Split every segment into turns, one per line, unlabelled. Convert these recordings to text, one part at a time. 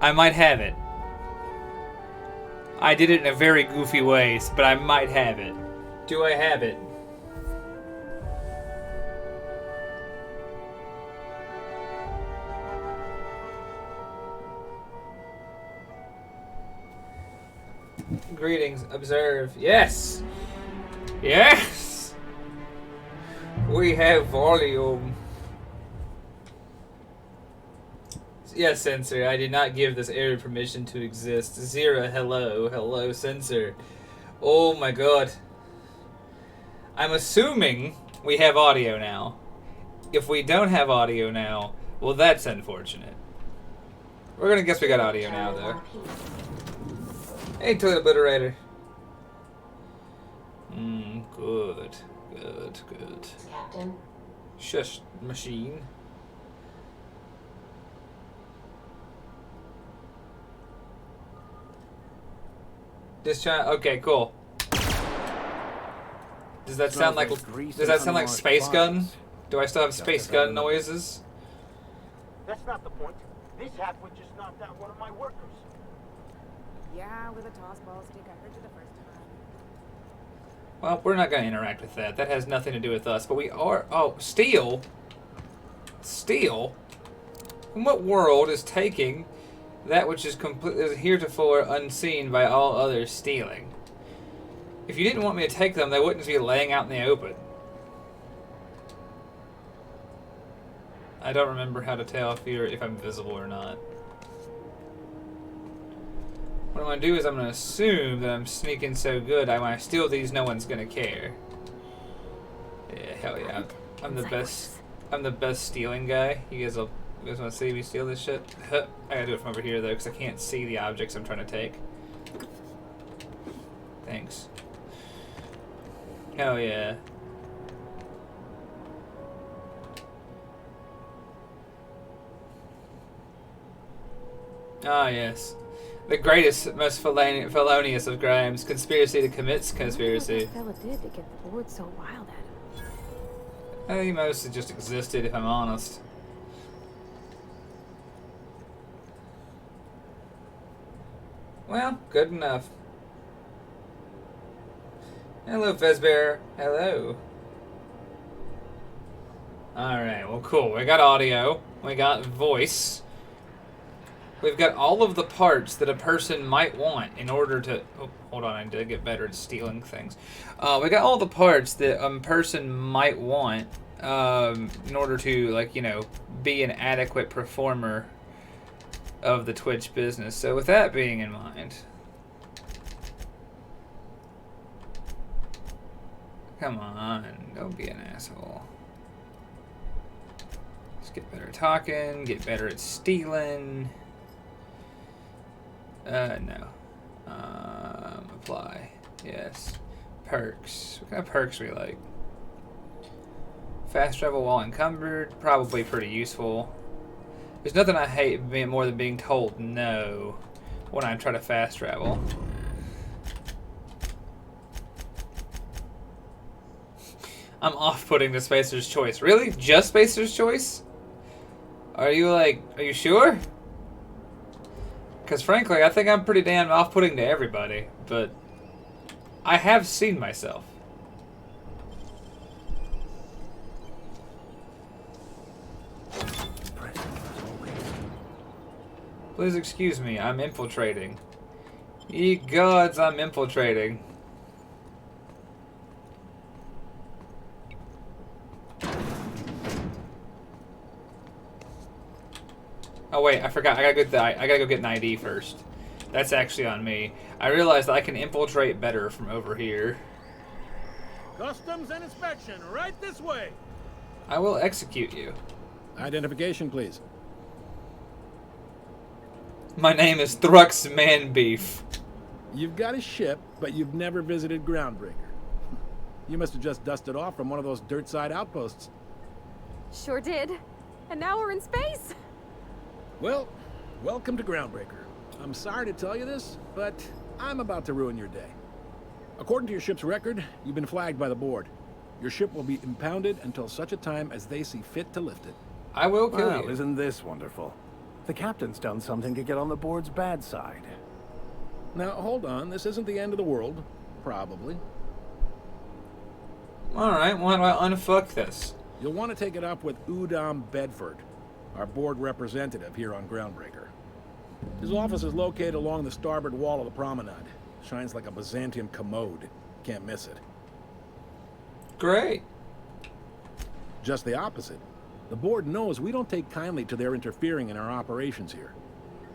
I might have it. I did it in a very goofy way, but I might have it. Do I have it? Greetings, observe. Yes! Yes! We have volume. Yes, censor. I did not give this area permission to exist. Zero, hello. Hello, censor. Oh my god. I'm assuming we have audio now. If we don't have audio now, well, that's unfortunate. We're gonna guess we got audio now, though. Hey, toilet obliterator. Good. Good, good.
Captain.
Shush, machine. Just trying. Okay, cool. Does that sound like? Does that sound like space gun? Do I still have space gun noises?
That's not the point. This halfwit just knocked out one of my workers.
Yeah, with a toss ball stick. I heard you the first time.
Well, we're not going to interact with that. That has nothing to do with us. But we are. Oh, steal. Steal. In what world is taking that which is completely heretofore unseen by all others stealing? If you didn't want me to take them, they wouldn't be laying out in the open. I don't remember how to tell if I'm visible or not. What I'm going to do is I'm going to assume that I'm sneaking so good, when I steal these, no one's going to care. Yeah, hell yeah. I'm the best. I'm the best stealing guy. You guys want to see me steal this shit? I gotta do it from over here, though, because I can't see the objects I'm trying to take. Thanks. Hell yeah. Ah, yes. The greatest, most felonious of crimes. Conspiracy to commit conspiracy.
What that fella did to get the board so wild at him?
I think he mostly just existed, if I'm honest. Well, good enough. Hello, Fezbear. Hello. Alright, well, cool. We got audio. We got voice. We've got all of the parts that a person might want in order to... Oh, hold on. I need to get better at stealing things. We got all the parts that a person might want in order to, like, you know, be an adequate performer of the Twitch business. So with that being in mind... Come on. Don't be an asshole. Let's get better at talking. Get better at stealing. No. Apply. Yes. Perks. What kind of perks we like? Fast travel while encumbered. Probably pretty useful. There's nothing I hate more than being told no when I try to fast travel. I'm off-putting to Spacer's Choice. Really? Just Spacer's Choice? Are you sure? Because frankly, I think I'm pretty damn off-putting to everybody, but I have seen myself. Please excuse me, I'm infiltrating. Ye gods, I'm infiltrating. Oh wait, I forgot. I gotta go get an ID first. That's actually on me. I realized I can infiltrate better from over here.
Customs and inspection, right this way.
I will execute you.
Identification, please.
My name is Thrux Manbeef.
You've got a ship, but you've never visited Groundbreaker. You must have just dusted off from one of those dirt-side outposts.
Sure did. And now we're in space.
Well, welcome to Groundbreaker. I'm sorry to tell you this, but I'm about to ruin your day. According to your ship's record, you've been flagged by the board. Your ship will be impounded until such a time as they see fit to lift it.
I will kill you.
Isn't this wonderful?
The captain's done something to get on the board's bad side.
Now, hold on. This isn't the end of the world. Probably.
Alright, why do I unfuck this?
You'll want to take it up with Udom Bedford, our board representative here on Groundbreaker. His office is located along the starboard wall of the promenade. Shines like a Byzantium commode. Can't miss it.
Great.
Just the opposite. The board knows we don't take kindly to their interfering in our operations here.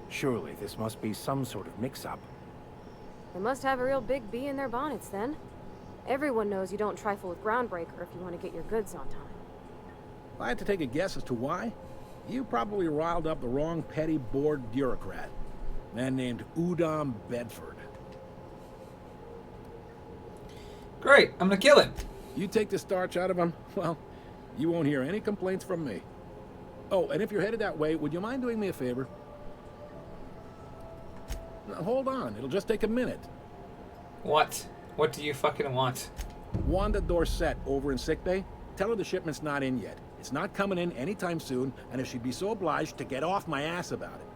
Surely this must be some sort of mix-up.
They must have a real big bee in their bonnets, then. Everyone knows you don't trifle with Groundbreaker if you want to get your goods on time.
If I had to take a guess as to why, you probably riled up the wrong petty board bureaucrat. A man named Udom Bedford.
Great, I'm gonna kill him.
You take the starch out of him, well, you won't hear any complaints from me. Oh, and if you're headed that way, would you mind doing me a favor? Now, hold on, it'll just take a minute.
What? What do you fucking want?
Wanda Dorset over in sickbay, tell her the shipment's not in yet. It's not coming in anytime soon, and if she'd be so obliged to get off my ass about it.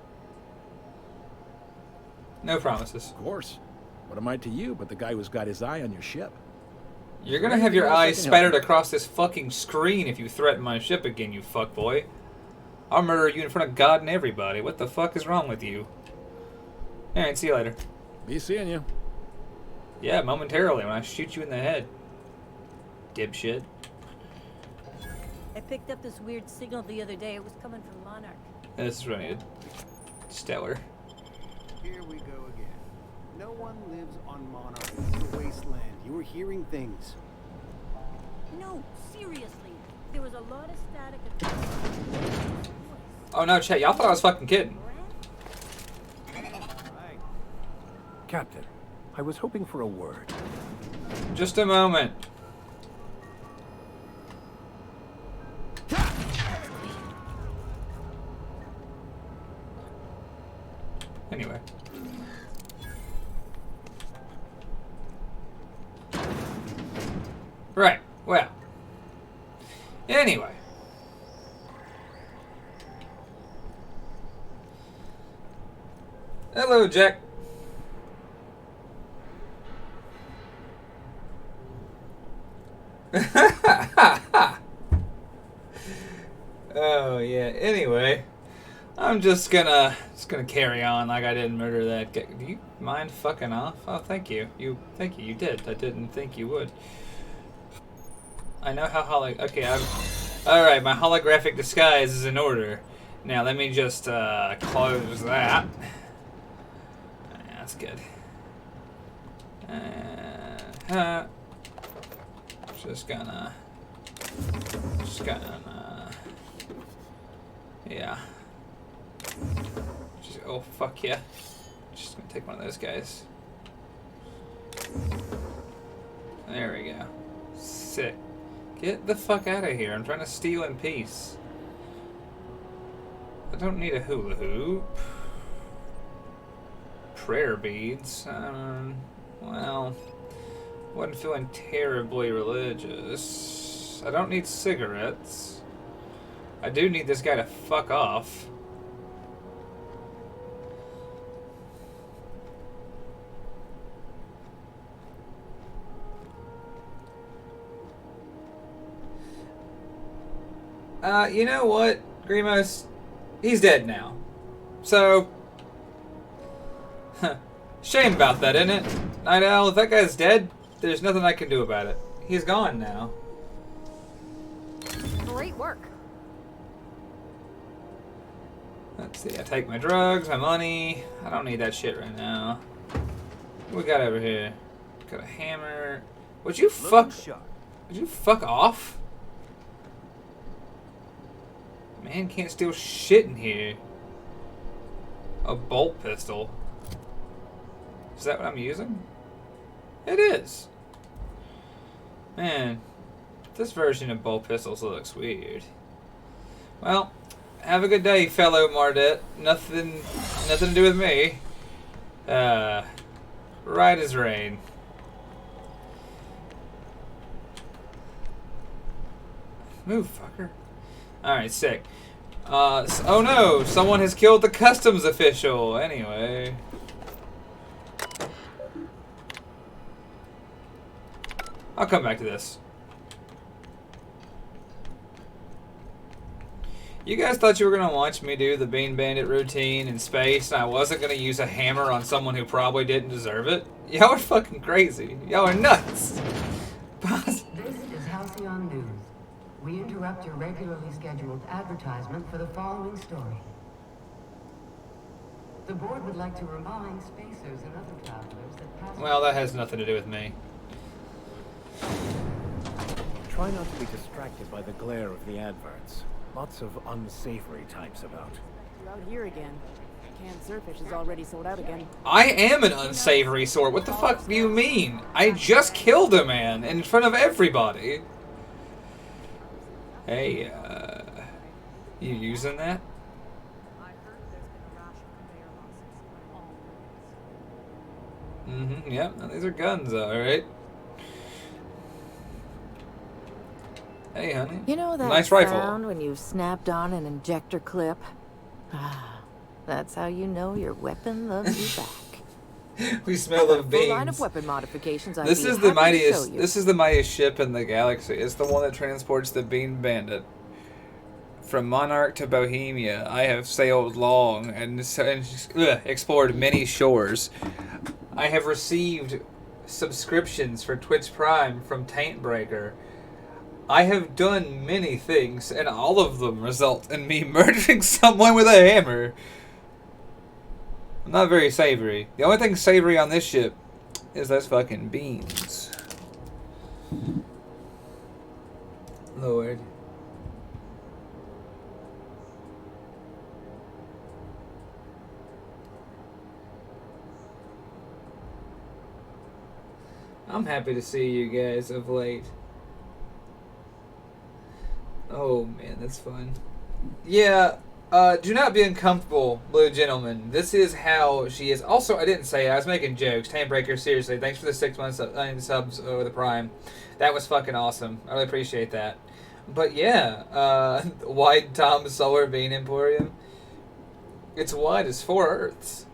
No promises.
Of course. What am I to you but the guy who's got his eye on your ship?
You're gonna have your eyes spattered across this fucking screen if you threaten my ship again, you fuckboy. I'll murder you in front of God and everybody. What the fuck is wrong with you? Alright, see you later.
Be seeing you.
Yeah, momentarily when I shoot you in the head. Dipshit.
I picked up this weird signal the other day. It was coming from Monarch.
This is what I needed. Stellar.
Here we go again. No one lives on Monarch. It's a wasteland. You were hearing things.
No, seriously. There was a lot of static.
Oh no, chat, y'all thought I was fucking kidding.
Right.
Captain, I was hoping for a word.
Just a moment. Anyway. Right, well. Anyway. Hello, Jack. Oh yeah. Anyway, I'm just gonna carry on like I didn't murder that guy. Do you mind fucking off? Oh, thank you. Thank you. You did. I didn't think you would. I know how Okay, all right. My holographic disguise is in order. Now let me just close that. Yeah, that's good. Just gonna. Yeah. Oh, fuck yeah. Just gonna take one of those guys. There we go. Sick. Get the fuck out of here. I'm trying to steal in peace. I don't need a hula hoop. Prayer beads. Well, wasn't feeling terribly religious. I don't need cigarettes. I do need this guy to fuck off. You know what, Grimos? He's dead now. So, shame about that, isn't it? Night Owl, if that guy's dead, there's nothing I can do about it. He's gone now.
Great work.
Let's see, I take my drugs, my money. I don't need that shit right now. What we got over here? Got a hammer. Would you fuck off? Man can't steal shit in here. A bolt pistol. Is that what I'm using? It is. Man, this version of bolt pistols looks weird. Well, have a good day, fellow Mardet. Nothing to do with me. Right as rain. Move, fucker. Alright, sick. Oh no! Someone has killed the customs official. Anyway. I'll come back to this. You guys thought you were going to watch me do the Bean Bandit routine in space and I wasn't going to use a hammer on someone who probably didn't deserve it? Y'all are fucking crazy. Y'all are nuts.
This is Halcyon News. We interrupt your regularly scheduled advertisement for the following story. The board would like to remind spacers and other travelers that passengers...
Well, that has nothing to do with me.
Try not to be distracted by the glare of the adverts. Lots of unsavory types about.
You're out here again. Canned surfish is already sold out again.
I am an unsavory sort. What the fuck do you mean? I just killed a man in front of everybody. Hey, you using that? Mm-hmm, yeah, these are guns, alright. Hey, honey.
You know that
nice
sound
rifle.
when you've snapped on an injector clip? Ah, that's how you know your weapon loves you back.
We smell of
Full line
beans.
of weapon modifications.
This is the mightiest. This is the mightiest ship in the galaxy. It's the one that transports the Bean Bandit from Monarch to Bohemia. I have sailed long and explored many shores. I have received subscriptions for Twitch Prime from Taintbreaker. I have done many things, and all of them result in me murdering someone with a hammer. I'm not very savory. The only thing savory on this ship is those fucking beans. Lord. I'm happy to see you guys of late. Oh man, that's fun. Yeah, do not be uncomfortable, blue gentlemen. This is how she is. Also, I didn't say it. I was making jokes. Taintbreaker, seriously, thanks for the 6 months subs over the Prime. That was fucking awesome. I really appreciate that. But yeah, Wide Tom Solar Bean Emporium. It's wide as 4 Earths.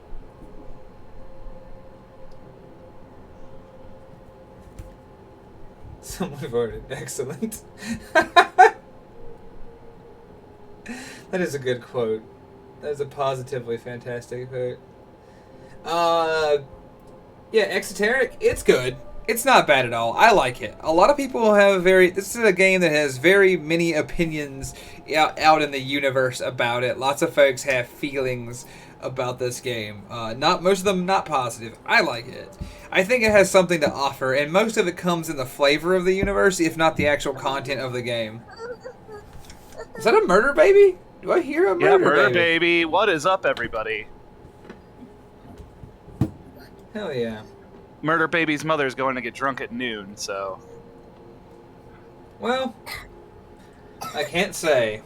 Someone voted. Excellent. That is a good quote. That is a positively fantastic quote. Yeah, Exoteric, it's good. It's not bad at all. I like it. A lot of people have this is a game that has very many opinions out in the universe about it. Lots of folks have feelings about this game. Most of them not positive. I like it. I think it has something to offer, and most of it comes in the flavor of the universe, if not the actual content of the game. Is that a murder baby? Do I hear a murder
baby? What is up, everybody?
Hell yeah.
Murder baby's mother's going to get drunk at noon, so...
Well, I can't say.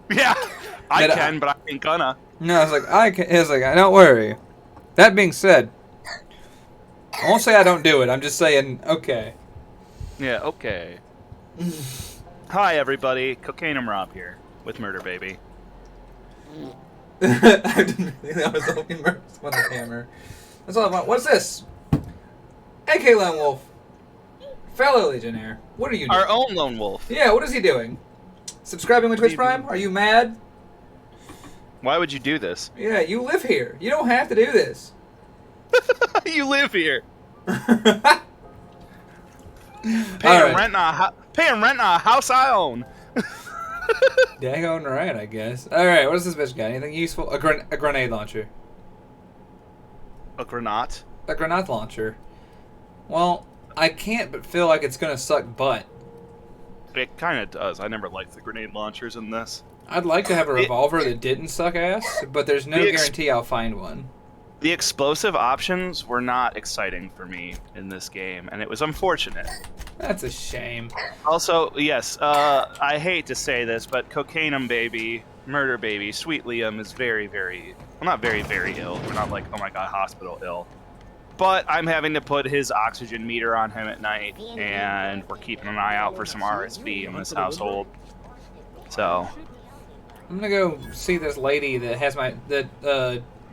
Yeah, I can, but I ain't gonna.
No, I was like, don't worry. That being said, I won't say I don't do it. I'm just saying, okay.
Yeah, okay. Hi, everybody. Cocaine and Rob here with Murder Baby.
I didn't think that was only murder with a hammer. That's all I want. What's this? AK Lone Wolf. Fellow Legionnaire. What are you doing?
Our own Lone Wolf.
Yeah, what is he doing? Subscribing with Twitch Prime? Are you mad?
Why would you do this?
Yeah, you live here. You don't have to do this.
You live here. Paying rent on a house I own.
Dang on right, I guess. Alright, what does this bitch got? Anything useful? A grenade launcher.
A grenade?
A grenade launcher. Well, I can't but feel like it's gonna suck butt.
It kind of does. I never liked the grenade launchers in this.
I'd like to have a revolver that didn't suck ass, but there's no guarantee I'll find one.
The explosive options were not exciting for me in this game, and it was unfortunate.
That's a shame.
Also, yes, I hate to say this, but Cocaine Baby, Murder Baby, Sweet Liam is very, very, well, not very, very ill. We're not like, oh my god, hospital ill. But I'm having to put his oxygen meter on him at night, and we're keeping an eye out for some RSV in this household. So,
I'm gonna go see this lady that has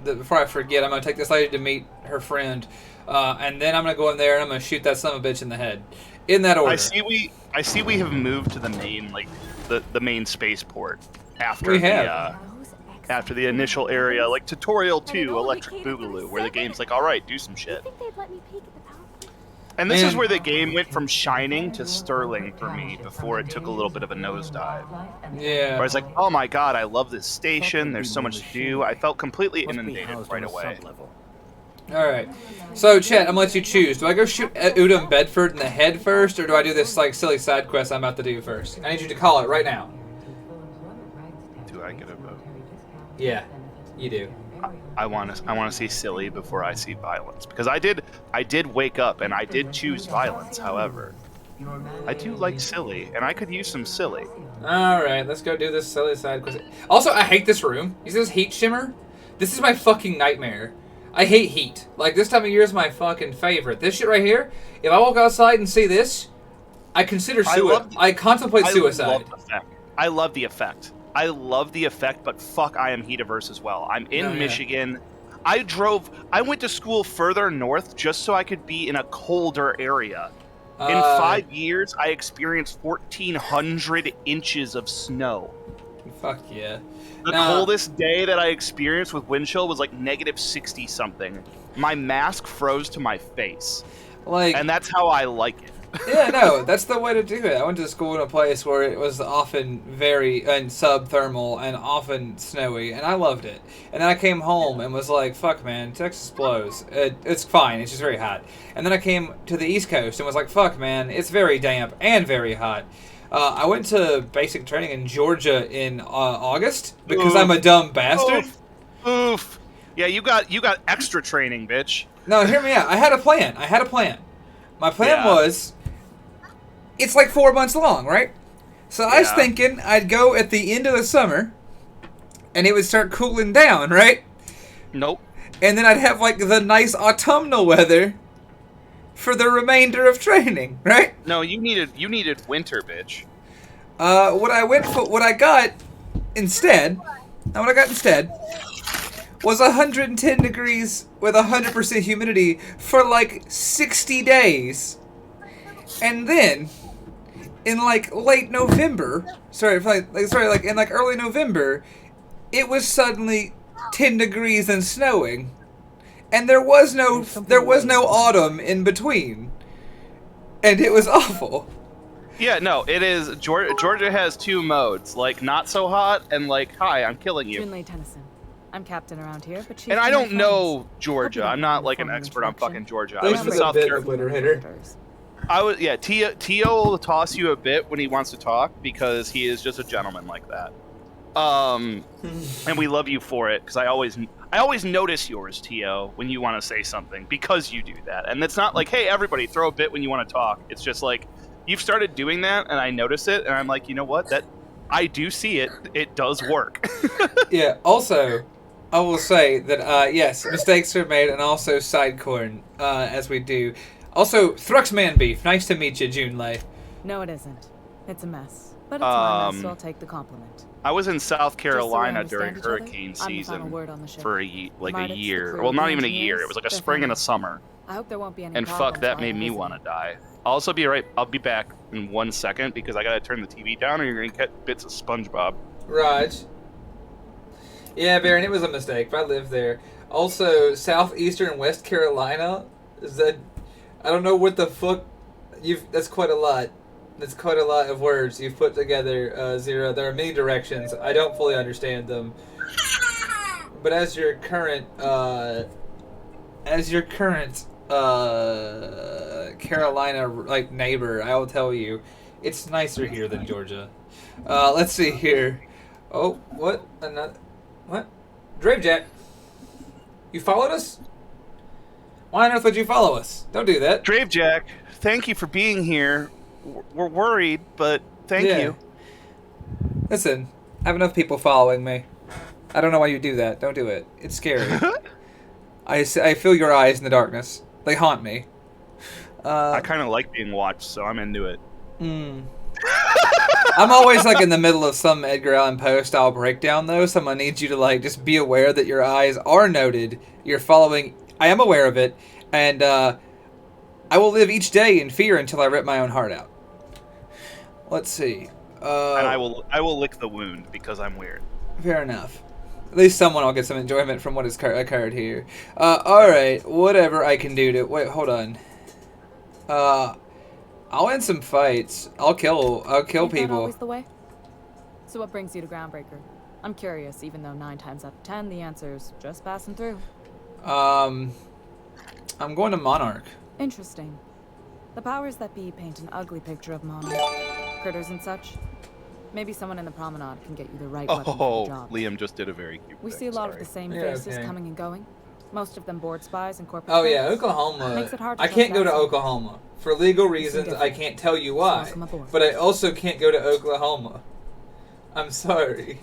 before I forget, I'm gonna take this lady to meet her friend, and then I'm gonna go in there and I'm gonna shoot that son of a bitch in the head. In that order.
I see we have moved to the main the main spaceport after after the initial area, like Tutorial 2, Electric Boogaloo, where the game's like, all right, do some shit. And this is where the game went from shining to sterling for me before it took a little bit of a nosedive.
Yeah.
Where I was like, oh my god, I love this station, there's so much to do. I felt completely inundated right away.
Alright. So, Chet, I'm gonna let you choose. Do I go shoot Udom Bedford in the head first, or do I do this, like, silly side quest I'm about to do first? I need you to call it right now.
Do I get a vote?
Yeah, you do.
I want to see silly before I see violence, because I did wake up and I did choose violence. However, I do like silly, and I could use some silly.
All right, let's go do this silly side quest. Also, I hate this room. You see this heat shimmer? This is my fucking nightmare. I hate heat. Like, this time of year is my fucking favorite. This shit right here. If I walk outside and see this, I consider suicide. I contemplate suicide.
I love the effect. I love the effect, but fuck, I am heat averse as well. I'm in Michigan. I went to school further north just so I could be in a colder area. In 5 years, I experienced 1,400 inches of snow.
Fuck yeah.
The coldest day that I experienced with wind chill was like negative 60 something. My mask froze to my face. And that's how I like it.
Yeah, no, that's the way to do it. I went to school in a place where it was often very subthermal and often snowy, and I loved it. And then I came home and was like, fuck, man, Texas blows. It's fine, it's just very hot. And then I came to the East Coast and was like, fuck, man, it's very damp and very hot. I went to basic training in Georgia in August because I'm a dumb bastard.
Oof. Yeah, you got extra training, bitch.
No, hear me out. I had a plan. My plan was... It's like 4 months long, right? So I was thinking I'd go at the end of the summer, and it would start cooling down, right?
Nope.
And then I'd have like the nice autumnal weather for the remainder of training, right?
No, you needed winter, bitch.
What I got instead was 110 degrees with 100% humidity for like 60 days, and then. In like late November, in like early November, it was suddenly 10 degrees and snowing, and there was no autumn in between, and it was awful.
Yeah, no, it is. Georgia has two modes, like not so hot and like hi, I'm killing you.
Finlay Tennyson. I'm captain around here, but she's
and I don't know Georgia. I'm not like an expert on fucking Georgia. I was in South Carolina. Tio will toss you a bit when he wants to talk because he is just a gentleman like that. And we love you for it because I always notice yours, Tio, when you want to say something because you do that. And it's not like, hey, everybody, throw a bit when you want to talk. It's just like you've started doing that, and I notice it, and I'm like, you know what? That I do see it. It does work.
Yeah. Also, I will say that yes, mistakes are made, and also sidecorn as we do. Also, Thruxman Beef, nice to meet you, Junlei.
No, it isn't. It's a mess. But it's my mess, so I'll take the compliment.
I was in South Carolina during hurricane season for a year. Well, not even a year. It was like a spring and a summer.
I hope there won't be any
And fuck, that made me want to die. I'll be back in 1 second because I gotta turn the TV down or you're gonna get bits of SpongeBob.
Raj. Yeah, Baron, it was a mistake, but I lived there. Also, southeastern West Carolina, I don't know what the fuck that's quite a lot. That's quite a lot of words you've put together, Zero. There are many directions. I don't fully understand them. But as your current Carolina like neighbor, I will tell you, it's nicer here than Georgia. Let's see here. Oh, what? What? Dravejack, you followed us? Why on earth would you follow us? Don't do that.
Dravejack, thank you for being here. We're worried, but thank you.
Listen, I have enough people following me. I don't know why you do that. Don't do it. It's scary. I feel your eyes in the darkness. They haunt me.
I kind of like being watched, so I'm into it.
I'm always like in the middle of some Edgar Allan Poe style breakdown though. Someone needs you to like just be aware that your eyes are noted. You're following. I am aware of it, and I will live each day in fear until I rip my own heart out. Let's see.
And I will lick the wound because I'm weird.
Fair enough. At least someone will get some enjoyment from what has occurred here. Alright, whatever I can do to... Wait, hold on. I'll end some fights. I'll kill
Ain't that
people.
always the way? So what brings you to Groundbreaker? I'm curious, even though 9 times out of 10 the answer's just passing through.
I'm going to Monarch.
Interesting. The powers that be paint an ugly picture of Monarch. Critters and such. Maybe someone in the promenade can get you the right weapon for the job.
Liam just did a very cute
We
thing,
see a lot
sorry.
of the same
Yeah,
faces
okay.
coming and going. Most of them board spies and corporate
Oh yeah,
thugs.
Oklahoma.
Makes it hard to
I can't go to
trust
Oklahoma. For legal reasons, I can't tell you why.
Welcome aboard.
But I also can't go to Oklahoma. I'm sorry.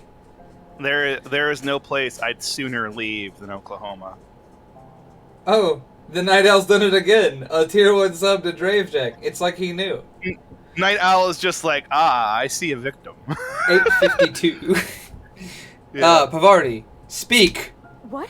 There is no place I'd sooner leave than Oklahoma.
Oh, the Night Owl's done it again. A tier 1 sub to Dravejack. It's like he knew.
Night Owl is just like, I see a victim.
852.
Yeah.
Pavardi, speak.
What?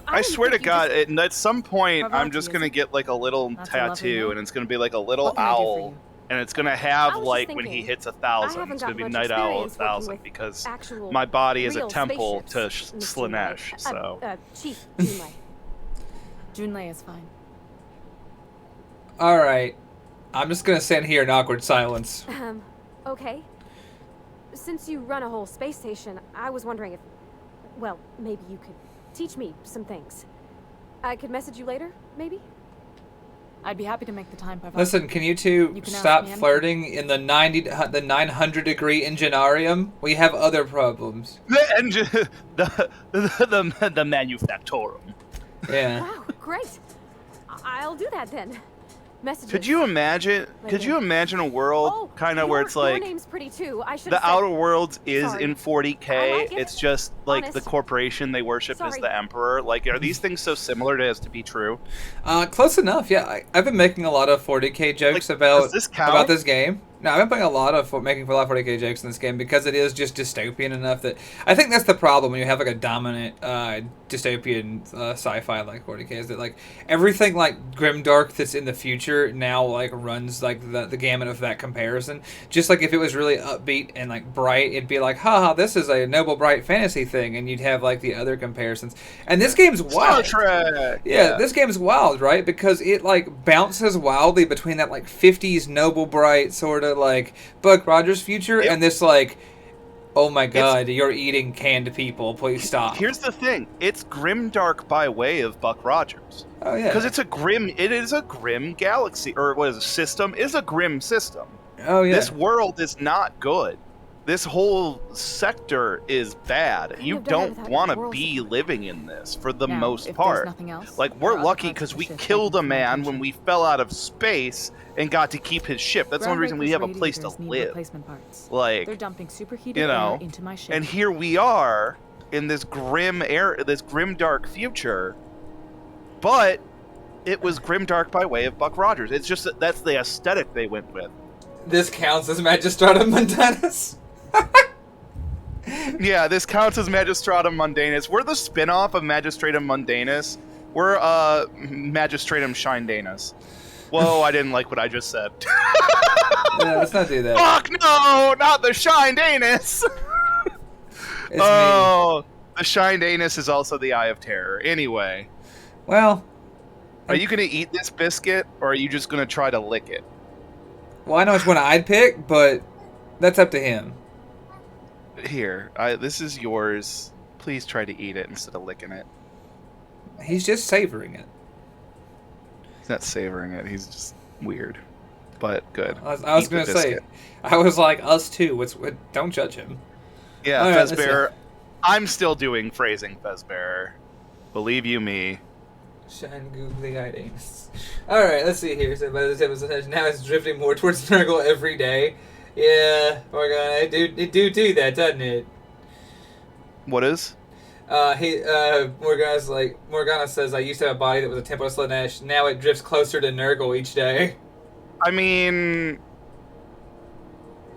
I swear to
think you
God, at some point, I'm
Pavarti,
just
is
gonna
it?
get like a little
That's a lovely
tattoo,
name.
and it's gonna be like a little
What can I do for
owl,
you?
and it's gonna
I
have
was
like
just
when he
thinking,
hits
I
1,000,
haven't
it's gonna
got
be
much
Night Owl
experience working
1,000
with
because
actual
my body is a
real
temple to
spaceships, Mr.
Slanesh.
Junlei.
So
Chief Junlei.
Junlei is fine.
Alright. I'm just gonna stand here in awkward silence.
Okay. Since you run a whole space station, I was wondering if, well, maybe you could teach me some things. I could message you later, maybe?
I'd be happy to make the time, Pavarti.
Listen, can you two
You can ask
stop
me anything.
flirting in the 900 degree enginarium? We have other problems.
the engine, the manufactorum.
Yeah.
Wow, great. I'll do that then. Messages.
Could you imagine? Could you imagine a world
Oh,
kind of where it's like
your name's pretty too. I should
the Outer Worlds is
Sorry.
in 40K.
I like it.
It's just like the
Honest.
corporation they worship is
Sorry.
the Emperor. Like, are these things so similar to as to be true?
Close enough, yeah. I've been making a lot of 40k jokes
Like,
about
does this count?
about this game. No, I've been playing making a lot of 40k jokes in this game because it is just dystopian enough that I think that's the problem when you have like a dominant dystopian sci-fi like 40k is that like everything like grimdark that's in the future now like runs like the gamut of that comparison. Just like if it was really upbeat and like bright, it'd be like, haha, this is a noble bright fantasy thing, and you'd have like the other comparisons. And this game's wild.
Star Trek.
Yeah, this game's wild, right? Because it like bounces wildly between that like 50s noble bright sort of like Buck Rogers future and this like, oh my god, you're eating canned people, please stop.
Here's the thing: it's grimdark by way of Buck Rogers.
Oh yeah,
because it is a grim galaxy, or what is a system? Is a grim system.
Oh yeah,
This world is not good. This whole sector is bad. You
have done it
don't
without
want to
your
be
world.
living in this for the
Now,
most
if there's
part.
nothing else,
Like,
there
we're
are
lucky
other
because
parts
we
of the ship
killed a
taking
man
attention.
when we fell out of space and got to keep his ship. That's the only reason we have a place to
Groundbreaker's need
live.
replacement parts.
Like,
They're dumping superheated
you know,
air into my ship.
and here we are in this grim dark future, but it was grim dark by way of Buck Rogers. It's just that's the aesthetic they went with.
this counts as Magistratum Mundanus.
Yeah, this counts as Magistratum Mundanus. We're the spin-off of Magistratum Mundanus. We're Magistratum Shindanus. Whoa, I didn't like what I just said.
Yeah, let's not do that.
Fuck no, not the Shindanus.
It's
Oh, the Shindanus is also the Eye of Terror. Anyway,
me. Well,
are you gonna eat this biscuit, or are you just gonna try to lick it?
I know which one I'd pick, but that's up to him.
Here, this is yours. Please try to eat it instead of licking it.
He's just savoring it.
He's not savoring it. He's just weird, but good.
I was
Eat the
gonna say,
biscuit.
I was like, us too. Don't judge him.
Yeah,
All right, let's
Fezbearer. I'm still doing phrasing, Fezbearer. Believe you me.
Shine googly eyed anus. Alright, let's see here. So by this episode, now it's drifting more towards Nurgle every day. Yeah, Morgana, it do that, doesn't it?
What is?
Morgana says, I used to have a body that was a tempo Slanesh. Now it drifts closer to Nurgle each day.
I mean,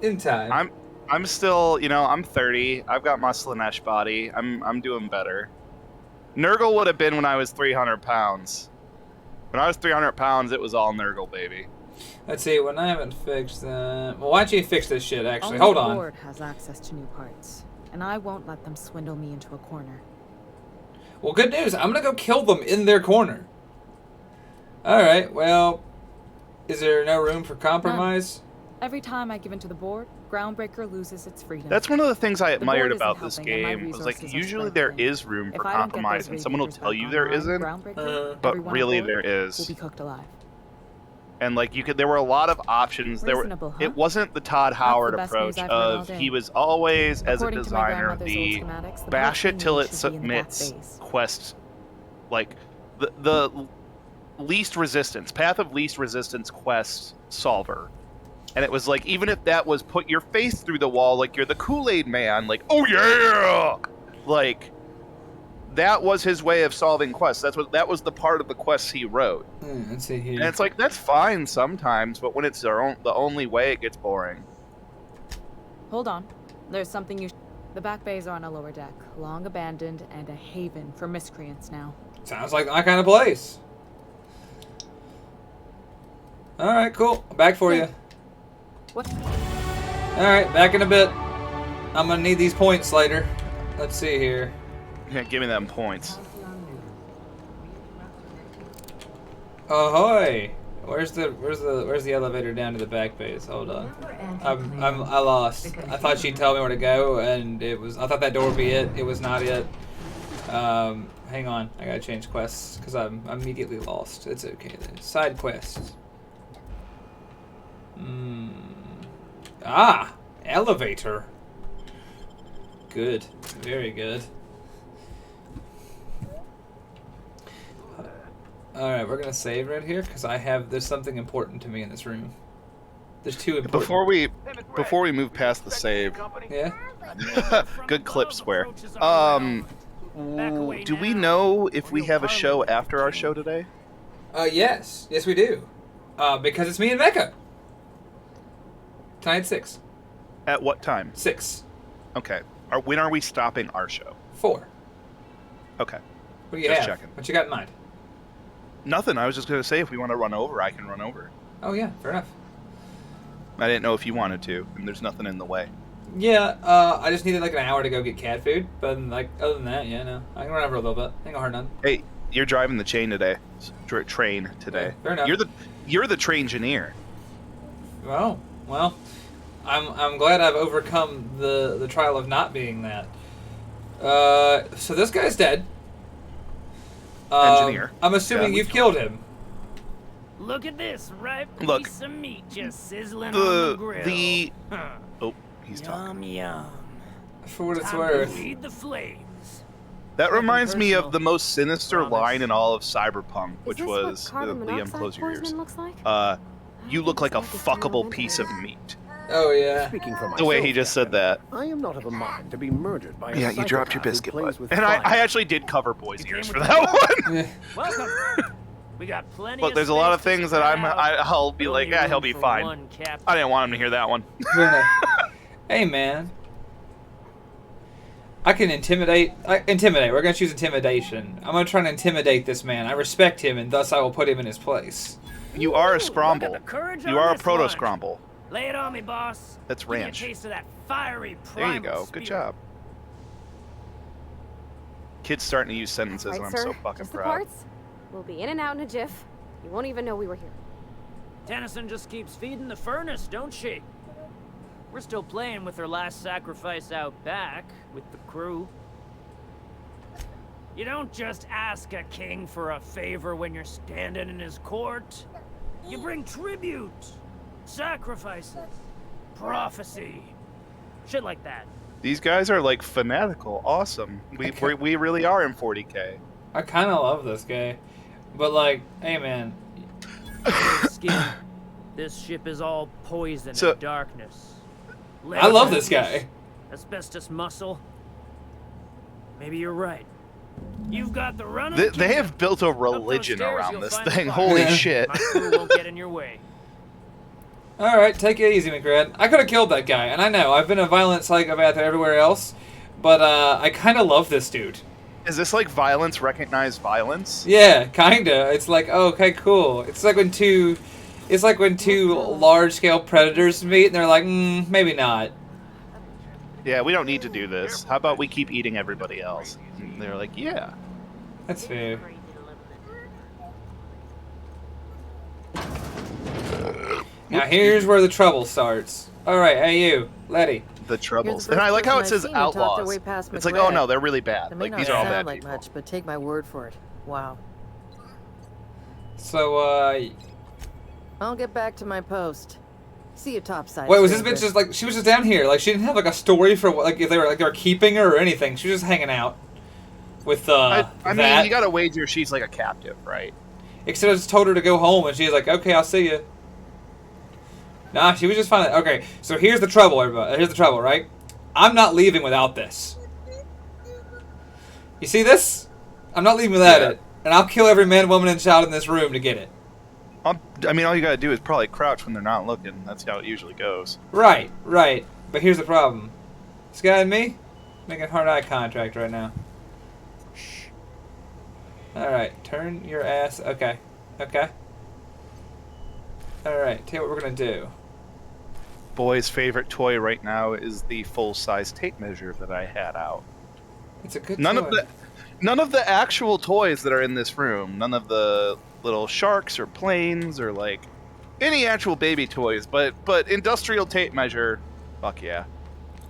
In time.
I'm still, you know, I'm 30. I've got my Slanesh body. I'm doing better. Nurgle would have been when I was 300 pounds. When I was 300 pounds, it was all Nurgle, baby.
Let's see, when I haven't fixed that... Well, why don't you fix this shit, actually?
Only
Hold
the
on.
board has access to new parts, and I won't let them swindle me into a corner.
Well, good news. I'm going to go kill them in their corner. Alright, well... Is there no room for compromise?
None. Every time I give in to the board, Groundbreaker loses its freedom.
That's one of the things I admired
board isn't
about this
helping, and my
game. Was like,
resources are
usually
spread
there
thin.
is room for
If I don't get
compromise,
those
and someone will
radiators
tell
back
you there
online,
isn't.
Groundbreaker,
But
everyone
really
on board
there is.
will be cooked alive.
And like there were a lot of options.
Reasonable, huh?
It wasn't the Todd Howard
best news
approach
I've heard all
of
day.
he was always, as a
According to my
designer,
grandmother's
the
old schematics, the
bash
parts
it
we
till
need
it
should be in the back
submits
base.
quest, like the least resistance, path of least resistance quest solver. And it was like, even if that was put your face through the wall, like you're the Kool-Aid man, like, oh yeah, like that was his way of solving quests. That was the part of the quests he wrote.
Let's see here.
And it's like, that's fine sometimes, but when it's the only way, it gets boring.
Hold on. There's something you... The back bays are on a lower deck, long abandoned and a haven for miscreants now.
Sounds like my kind of place. Alright, cool. Back for you.
What?
Alright, back in a bit. I'm gonna need these points later. Let's see here.
Yeah, give me them points.
Ahoy! Where's the elevator down to the back base? Hold on. I lost. I thought she'd tell me where to go, and I thought that door would be it. It was not it. Hang on. I gotta change quests because I'm immediately lost. It's okay then. Side quests. Ah! Elevator. Good. Very good. Alright, we're gonna save right here because there's something important to me in this room. There's two important.
Before we move past the save.
Yeah.
Good clip, Square. Do we know if we have a show after our show today?
Yes we do. Because it's me and Becca. Tonight at 6.
At what time?
6.
Okay. When are we stopping our show?
4.
Okay.
What do you
Just
have?
checking.
What you got in mind?
Nothing. I was just going to say, if we want to run over, I can run over.
Oh yeah, fair enough.
I didn't know if you wanted to, and there's nothing in the way.
Yeah, I just needed like an hour to go get cat food, but like other than that, yeah, no, I can run over a little bit. Ain't gonna hurt none.
Hey, you're driving the train today. Train today.
Yeah, fair enough.
You're the train engineer.
Well, I'm glad I've overcome the trial of not being that. So this guy's dead.
Engineer.
I'm assuming you've killed him.
Look at this ripe
Look,
piece of meat just sizzling on the grill.
Oh, he's talking.
Yum.
For what it's
Time
worth.
to feed the flames.
That reminds me
personal.
of the most sinister
Promise.
line in all of Cyberpunk, which
Is this
was
what carbon
Liam,
monoxide
close your ears.
poisoning looks like?
You look like a fuckable piece of meat.
Oh yeah.
Speaking for
The way
myself,
he just said that.
I am not of a mind to be murdered by a
Yeah, you dropped your
psychopath who
biscuit
plays
butt.
with
And
fire.
I actually did cover boys' ears for
with
that one.
Yeah.
Welcome. We got plenty.
Look, there's a lot of things that I'll be like, yeah, he'll be fine. I didn't want him to hear that one.
Hey man. I can intimidate. Intimidate. We're gonna choose intimidation. I'm gonna try and intimidate this man. I respect him, and thus I will put him in his place.
You are a scromble.
courage
You
on
are a
this
proto
one.
scromble.
Lay it on me, boss.
That's
Give me a
ranch.
taste of that fiery
There you
primal
go. Good
spirit.
job. Kids starting to use sentences,
Right,
and I'm
sir.
so fucking
Just the
proud.
parts. We'll be in and out in a jiff. You won't even know we were here.
Tennyson just keeps feeding the furnace, don't she? We're still playing with her last sacrifice out back with the crew. You don't just ask a king for a favor when you're standing in his court. You bring tribute, sacrifices, prophecy, shit like that.
These guys are like fanatical. Awesome. We really are in 40K.
I kind of love this guy, but like, hey man.
Skin. This ship is all poison
So-
and darkness.
I love this guy.
Asbestos muscle. Maybe you're right. You've got the run of
They,
the
they
kingdom.
have built a
Up those
religion
stairs,
around
you'll
this
find the
thing.
fire.
Holy shit.
My crew won't get in your way.
Alright, take it easy, McRed. I could have killed that guy, and I know, I've been a violent psychopath everywhere else, but I kind of love this dude.
Is this like violence recognized violence?
Yeah, kinda. It's like, oh, okay, cool. It's like when two large-scale predators meet, and they're like, maybe not.
Yeah, we don't need to do this. How about we keep eating everybody else? And they're like, yeah.
That's fair. Now here's where the trouble starts. Alright, hey you, Letty.
The troubles. And I like how it says outlaws. It's like, oh no, they're really bad. Like, these are all bad people.
Much, but take my word for it. Wow.
So,
I'll get back to my post. See you topside.
Wait, was this bitch just like, she was just down here, like she didn't have like a story for like if they were keeping her or anything. She was just hanging out with
I mean, you gotta wager she's like a captive, right?
Except I just told her to go home and she's like, okay, I'll see you. Nah, she was just fine. Okay, so here's the trouble, everybody. Here's the trouble, right? I'm not leaving without this. You see this? I'm not leaving without it. And I'll kill every man, woman, and child in this room to get it.
I mean, all you gotta do is probably crouch when they're not looking. That's how it usually goes.
Right. But here's the problem. This guy and me, making hard eye contact right now. Shh. Alright, turn your ass. Okay. Alright, tell you what we're gonna do.
Boy's favorite toy right now is the full-size tape measure that I had out.
It's a good
None
toy.
of the actual toys that are in this room, none of the little sharks or planes or like any actual baby toys, but industrial tape measure, fuck yeah.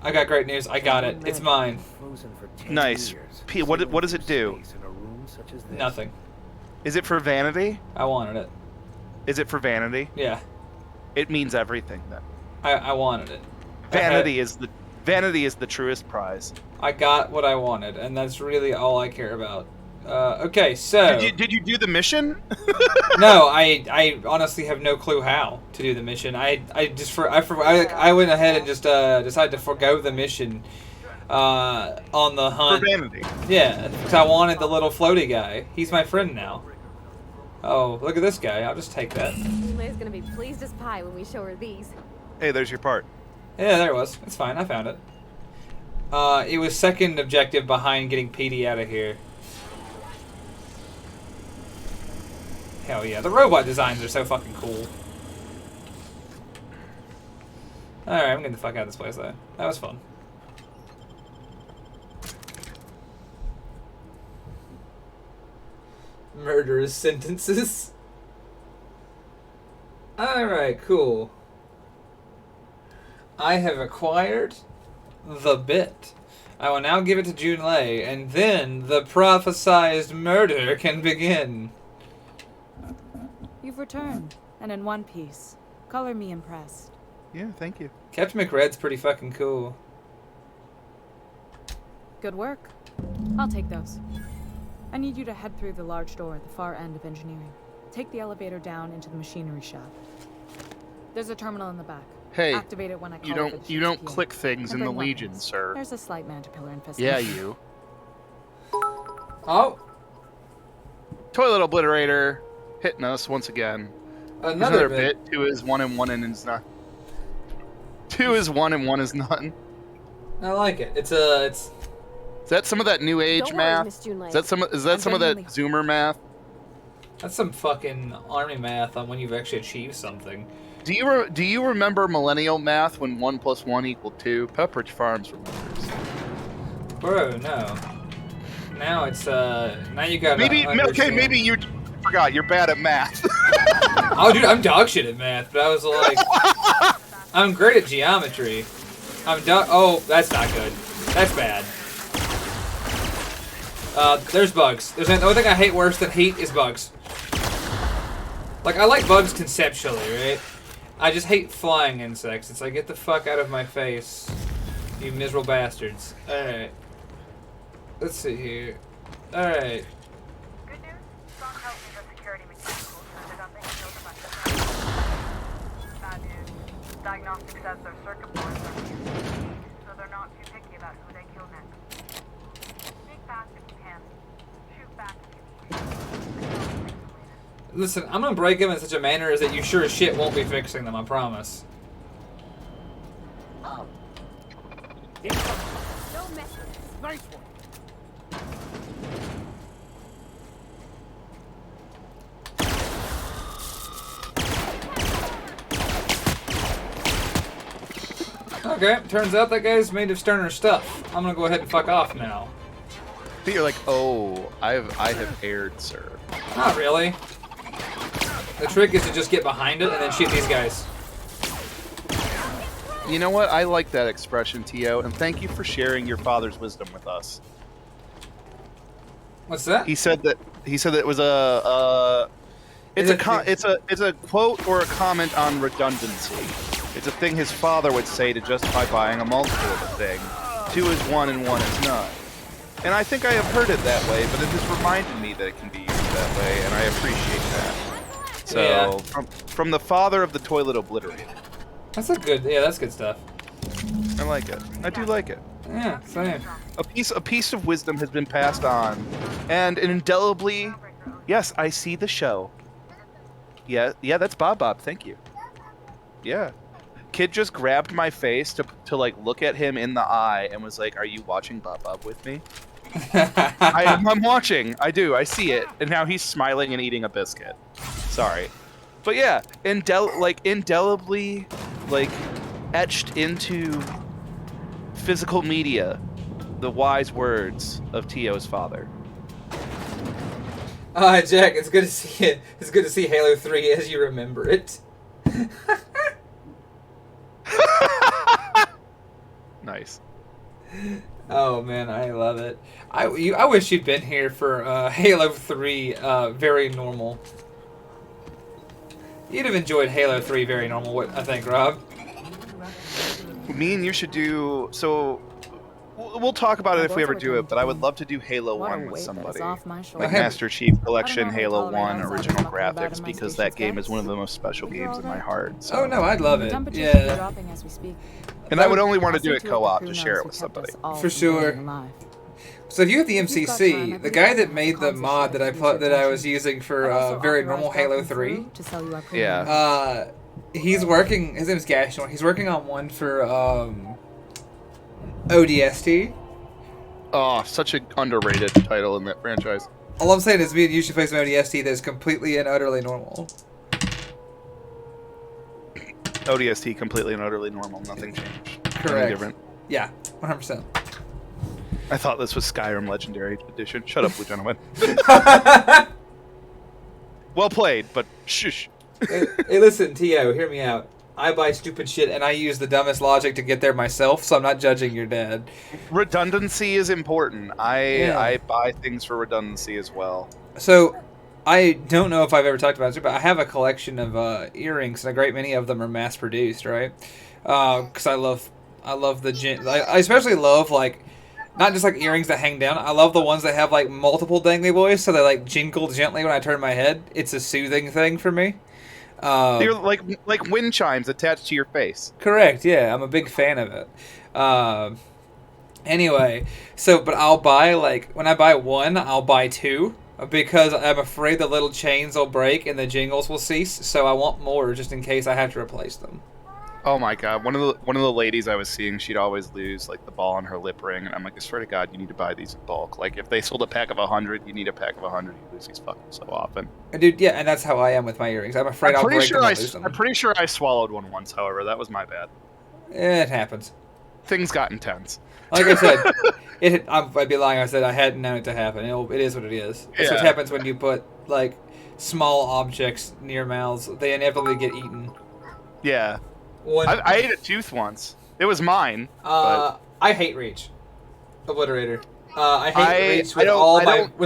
I got great news. I got it. It's mine.
Nice. P, what does it do?
Nothing.
Is it for vanity?
I wanted it.
Is it for vanity?
Yeah.
It means everything then.
I wanted it.
Vanity is the truest prize.
I got what I wanted, and that's really all I care about. Okay, so
did you do the mission?
No, I honestly have no clue how to do the mission. I went ahead and just decided to forgo the mission on the hunt.
For vanity.
Yeah, because I wanted the little floaty guy. He's my friend now. Oh, look at this guy. I'll just take that.
Leia's gonna be pleased as pie when we show her these.
Hey, there's your part.
Yeah, there it was. It's fine. I found it. It was second objective behind getting Petey out of here. Hell yeah. The robot designs are so fucking cool. Alright, I'm getting the fuck out of this place, though. That was fun. Murderous sentences. Alright, cool. I have acquired the bit. I will now give it to Junlei, and then the prophesized murder can begin.
You've returned, and in one piece. Color me impressed.
Yeah, thank you.
Captain McRed's pretty fucking cool.
Good work. I'll take those. I need you to head through the large door at the far end of engineering. Take the elevator down into the machinery shaft. There's a terminal in the back.
Hey,
activate it when I call
you don't click things in the Legion, sir.
There's a slight mantipillar infestation.
Yeah, you.
Oh.
Toilet obliterator hitting us once again.
Another
bit. 2 is 1 and 1 and is not. 2 is 1 and 1 is none.
I like it. It's
Is that some of that new age math? Is that some of that Zoomer math?
That's some fucking army math on when you've actually achieved something.
Do you remember millennial math when 1 + 1 = 2? Pepperidge Farms remembers.
Bro, no. Now it's now you got
maybe you forgot you're bad at math.
Oh dude, I'm dog shit at math, but I was like I'm great at geometry. Oh, that's not good. That's bad. There's bugs. The only thing I hate worse than heat is bugs. Like, I like bugs conceptually, right? I just hate flying insects. It's like, get the fuck out of my face, you miserable bastards. Alright. Let's see here. Alright.
Good news. Strong tells me the security mechanicals ended up in field of under. Bad news. Diagnostic says their circuit boards are fused, so they're not too picky about who they kill next. Sneak fast if you can. Shoot back if you need to.
Listen, I'm gonna break them in such a manner as that you sure as shit won't be fixing them, I promise.
Oh.
Don't mess with this. Nice one.
Okay, turns out that guy's made of sterner stuff. I'm gonna go ahead and fuck off now.
You're like, oh, I have erred, sir.
Not really. The trick is to just get behind it and then shoot these guys.
You know what? I like that expression, Tio, and thank you for sharing your father's wisdom with us.
What's that?
He said that it was it's a quote or a comment on redundancy. It's a thing his father would say to justify buying a multiple of a thing. 2 is 1 and 1 is not. And I think I have heard it that way, but it has reminded me that it can be used that way, and I appreciate that. So,
yeah.
from the father of the toilet obliterator.
That's that's good stuff.
I like it. I do like it.
Yeah, same.
A piece of wisdom has been passed on, and indelibly, yes, I see the show. Yeah, that's Bob. Thank you. Yeah. Kid just grabbed my face to like look at him in the eye and was like, "Are you watching Bob with me?" I'm watching. I do. I see it. And now he's smiling and eating a biscuit. Sorry, but yeah, indelibly, like etched into physical media, the wise words of Tio's father.
Jack, it's good to see it. It's good to see Halo 3 as you remember it.
Nice.
Oh man, I love it. I wish you'd been here for Halo 3 Very Normal. You'd have enjoyed Halo 3 Very Normal, I think, Rob.
Me and you should do... So, we'll talk about it if we ever do it, but I would love to do Halo 1 with somebody. Like Master Chief Collection, Halo 1, original graphics, because that game is one of the most special games in my heart. So.
Oh no, I'd love it. Yeah.
And I would only want to do it co-op to share it with somebody.
For sure. So if you have the MCC, the guy that made the mod that I was using for Very Normal Halo 3,
yeah,
he's working. His name is Gashnorn. He's working on one for ODST.
Oh, such an underrated title in that franchise.
All I'm saying is, me and you should play some ODST that's completely and utterly normal.
ODST, completely and utterly normal. Nothing changed.
Correct.
Nothing different.
Yeah, 100%.
I thought this was Skyrim Legendary Edition. Shut up, Blue Gentleman. Well played, but shush.
Hey, listen, Tio, hear me out. I buy stupid shit, and I use the dumbest logic to get there myself, so I'm not judging your dad.
Redundancy is important. I buy things for redundancy as well.
So, I don't know if I've ever talked about it, but I have a collection of earrings, and a great many of them are mass-produced, right? Because I love I especially love, like, not just, like, earrings that hang down. I love the ones that have, like, multiple dangly boys, so they, like, jingle gently when I turn my head. It's a soothing thing for me.
They're like wind chimes attached to your face.
Correct, yeah. I'm a big fan of it. Anyway, but I'll buy, like, when I buy one, I'll buy two, because I'm afraid the little chains will break and the jingles will cease, so I want more just in case I have to replace them.
Oh my god, one of the ladies I was seeing, she'd always lose, like, the ball on her lip ring, and I'm like, I swear to God, you need to buy these in bulk. Like, if they sold a pack of 100, you need a pack of 100. You lose these fucking so often.
Dude, yeah, and that's how I am with my earrings. I'm afraid I'll break them and lose them.
I'm pretty sure I swallowed one once, however. That was my bad.
It happens.
Things got intense.
Like I said, I'd be lying if I said I hadn't known it to happen. It is what it is. It's what happens when you put, like, small objects near mouths. They inevitably get eaten.
Yeah. I ate a tooth once. It was mine.
I hate Reach. Obliterator. I hate Reach with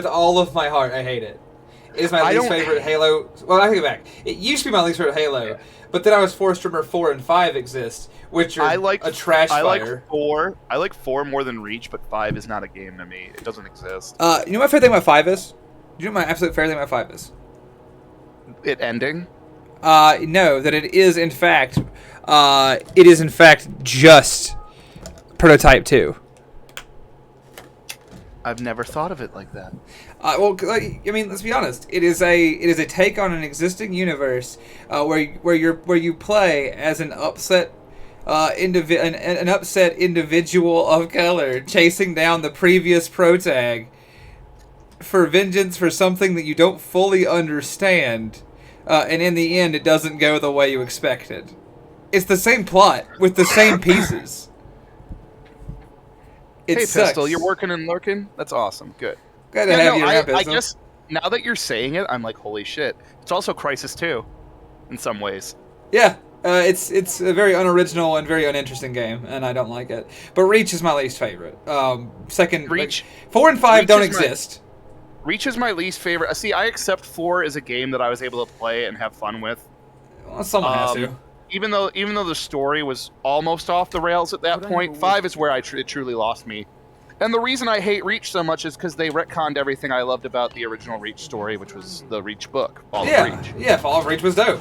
all of my heart. I hate it. It is my least favorite Halo. Well, I take it back. It used to be my least favorite Halo, but then I was forced to remember 4 and 5 exist, which are a trash fire.
I like 4 more than Reach, but 5 is not a game to me. It doesn't exist.
You know what my favorite thing about 5 is? Do you know what my absolute favorite thing about 5 is?
It ending?
No, that it is in fact just Prototype 2.
I've never thought of it like that.
Well, I mean, let's be honest. It is a take on an existing universe where you play as an upset an upset individual of color chasing down the previous protag for vengeance for something that you don't fully understand, and in the end, it doesn't go the way you expected. It's the same plot with the same pieces. It
hey,
sucks.
Pistol, you're working and lurking? That's awesome. Good.
Glad to have you around,
I
Pistol.
guess now that you're saying it, I'm like, holy shit. It's also Crisis 2 in some ways.
Yeah, it's a very unoriginal and very uninteresting game, and I don't like it. But Reach is my least favorite. Second,
Reach,
4 and 5
Reach
don't
is
exist.
Reach is my least favorite. See, I accept 4 as a game that I was able to play and have fun with.
Well, someone has to.
Even though the story was almost off the rails at that point, 5 is where it truly lost me. And the reason I hate Reach so much is because they retconned everything I loved about the original Reach story, which was the Reach book, Fall of Reach.
Yeah, Fall of Reach was dope.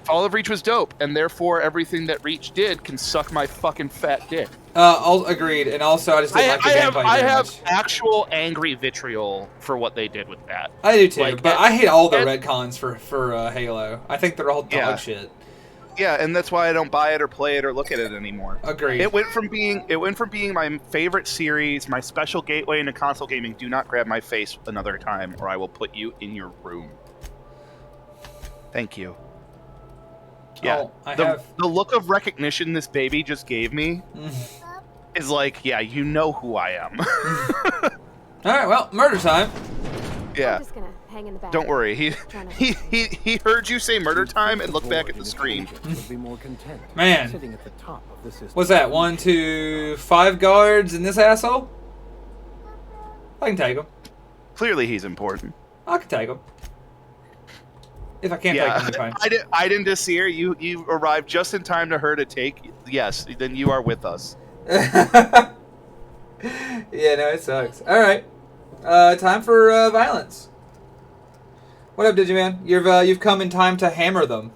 Fall of Reach was dope, and therefore everything that Reach did can suck my fucking fat dick.
All agreed, and also I just didn't like the gameplay
I
very
have
much.
actual angry vitriol for what they did with that.
I do too,
Like,
but I hate all the retcons for Halo. I think they're all dog shit.
Yeah, and that's why I don't buy it or play it or look at it anymore.
Agreed.
It went from being my favorite series, my special gateway into console gaming. Do not grab my face another time, or I will put you in your room. Thank you. Yeah, the look of recognition this baby just gave me is like, yeah, you know who I am.
All right, well, murder time.
I'm just gonna hang in the back.
Don't worry. He heard you say murder time and looked back at the screen.
Man,
sitting at the top of the system.
What's that? 1, 2, 5 guards in this asshole? I can take him.
Clearly, he's important.
I can take him. If I can't take him, then fine.
I didn't deceive you arrived just in time to her to take. Yes, then you are with us.
Yeah, no, it sucks. All right, time for violence. What up, Digiman? You've come in time to hammer them,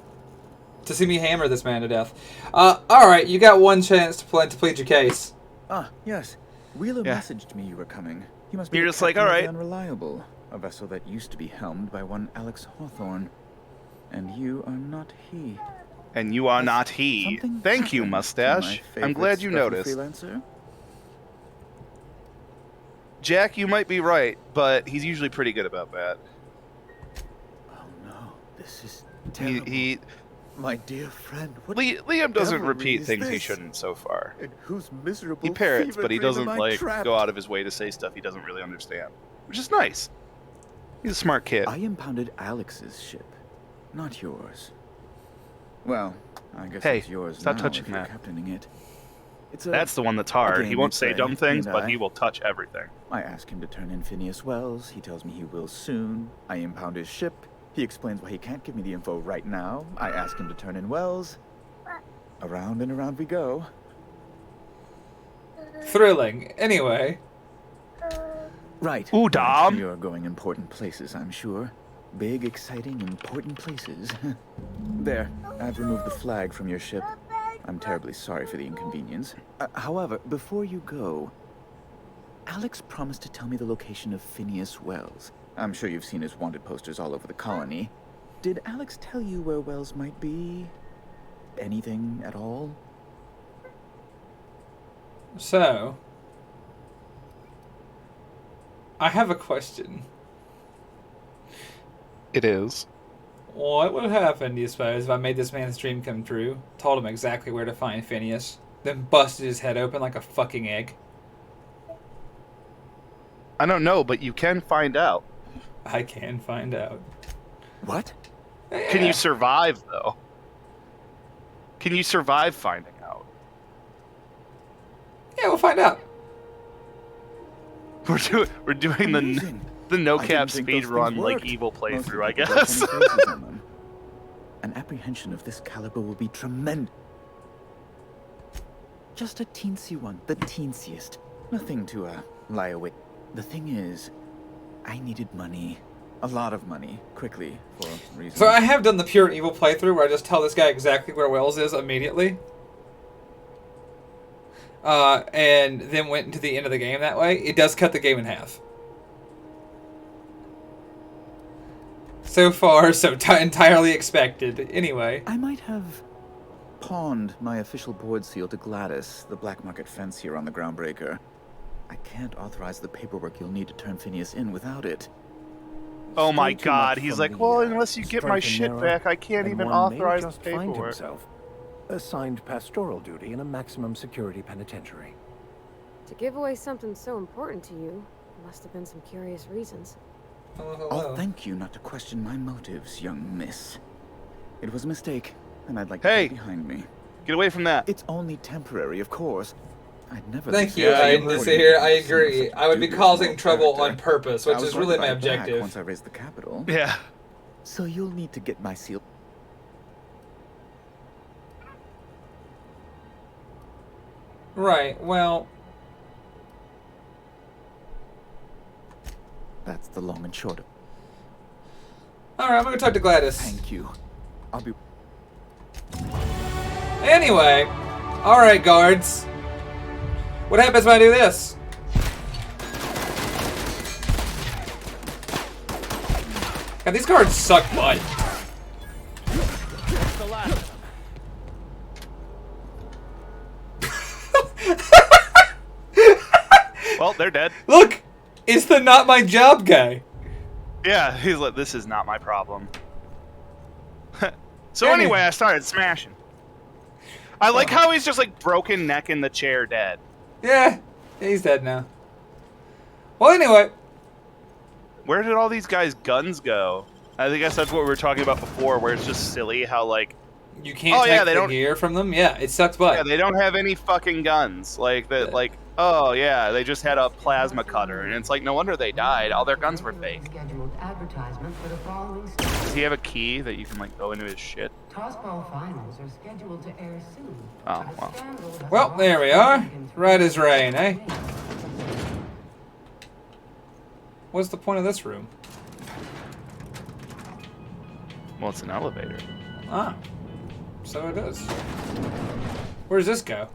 to see me hammer this man to death. All right, you got one chance to plead your case.
Ah, yes. Wheeler messaged me you were coming. He must be
You're just like, all right.
Unreliable, a vessel that used to be helmed by one Alex Hawthorne, and you are not he.
And you are not he. Thank you, Mustache. I'm glad you noticed.
Freelancer?
Jack, you might be right, but he's usually pretty good about that.
Oh no, this is terrible. My dear friend, what
Liam doesn't
devilry
repeat
is
things he
this?
shouldn't so far.
And whose miserable
He parrots,
fever
but he
dream
doesn't
am I
like
trapped?
go out of his way to say stuff he doesn't really understand, which is nice. He's a smart kid.
I impounded Alex's ship, not yours. Well, I guess
Hey,
it's yours
stop
now
touching
if you're
that.
captaining it. It's
That's the one that's hard.
game
He won't
we
say
play,
dumb things,
he and
but
I.
he will touch everything.
I ask him to turn in Phineas Wells. He tells me he will soon. I impound his ship. He explains why he can't give me the info right now. I ask him to turn in Wells. Around and around we go.
Thrilling. Anyway.
Right.
Ooh, Dom.
You're going important places, I'm sure. Big, exciting, important places. There, I've removed the flag from your ship. I'm terribly sorry for the inconvenience. However, before you go, Alex promised to tell me the location of Phineas Wells. I'm sure you've seen his wanted posters all over the colony. Did Alex tell you where Wells might be? Anything at all?
So, I have a question.
It is.
What would happen, do you suppose, if I made this man's dream come true, told him exactly where to find Phineas, then busted his head open like a fucking egg?
I don't know, but you can find out.
I can find out.
What?
Yeah.
Can you survive, though? Can you survive finding out?
Yeah, we'll find out.
We're doing the no cap speed run like evil playthrough, I guess.
An apprehension of this caliber will be tremendous. Just a teensy one, the teensiest. Nothing to lie awake. The thing is, I needed money. A lot of money, quickly, for reasons.
So I have done the pure evil playthrough where I just tell this guy exactly where Wells is immediately. And then went into the end of the game that way. It does cut the game in half. So far, so entirely expected. Anyway.
I might have pawned my official board seal to Gladys, the black market fence here on the Groundbreaker. I can't authorize the paperwork you'll need to turn Phineas in without it.
Oh my God, he's like, well, unless you get my shit back, I can't even authorize the
find
paperwork.
himself assigned pastoral duty in a maximum security penitentiary.
To give away something so important to you, must have been some curious reasons.
I'll thank you not to question my motives, young miss. It was a mistake, and I'd like to
Hey!
get behind me.
Get away from that.
It's only temporary, of course. I'd never...
Thank you, Nasir. I agree. I would be causing trouble on purpose, which is really my objective.
Once I raise the capital.
Yeah.
So you'll need to get my seal.
Right, well...
That's the long and short of it.
Alright, I'm gonna talk to Gladys.
Thank you. I'll be...
Anyway. Alright, guards. What happens when I do this? God, these guards suck butt.
That's the last of them.
Well, they're dead.
Look! It's the not my job guy.
Yeah, he's like, this is not my problem. So anyway, I started smashing. I like how he's just like broken neck in the chair dead.
Yeah, he's dead now. Well, anyway.
Where did all these guys' guns go? I guess that's what we were talking about before, where it's just silly how like...
You can't take the gear from them? Yeah, it sucks butt.
Yeah, they don't have any fucking guns. Like, like, oh yeah, they just had a plasma cutter, and it's like, no wonder they died. All their guns were fake.
Scheduled advertisement for the following
Does he have a key that you can like go into his shit?
Tossball finals are scheduled to air soon.
Oh, well.
Well, there we are. Right as rain, eh? What's the point of this room?
Well, it's an elevator.
Ah. So it is. Where does this go?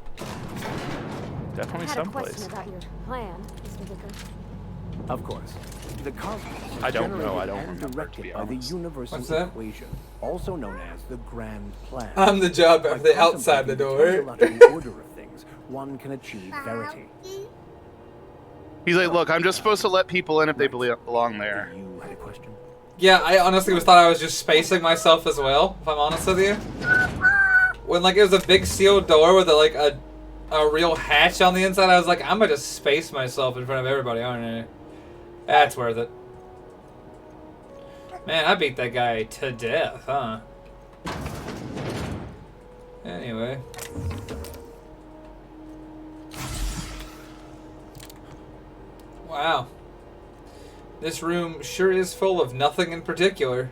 Definitely
I had a
someplace.
question about your plan, Mr. Vicker.
Of course. The cosmos is
I don't know,
generated
I don't
and
remember, to
directed
be
by the
honest.
universal
What's that?
equation, also known as the grand plan.
I'm the job
By
of the outside the
contemplating
door.
teleological order of things, one can achieve verity.
He's like, look, I'm just supposed to let people in if they belong there.
You had a question?
Yeah, I honestly thought I was just spacing myself as well, if I'm honest with you. When like it was a big sealed door with a real hatch on the inside, I was like, I'm gonna just space myself in front of everybody, aren't I? That's worth it. Man, I beat that guy to death, huh? Anyway. Wow. This room sure is full of nothing in particular.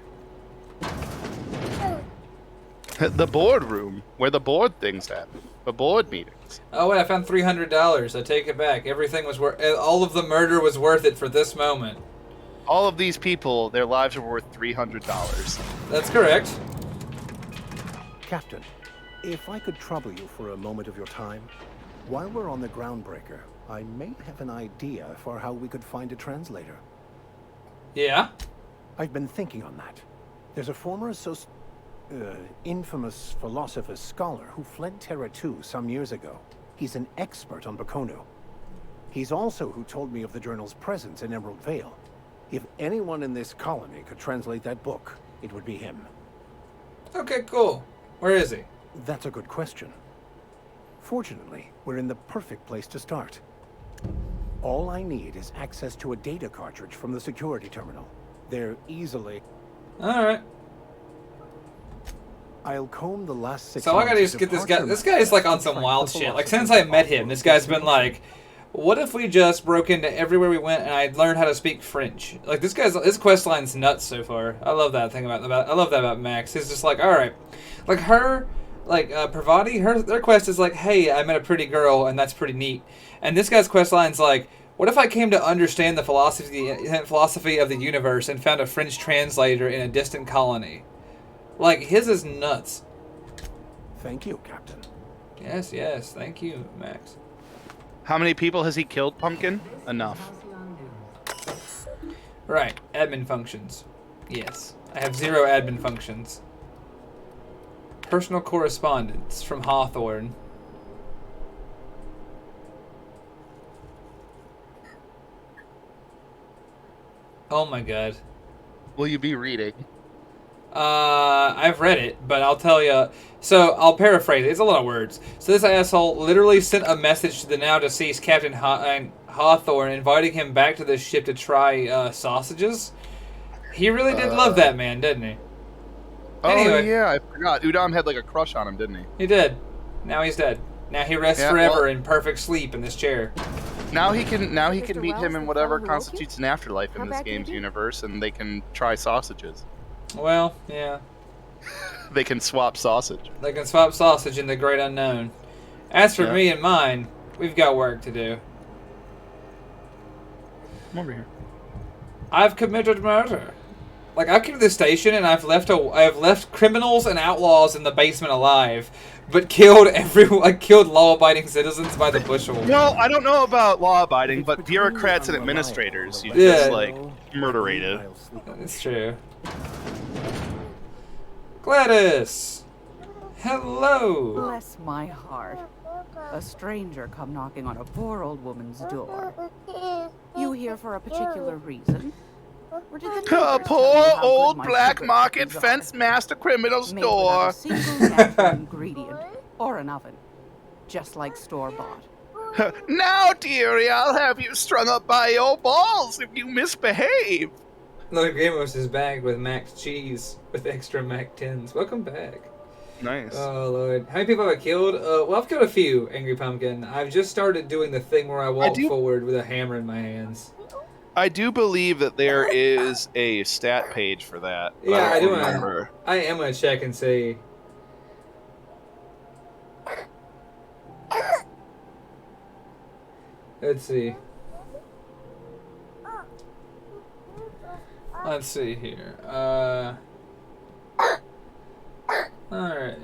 The board room, where the board things happen. The board meetings.
Oh wait, I found $300. I take it back. Everything was worth. All of the murder was worth it for this moment.
All of these people, their lives are worth $300.
That's correct.
Captain, if I could trouble you for a moment of your time, while we're on the Groundbreaker, I may have an idea for how we could find a translator.
Yeah?
I've been thinking on that. There's a former infamous philosopher scholar who fled Terra 2 some years ago. He's an expert on Bakonu. He's also who told me of the journal's presence in Emerald Vale. If anyone in this colony could translate that book, it would be him.
Okay, cool. Where is he?
That's a good question. Fortunately, we're in the perfect place to start. All I need is access to a data cartridge from the security terminal. They're easily...
Alright.
I'll comb the last 6
So I gotta
months
just get this
departure
guy. This guy's like on
maps
some
and
wild
track the
shit. Like
philosophy
since I met
of
him, this guy's been like, what if we just broke into everywhere we went and I learned how to speak French? Like his quest line's nuts so far. I love that thing I love that about Max. He's just like, all right, like her, like Parvati, their quest is like, hey, I met a pretty girl and that's pretty neat. And this guy's quest line's like, what if I came to understand the philosophy of the universe and found a French translator in a distant colony? Like his is nuts.
Thank you, Captain.
Yes, yes, thank you, Max.
How many people has he killed, Pumpkin? Enough.
Right, admin functions. Yes. I have 0 admin functions. Personal correspondence from Hawthorne. Oh my god.
Will you be reading?
I've read it, but I'll tell you. So, I'll paraphrase it. It's a lot of words. So, this asshole literally sent a message to the now deceased Captain Hawthorne, inviting him back to the ship to try sausages. He really did love that man, didn't he? Anyway,
Oh, yeah, I forgot. Udom had, like, a crush on him, didn't he?
he did. Now he's dead. Now he rests forever in perfect sleep in this chair.
Now he can
Mr.
meet
Wells,
him in
the
whatever
fellow who woke
constitutes an afterlife in
How
this
bad can it
game's
be?
universe, and they can try sausages.
Well, yeah.
They can swap sausage.
They can swap sausage in the great unknown. As for me and mine, we've got work to do.
Come over here.
I've committed murder. Like, I've come to this station and I've left criminals and outlaws in the basement alive, but killed killed law-abiding citizens by the bushel.
Well, I don't know about law-abiding, but bureaucrats and administrators you just, like, murderated.
That's true. Gladys! Hello!
Bless my heart. A stranger come knocking on a poor old woman's door. You here for a particular reason? Or did the neighbors tell you
Poor
how good
old
my
black
sugar
market
cookies are?
fence master criminal's
Made
door.
without a single natural ingredient or an oven, just like store-bought.
Now, dearie, I'll have you strung up by your balls if you misbehave.
Lord Gramos is back with mac cheese with extra mac tins. Welcome back.
Nice.
Oh, Lord. How many people have I killed? Well, I've killed a few, Angry Pumpkin. I've just started doing the thing where I walk forward with a hammer in my hands.
I do believe that there is a stat page for that. But
Yeah, I do.
remember.
I am going to check and see. Let's see. Let's see here. Alright.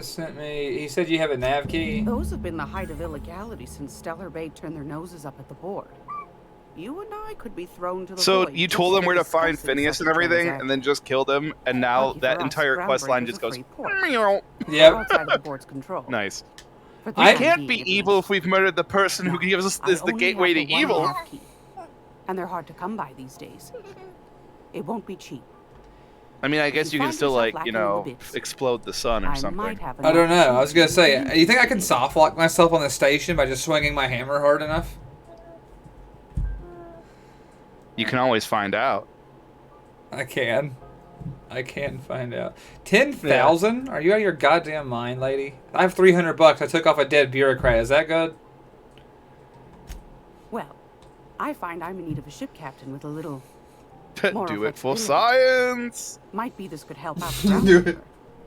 Sent me. He said you have a nav key.
Those have been the height of illegality since Stellar Bay turned their noses up at the board. You and I could be thrown to the
So
void
you
just
told them
for
where to find
discussing
Phineas
such
and
a
everything,
transaction.
and then just killed him, and now
Lucky
that
for us,
entire quest line just
Groundbreaker's a
goes.
free port.
Meow.
Yep.
Outside of the board's control.
Nice.
For
We
this
can't
indeed,
be
at
evil
least.
if we've murdered the person who gives us
I
is the
only
gateway to
have the one
evil.
half key, and they're hard to come by these days. It won't be cheap.
I mean, I guess you can
find
still,
yourself
like,
lacking
you
in the
know,
bits,
explode the sun or
I
something.
might have
I don't know. I was going to say, you think I can soft lock myself on the station by just swinging my hammer hard enough?
You can always find out.
I can. I can find out. 10,000? Are you out of your goddamn mind, lady? I have $300. I took off a dead bureaucrat. Is that good?
Well, I find I'm in need of a ship captain with a little more
Do it for
flexibility.
science.
Might be this could help out the groundbreaker,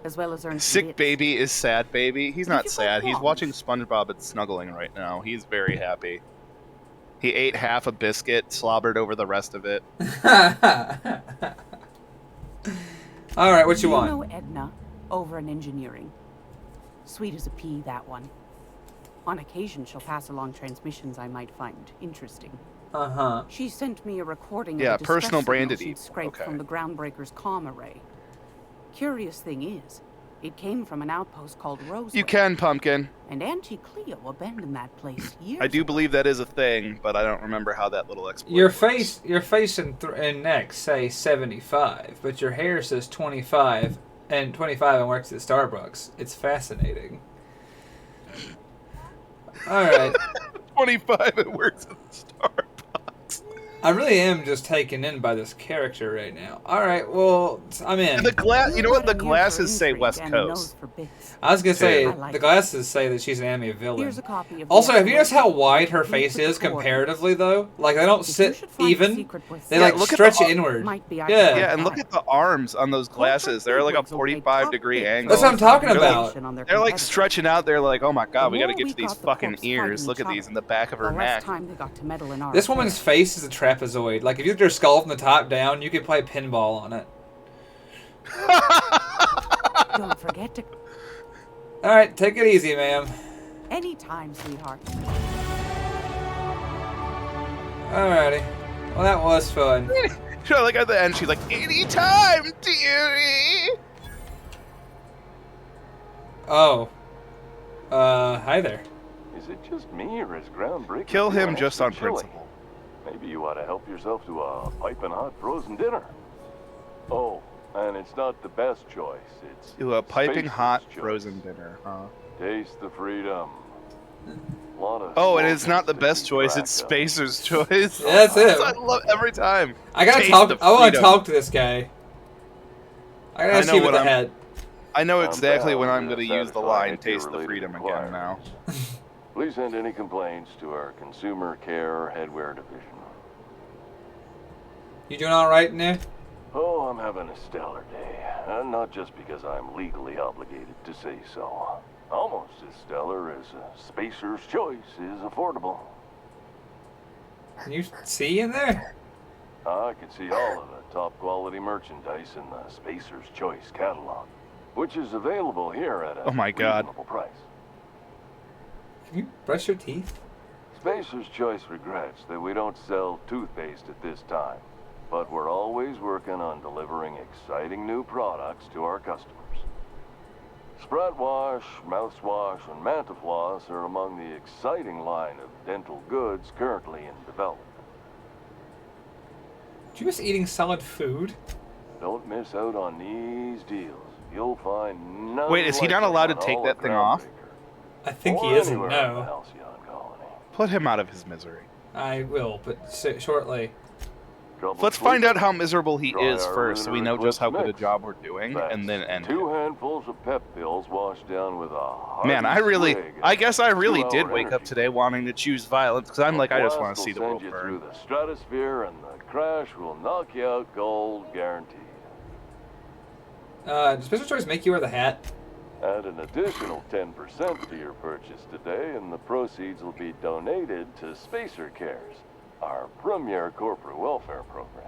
as well as earn some
Sick
bits.
baby is sad baby. He's not
you
sad.
find
He's
flaws?
watching SpongeBob and snuggling right now. He's very happy. He ate half a biscuit, slobbered over the rest of it.
All right, what you
Do
want?
You know Edna, over in engineering. Sweet as a pea, that one. On occasion, she'll pass along transmissions I might find interesting.
Uh-huh.
She sent me a recording
Yeah,
of a distress
personal
signal
branded
she'd
evil.
scraped
Okay.
from the Groundbreaker's comm array. Curious thing is, it came from an outpost called Roseway.
You can, Pumpkin.
And Auntie Cleo abandoned that place years
I do
ago.
believe that is a thing, but I don't remember how that little exploit
Your
works.
face and neck say 75, but your hair says 25 and works at Starbucks. It's fascinating. All right.
25 it works at Starbucks.
I really am just taken in by this character right now. All right, well, I'm in.
And the glass, you know what? The glasses say West Coast.
I was gonna say
I
the glasses say that she's an anime villain.
Here's a copy of
Also,
the
have you noticed how
article.
wide her
Please
face
put the
is
coordinates.
comparatively, though? Like they don't sit even.
secret with
They
Yeah,
like
look at
stretch
the-
inward.
Might be
Yeah.
Yeah, and look at the arms on those glasses. They're like a 45-degree angle.
That's what I'm talking
They're
about.
Like, they're like stretching out. They're like, oh my god, we
The
gotta
more
get
we
to these
got the
fucking
corpse
ears.
fighting
Look
each
at these
other,
in the back of her
the less
neck.
time they got to meddle in our
This woman's
affairs.
face is a trapezoid. Like if you did her skull from the top down, you could play pinball on it.
Don't forget to.
All right, take it easy, ma'am.
Anytime, sweetheart.
Alrighty. Well, that was fun.
Sure, like at the end, she's like, anytime, dearie.
Oh. Hi there.
Is it just me, or is Groundbreaker
Kill him
feeling
just
extra
on
chilly?
principle.
Maybe you ought to help yourself to a piping hot frozen dinner. Oh, and it's not the best choice. It's
To a piping
Spacer's
hot
choice.
frozen dinner, huh?
Taste the freedom. Lot of
Oh, and it's
small
not the
things to
best
keep
choice,
track
it's
of.
Spacer's choice.
Yeah, that's it.
I love every time.
I gotta
Taste
talk.
the
I want to
freedom.
talk to this guy. I gotta ask you with the head.
I know
I'm
exactly when
bound
I'm
to
going to use the
satisfy
line,
interrelated
taste the freedom again now.
Please send any complaints to our consumer care headwear division.
You doing all right in there?
Oh, I'm having a stellar day. And not just because I'm legally obligated to say so. Almost as stellar as Spacer's Choice is affordable.
Can you see in there?
I can see all of the top quality merchandise in the Spacer's Choice catalog, which is available here at a
Oh my God.
reasonable price.
Can you brush your teeth?
Spacer's Choice regrets that we don't sell toothpaste at this time, but we're always working on delivering exciting new products to our customers. Spread wash, mouthwash, and Mantafloss are among the exciting line of dental goods currently in development.
You miss eating solid food?
Don't miss out on these deals. You'll find none.
Wait, is he
like
not
them
allowed to
on
take
all
that
of
thing off?
I think he
Or
isn't.
anywhere in the
No.
Halcyon colony.
Put him out of his misery.
I will, but shortly.
Let's find out how miserable he
Try
is
our
first, so we
lunar
know just how
eclipse
good a
mix.
job we're doing, and then end.
2 handfuls of pep pills washed down with a
Man,
hearty
I
swig
guess I really
of
did
2-hour
wake up
energy.
today wanting to choose violence, because I'm like, I just want to
Blast
see the
will
world
send you
burn.
through the stratosphere, and the crash will knock you out cold, guaranteed.
Does Special Choice make you wear the hat?
Add an additional 10% to your purchase today, and the proceeds will be donated to Spacer Cares, our premier corporate welfare program.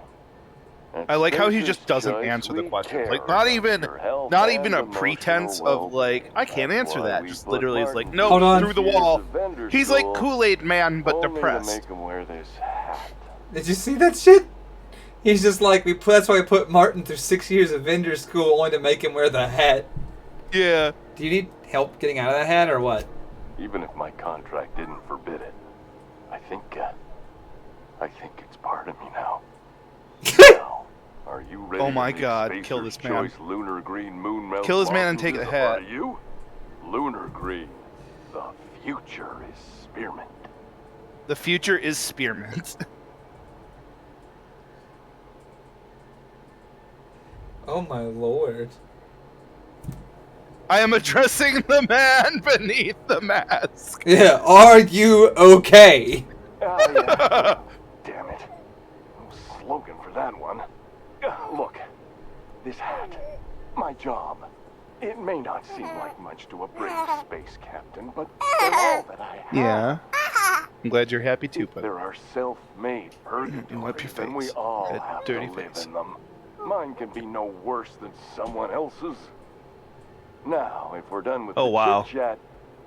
At
I like how he
Spacer's
just doesn't
Choice,
answer the
we
questions.
care
Like, not
about
even
your health
a
and
pretense
emotional
of like, I can't
That's
answer
why
that.
we
Just
put
literally is like,
Martin
no,
Hold on.
through the
years
wall.
of vendor
He's like
school
Kool-Aid Man, but
only to
depressed.
make him wear this hat.
Did you see that shit? He's just like, that's why we put Martin through 6 years of vendor school only to make him wear the hat.
Yeah.
Do you need help getting out of that hat or what?
Even if my contract didn't forbid it, I think it's part of me now. Now, are you ready?
Oh my
to meet
God,
Spacer's
kill this man.
Choice Lunar Green Moon Melt
Kill this man and
Blossoms
take
is
the
a part
hat.
of you? Lunar Green. The future is spearmint.
The future is spearmint.
Oh my lord.
I am addressing the man beneath the mask.
Yeah, are you okay?
Yeah. Damn it. No slogan for that one. Look, this hat, my job. It may not seem like much to a brave space captain, but they're all that I have.
Yeah. I'm glad you're happy too, but
There are self-made purgatories, and we all
That
have
dirty
to live
face.
in them. Mine can be no worse than someone else's. Now, if we're done with
Oh,
the
wow.
chit-chat,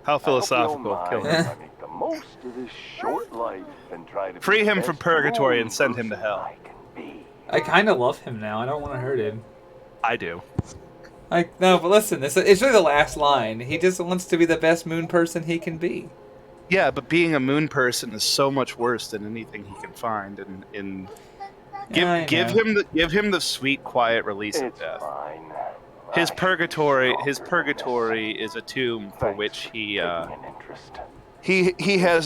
How
I hope you
philosophical.
don't
Kill
mind
him.
if I make the most of this short life and try to
Free
be the
him from
best
purgatory
moon
and send him to
person
hell.
I can be.
I kind of love him now. I don't want to hurt him.
I do.
No, but listen, it's really the last line. He just wants to be the best moon person he can be.
Yeah, but being a moon person is so much worse than anything he can find. And give him the sweet, quiet release of death.
Fine.
His purgatory is a tomb for which he has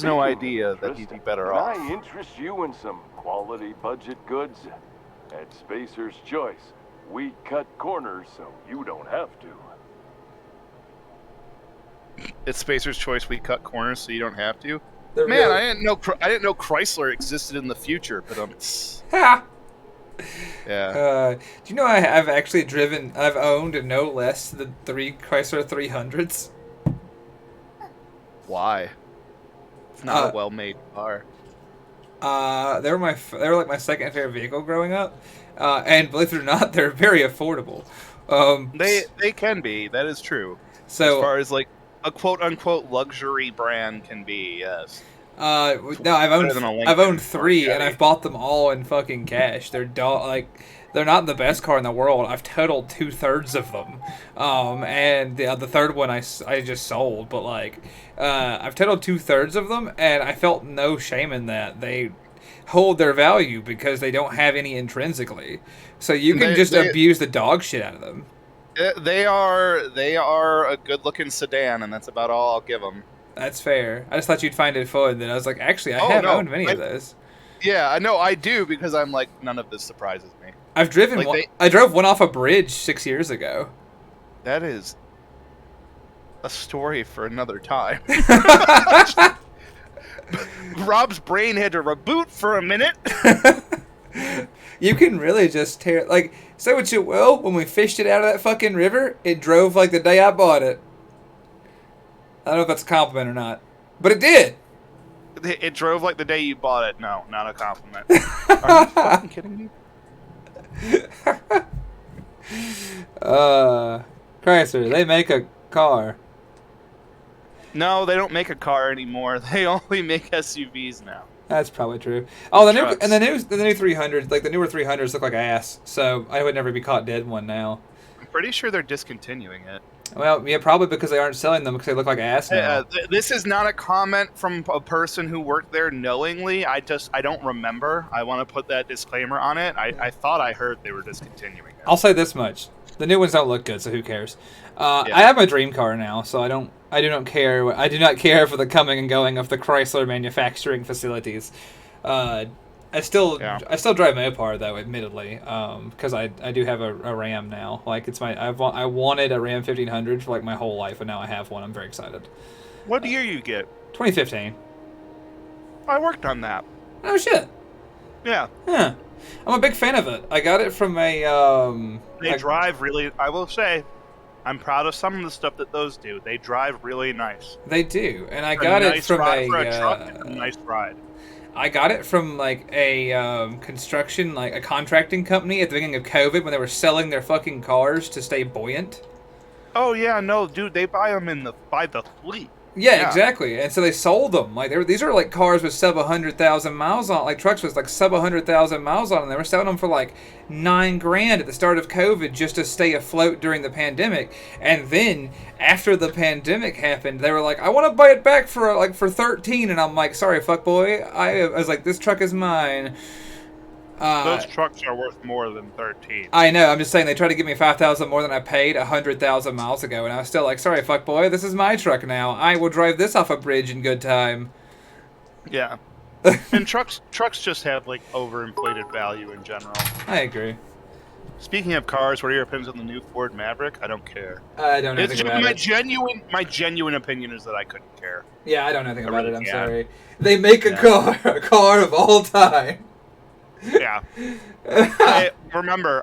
no idea that he'd be better
Can
off.
I interest you in some quality budget goods? At Spacer's Choice, we cut corners so you don't have to.
It's Spacer's Choice. We cut corners so you don't have to.
The
Man,
real-
I didn't know Chrysler existed in the future, but
Ha!
yeah.
Do you know I've owned no less than 3 Chrysler 300s?
Why? It's not a well-made car.
They were like my second favorite vehicle growing up, and believe it or not, they're very affordable.
They can be. That is true.
So
as far as like a quote-unquote luxury brand can be, yes.
No, I've owned 3, and I've bought them all in fucking cash. They're not the best car in the world. I've totaled 2/3 of them, and the third one I just sold. But like, I've totaled 2/3 of them, and I felt no shame in that. They hold their value because they don't have any intrinsically, so you can abuse the dog shit out of them.
They are a good-looking sedan, and that's about all I'll give them.
That's fair. I just thought you'd find it fun. Then I was like, actually, I have owned many of those.
Yeah, I know I do because I'm like, none of this surprises me.
I've driven one. I drove one off a bridge 6 years ago.
That is a story for another time. Rob's brain had to reboot for a minute.
You can really just tear like say what you will. When we fished it out of that fucking river, it drove like the day I bought it. I don't know if that's a compliment or not, but it did.
It drove like the day you bought it. No, not a compliment. Are you fucking kidding me?
Chrysler, they make a car.
No, they don't make a car anymore. They only make SUVs now.
That's probably true. Oh, the new 300s, like the newer 300s, look like ass. So I would never be caught dead in one now.
I'm pretty sure they're discontinuing it.
Well, yeah, probably because they aren't selling them because they look like ass now.
This is not a comment from a person who worked there knowingly. I don't remember. I want to put that disclaimer on it. I thought I heard they were discontinuing it.
I'll say this much: the new ones don't look good, so who cares? I have my dream car now, so I do not care. I do not care for the coming and going of the Chrysler manufacturing facilities. I still drive Mopar though, admittedly, because I do have a Ram now. Like I wanted a Ram 1500 for like my whole life, and now I have one. I'm very excited.
What year you get?
2015.
I worked on that.
Oh shit.
Yeah.
Huh. I'm a big fan of it. I got it from a.
They drive really. I will say, I'm proud of some of the stuff that those do. They drive really nice.
They do, and I got it from
a truck. It's a nice ride.
I got it from like a construction, like a contracting company at the beginning of COVID when they were selling their fucking cars to stay buoyant.
Oh yeah, no, dude, they buy them by the fleet.
Yeah, exactly. And so they sold them. Like these are like cars with sub 100,000 miles on, like trucks with like sub 100,000 miles on them. They were selling them for like $9,000 at the start of COVID just to stay afloat during the pandemic. And then after the pandemic happened, they were like, "I want to buy it back for 13." And I'm like, "Sorry, fuckboy." I was like, "This truck is mine."
Those trucks are worth more than 13.
I know. I'm just saying they tried to give me $5,000 more than I paid 100,000 miles ago, and I was still like, "Sorry, fuckboy. This is my truck now. I will drive this off a bridge in good time."
Yeah. And trucks just have like overinflated value in general.
I agree.
Speaking of cars, what are your opinions on the new Ford Maverick? I don't care.
I don't know anything about it.
My genuine opinion is that I couldn't care.
Yeah, I don't know anything about it. I'm sorry. They make a car of all time.
Yeah. Remember,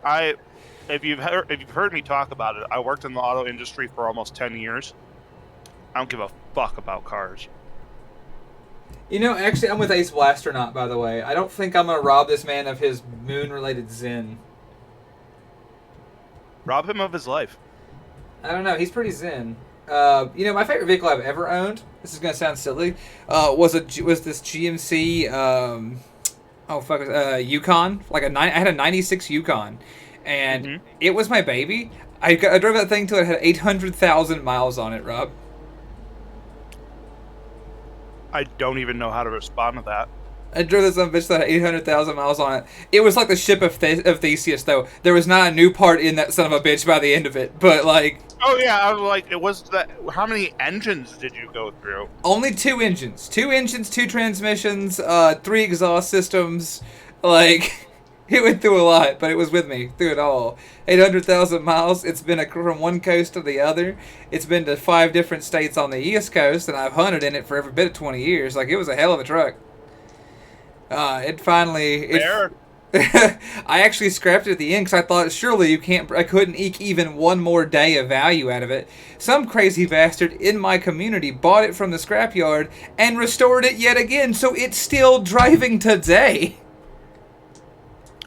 if you've heard me talk about it, I worked in the auto industry for almost 10 years. I don't give a fuck about cars.
You know, actually, I'm with Ace Blasternaut, by the way. I don't think I'm going to rob this man of his moon-related zen.
Rob him of his life.
I don't know. He's pretty zen. You know, my favorite vehicle I've ever owned, this is going to sound silly, was this GMC... Yukon, I had a 96 Yukon, and it was my baby. I drove that thing till it had 800,000 miles on it, Rob.
I don't even know how to respond to that.
I drove this bitch that had 800,000 miles on it. It was like the ship of Theseus, though. There was not a new part in that son of a bitch by the end of it, but like...
Oh yeah, I was like, it was that. How many engines did you go through?
Only 2 engines. 2 engines, 2 transmissions, 3 exhaust systems. Like, it went through a lot, but it was with me through it all. 800,000 miles. It's been from one coast to the other. It's been to 5 different states on the East Coast, and I've hunted in it for every bit of 20 years. Like, it was a hell of a truck. It finally... I actually scrapped it at the end because I thought surely I couldn't eke even one more day of value out of it. Some crazy bastard in my community bought it from the scrapyard and restored it yet again, so it's still driving today.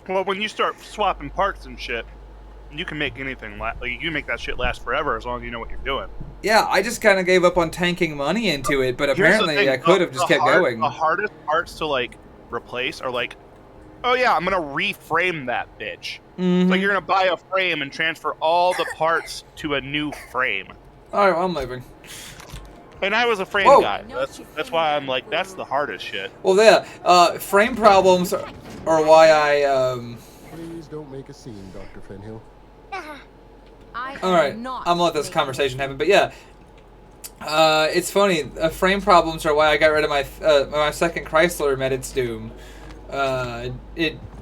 Well, when you start swapping parts and shit, you can make anything you can make that shit last forever as long as you know what you're doing.
Yeah, I just kind of gave up on tanking money into it, but
Here's the
apparently
thing,
I could have just kept going.
The hardest parts to like replace are like, oh yeah, I'm gonna reframe that bitch.
Mm-hmm.
Like you're gonna buy a frame and transfer all the parts to a new frame.
All right, well, I'm leaving.
And I was a frame guy. That's why I'm like, that's the hardest shit.
Well, yeah, frame problems are why I
Please don't make a scene, Dr. Fenhill.
All right, I'm gonna let this conversation happen, but yeah, it's funny. Frame problems are why I got rid of my my second Chrysler met its doom.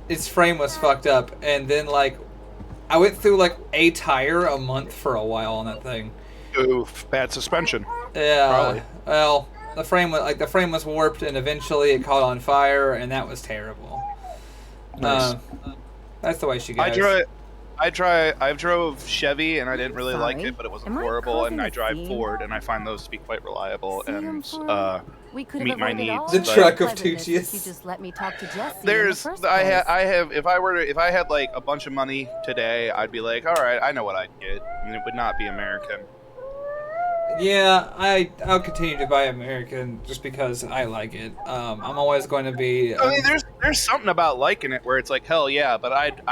Its frame was fucked up, and then like I went through like a tire a month for a while on that thing.
Oof, bad suspension.
Yeah.
Probably.
Well, the frame was warped, and eventually it caught on fire, and that was terrible.
Nice.
That's the way she goes.
I drove Chevy and I didn't really like it, but it wasn't horrible. And I drive Ford and I find those to be quite reliable and meet my needs.
The truck of Toochies.
You just let me talk to Jesse.
I have if I had like a bunch of money today, I'd be like, all right, I know what I'd get, and it would not be American.
Yeah, I'll continue to buy American just because I like it. I'm always going to be.
I mean, there's something about liking it where it's like, hell yeah, but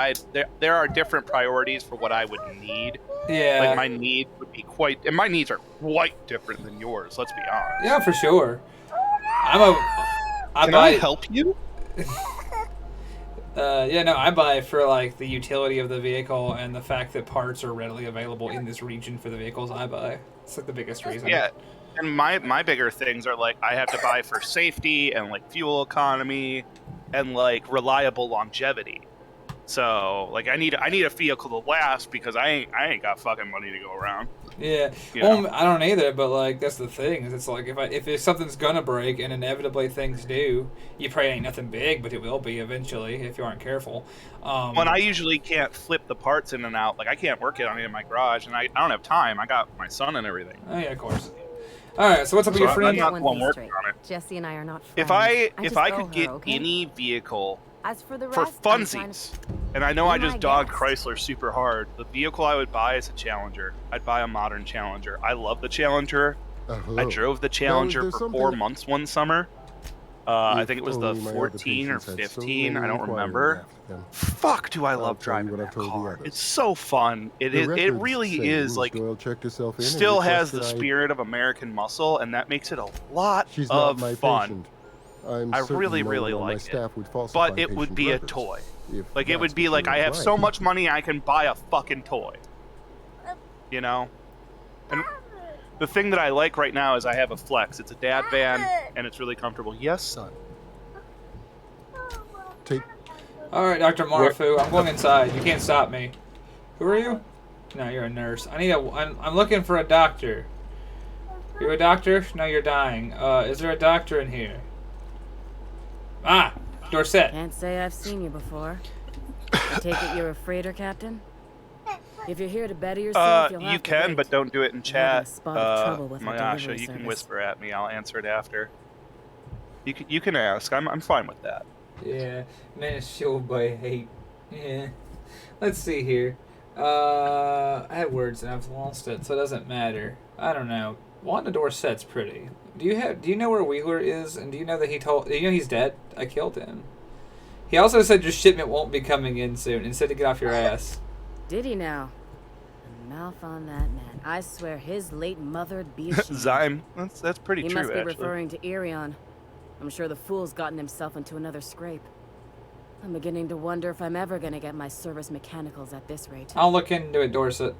there are different priorities for what I would need.
Yeah.
Like my needs would be my needs are quite different than yours. Let's be honest.
Yeah, for sure.
Can I help you?
Yeah, no, I buy for like the utility of the vehicle and the fact that parts are readily available in this region for the vehicles I buy. It's like the biggest reason.
Yeah, and my bigger things are like I have to buy for safety and like fuel economy and like reliable longevity. So like I need a vehicle to last because I ain't got fucking money to go around.
Yeah, well, I don't either, but like that's the thing is it's like if something's gonna break and inevitably things do, you probably ain't nothing big, but it will be eventually if you aren't careful.
When I usually can't flip the parts in and out, like I can't work it on it in my garage, and I don't have time. I got my son and everything.
Oh yeah, of course. All right, so what's up with your friend?
I'm not the one working on it.
Jesse and I are not friends.
If I could get any vehicle
As for the
for
rest,
funsies, and I know I just dogged
guess.
Chrysler super hard, the vehicle I would buy is a Challenger. I'd buy a modern Challenger. I love the Challenger. I drove the Challenger for 4 months one summer. I think it was the 14 or 15. I don't remember. Fuck, do I love driving that car. It's so fun. It really is like still has the spirit of American muscle, and that makes it a lot of fun. I really like it. But it would be a toy. Like it would be like I have so much money I can buy a fucking toy. You know? And the thing that I like right now is I have a Flex. It's a dad van, and it's really comfortable. Yes, son.
All right, Dr. Marfu, I'm going inside. You can't stop me. Who are you? No, you're a nurse. I'm looking for a doctor. You're a doctor? No, you're dying. Is there a doctor in here? Ah, Dorset.
Can't say I've seen you before. I take it you're a freighter captain? If you're here to better yourself, you'll have
you
to
can,
wait.
but don't do it in
I'm having
chat.
a spot of trouble with our
Mayasha,
delivery
you can
service.
whisper at me. I'll answer it after. You can ask. I'm fine with that.
Yeah, man, show by hate. Yeah. Let's see here. I had words and I've lost it, so it doesn't matter. I don't know. Wanda Dorset's pretty. Do you know where Wheeler is? And do you know that do you know he's dead? I killed him. He also said your shipment won't be coming in soon and said to get off your ass.
Did he now? A mouth on that man. I swear his late mother'd be ashamed.
Zyme, that's pretty
he
true,
must be
actually.
referring to Irion. I'm sure the fool's gotten himself into another scrape. I'm beginning to wonder if I'm ever gonna get my service mechanicals at this rate.
I'll look into it, Dorset.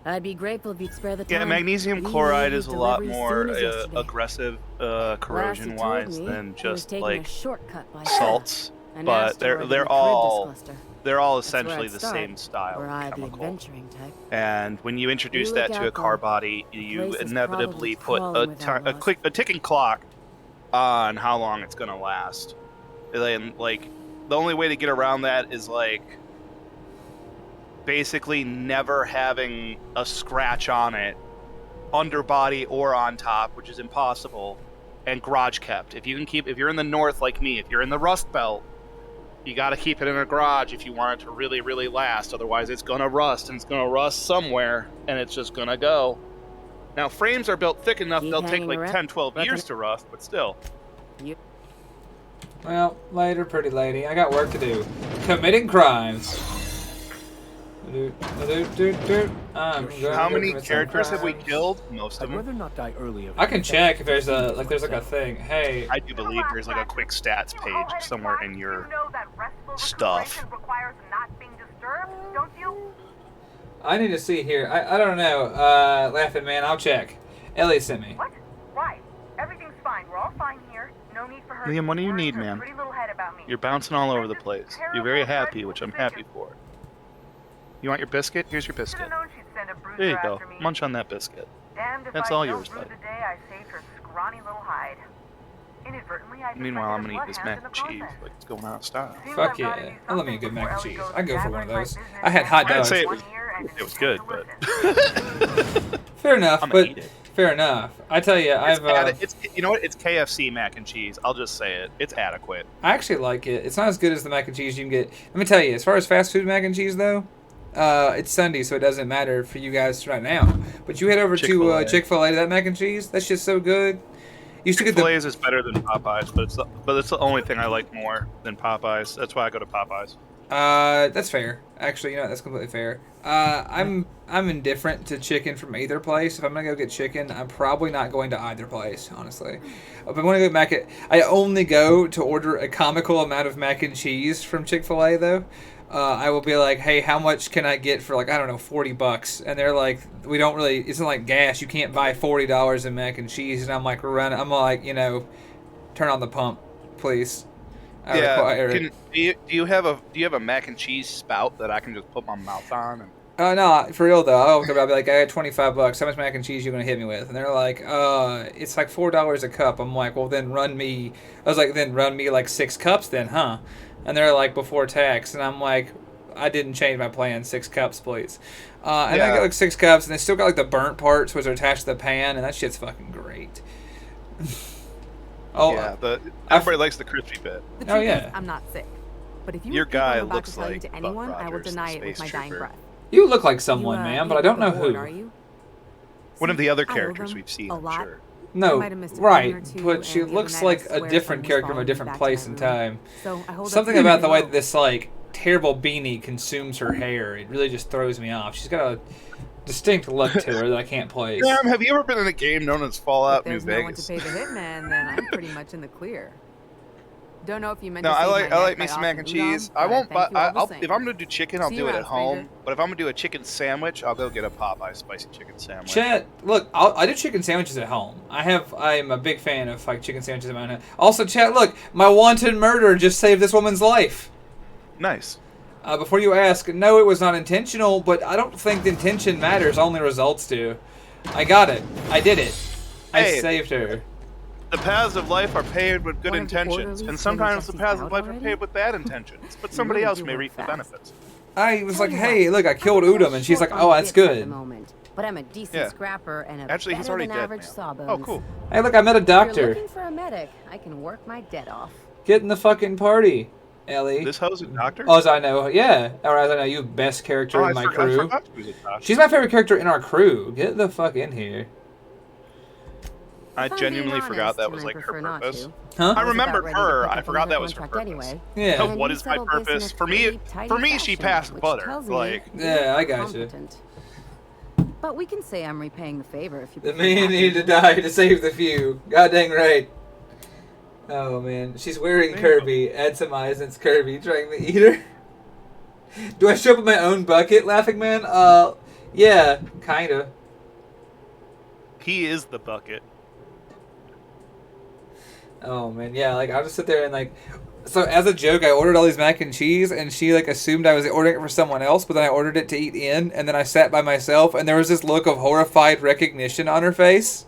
I'd be grateful if you'd spare the time.
Yeah, magnesium
We
chloride
need
is a lot
delivery
more
soon as yesterday.
aggressive
Last he
corrosion-wise
told me,
than
he was
just
taking a
like
shortcut by
salts,
an
but
asteroid in the
they're
Charybdis
all
cluster.
they're all
That's where
essentially
I'd
the
start,
same style
were I the
chemical.
adventuring type.
And when you introduce
You
that
look
to a
out,
car
though.
body,
The
you
place is
inevitably
probably
put
crawling with
a ticking clock on how long it's gonna last. And like the only way to get around that is like basically never having a scratch on it, underbody or on top, which is impossible, and garage kept. If you're in the north like me, if you're in the Rust Belt, you got to keep it in a garage if you want it to really, really last. Otherwise, it's gonna rust, and it's gonna rust somewhere, and it's just gonna go. Now, frames are built thick enough,
Keep
they'll take
hanging
like
around.
10, 12 years to rust, but still.
Well, later, pretty lady. I got work to do. Committing crimes.
How many characters have we killed? Most of them.
I'd rather not die early.
I can check if there's a like a thing. Hey,
I do believe there's like a quick stats page somewhere in your stuff.
Requires not being disturbed, don't you?
I need to see here. I don't know. Laughing man, I'll check. Ellie sent me.
What? Why? Everything's fine. We're all fine here. No need for her.
Liam, what do you need,
her
man?
pretty little head about me.
You're bouncing all over the place. You're very happy, which I'm happy for. You want your biscuit? Here's your biscuit. There you go. Munch on that biscuit. That's all yours, bud.
The day I saved her scrawny little hide. Inadvertently, I
Meanwhile, I'm gonna eat this mac and cheese like it's going out of style.
Fuck yeah. I love me a good mac and cheese. I'd go for one of those. I had hot dogs.
I'd say it was good, but...
Fair enough, but... Fair enough. I tell you,
it's you know what? It's KFC mac and cheese. I'll just say it. It's adequate.
I actually like it. It's not as good as the mac and cheese you can get. Let me tell you, as far as fast food mac and cheese, though, it's Sunday, so it doesn't matter for you guys right now. But you head over to Chick-fil-A, that mac and cheese, that's just so good. Used to get
Chick-fil-A's is better than Popeyes, but it's the only thing I like more than Popeyes. That's why I go to Popeyes.
That's fair. Actually, you know, that's completely fair. I'm indifferent to chicken from either place. If I'm gonna go get chicken, I'm probably not going to either place, honestly. If I'm gonna go I only go to order a comical amount of mac and cheese from Chick-fil-A, though. I will be like, hey, how much can I get for, like, I don't know, $40? And they're like, we don't really, it's not like gas. You can't buy $40 in mac and cheese. And I'm like, you know, turn on the pump, please.
Do you have a mac and cheese spout that I can just put my mouth on?
No, for real though. I'll be like, I got $25. How much mac and cheese you gonna hit me with? And they're like, it's like $4 a cup. I'm like, well then run me. I was like, then run me like 6 cups then, huh? And they're like, before tax. And I'm like, I didn't change my plan. 6 cups, please. And I got like 6 cups, and they still got like the burnt parts, which are attached to the pan, and that shit's fucking great.
Everybody likes the crispy bit.
The truth is, I'm not sick. But if you
your guy
I'm about
looks
to tell
like
you to anyone,
Buck
I will
Rogers,
deny
the
it with my
space
dying
trooper.
breath.
You look like someone, man, but I don't know who.
Are you?
One of the other characters we've seen, I'm sure.
No, right, but she looks like a different character from a different place and time. Something about the way that this, like, terrible beanie consumes her hair, it really just throws me off. She's got a distinct look to her that I can't place.
Damn, have you ever been in a game known as Fallout New Vegas?
If there's no one to pay the hitman, then I'm pretty much in the clear. Don't know if you meant
No,
to
I like me some mac and cheese. I won't buy. If I'm gonna do chicken, I'll do it at home. But if I'm gonna do a chicken sandwich, I'll go get a Popeye spicy chicken sandwich.
Chet, look, I do chicken sandwiches at home. I'm a big fan of like chicken sandwiches at my home. Also, Chet, look, my wanton murder just saved this woman's life.
Nice.
Before you ask, no, it was not intentional, but I don't think the intention matters. Only results do. I got it. I did it. I saved her.
The paths of life are paved with good intentions, and sometimes the paths of life are paved with bad intentions, but somebody else may reap the benefits.
I was like, hey, look, I killed Udam, and she's like, oh, that's good.
But I'm a decent scrapper and a
Actually, he's already dead,
average sawbones.
Oh, cool.
Hey, look, I met a doctor.
If you're looking for a medic, I can work my debt off.
Get in the fucking party, Ellie.
This hoe's a doctor?
Oh, as I know, yeah. Or as I know, you best character in my crew.
I forgot she was a doctor.
She's my favorite character in our crew. Get the fuck in here.
I genuinely forgot that was like her purpose.
Huh?
I remembered her. I forgot that was her purpose.
Anyway.
Yeah.
So what is my purpose? For me, she passed butter. Like.
Yeah, I got you.
But we can say I'm repaying the favor if you.
The man needed to die to save the few. God dang right. Oh man, she's wearing Kirby. Add some eyes, and it's Kirby trying to eat her. Do I show up in my own bucket, Laughing Man? Yeah, kinda.
He is the bucket.
Oh man, yeah, like I'll just sit there and like, so as a joke, I ordered all these mac and cheese, and she like assumed I was ordering it for someone else, but then I ordered it to eat in, and then I sat by myself, and there was this look of horrified recognition on her face.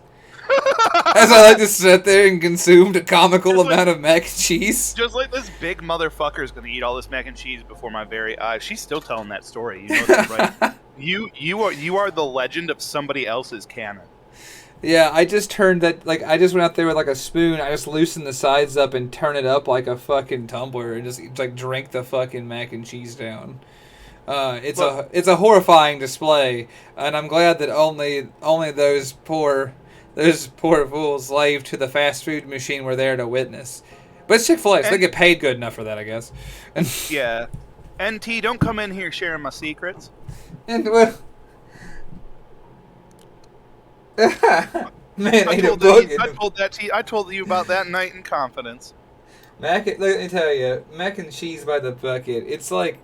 As I like to sit there and consumed a comical amount of mac and cheese.
Just like this big motherfucker is gonna eat all this mac and cheese before my very eyes. She's still telling that story. You know that, right? You are the legend of somebody else's canon.
Yeah, I just turned that, like, I just went out there with, like, a spoon. I just loosened the sides up and turn it up like a fucking tumbler and just, like, drink the fucking mac and cheese down. It's a horrifying display, and I'm glad that only those poor fools slave to the fast food machine were there to witness. But it's Chick-fil-A, so they get paid good enough for that, I guess.
Yeah. NT, don't come in here sharing my secrets.
And well, man,
I told you about that night in confidence.
Let me tell you, mac and cheese by the bucket. It's like,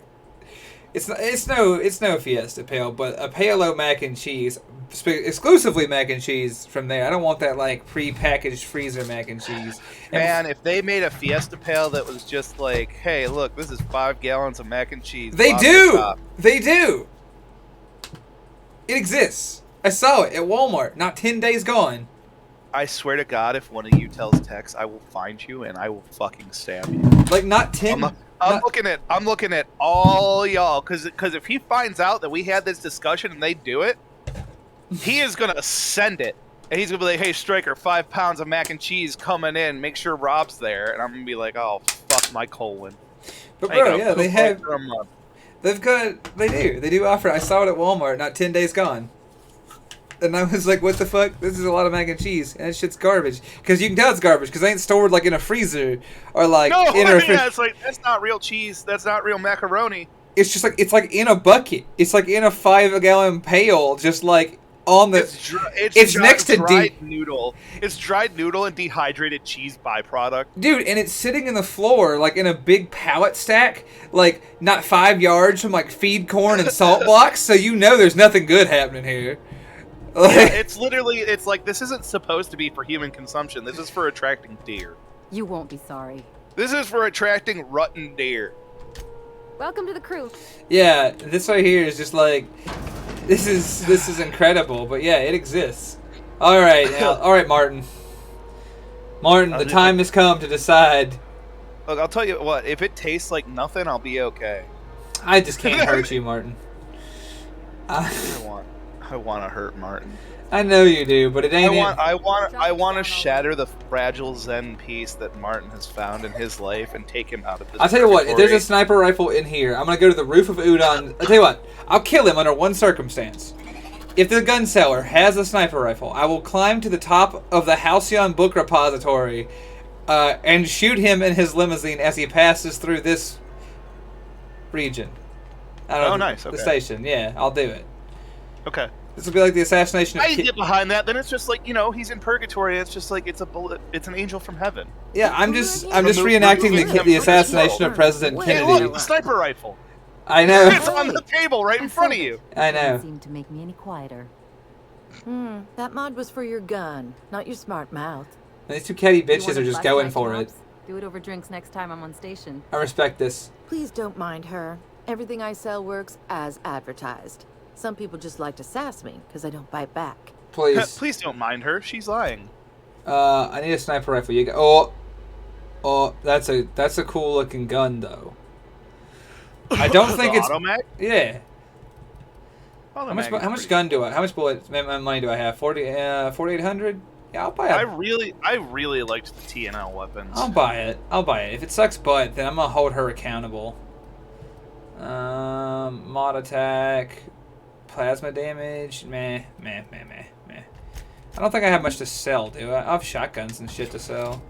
it's no Fiesta Pale, but a Palo mac and cheese, exclusively mac and cheese from there. I don't want that like pre-packaged freezer mac and cheese.
Man, if they made a Fiesta Pale that was just like, hey, look, this is 5 gallons of mac and cheese.
They do. It exists. I saw it at Walmart. Not 10 days gone.
I swear to God, if one of you tells Tex, I will find you and I will fucking stab you.
Like not 10.
I'm looking at all y'all because if he finds out that we had this discussion and they do it, he is gonna send it and he's gonna be like, "Hey, Striker, 5 pounds of mac and cheese coming in. Make sure Rob's there." And I'm gonna be like, "Oh, fuck my colon."
But bro, yeah, they have. They do offer. I saw it at Walmart. Not 10 days gone. And I was like, what the fuck? This is a lot of mac and cheese. And that shit's garbage. Because you can tell it's garbage. Because they ain't stored like in a freezer. Or like in a
yeah, it's like, that's not real cheese. That's not real macaroni.
It's just like, it's like in a bucket. It's like in a 5-gallon pail. Just like on the... It's next to
dried noodle. It's dried noodle and dehydrated cheese byproduct.
Dude, and it's sitting in the floor like in a big pallet stack. Like not 5 yards from like feed corn and salt blocks. So you know there's nothing good happening here.
Yeah, it's like this isn't supposed to be for human consumption. This is for attracting deer.
You won't be sorry.
This is for attracting rotten deer.
Welcome to the crew.
Yeah, this right here is just like, this is incredible. But yeah, it exists. All right, Martin. Martin, the time has come to decide.
Look, I'll tell you what. If it tastes like nothing, I'll be okay.
I just can't hurt you, Martin.
I want to hurt Martin.
I know you do, but it ain't.
I want to shatter the fragile Zen piece that Martin has found in his life and take him out of this.
I'll tell you what. If there's a sniper rifle in here, I'm gonna go to the roof of Udon. I'll tell you what. I'll kill him under one circumstance. If the gun seller has a sniper rifle, I will climb to the top of the Halcyon book repository and shoot him in his limousine as he passes through this region.
Nice.
The station. Yeah, I'll do it.
Okay.
This will be like the assassination of...
I get behind that. Then it's just like, he's in purgatory. It's just like it's a bullet. It's an angel from heaven.
Yeah, I'm just reenacting the assassination of President Kennedy.
Look, the sniper rifle.
I know.
It's on the table right in front of you.
I know.
Doesn't seem to make me any quieter. That mod was for your gun, not your smart mouth.
These two catty bitches are just going for it.
Do it over drinks next time I'm on station.
I respect this.
Please don't mind her. Everything I sell works as advertised. Some people just like to sass me because I don't bite back.
Please.
Please don't mind her. She's lying.
I need a sniper rifle. You got... Oh, that's a cool looking gun though. I don't think it's...
Automag?
Yeah. How much gun do I... How much money do I have? 4,800? Yeah, I'll buy it.
I really liked the TNL weapons.
I'll buy it. If it sucks butt, then I'm gonna hold her accountable. Mod attack, plasma damage, meh. I don't think I have much to sell, do I? I have shotguns and shit to sell.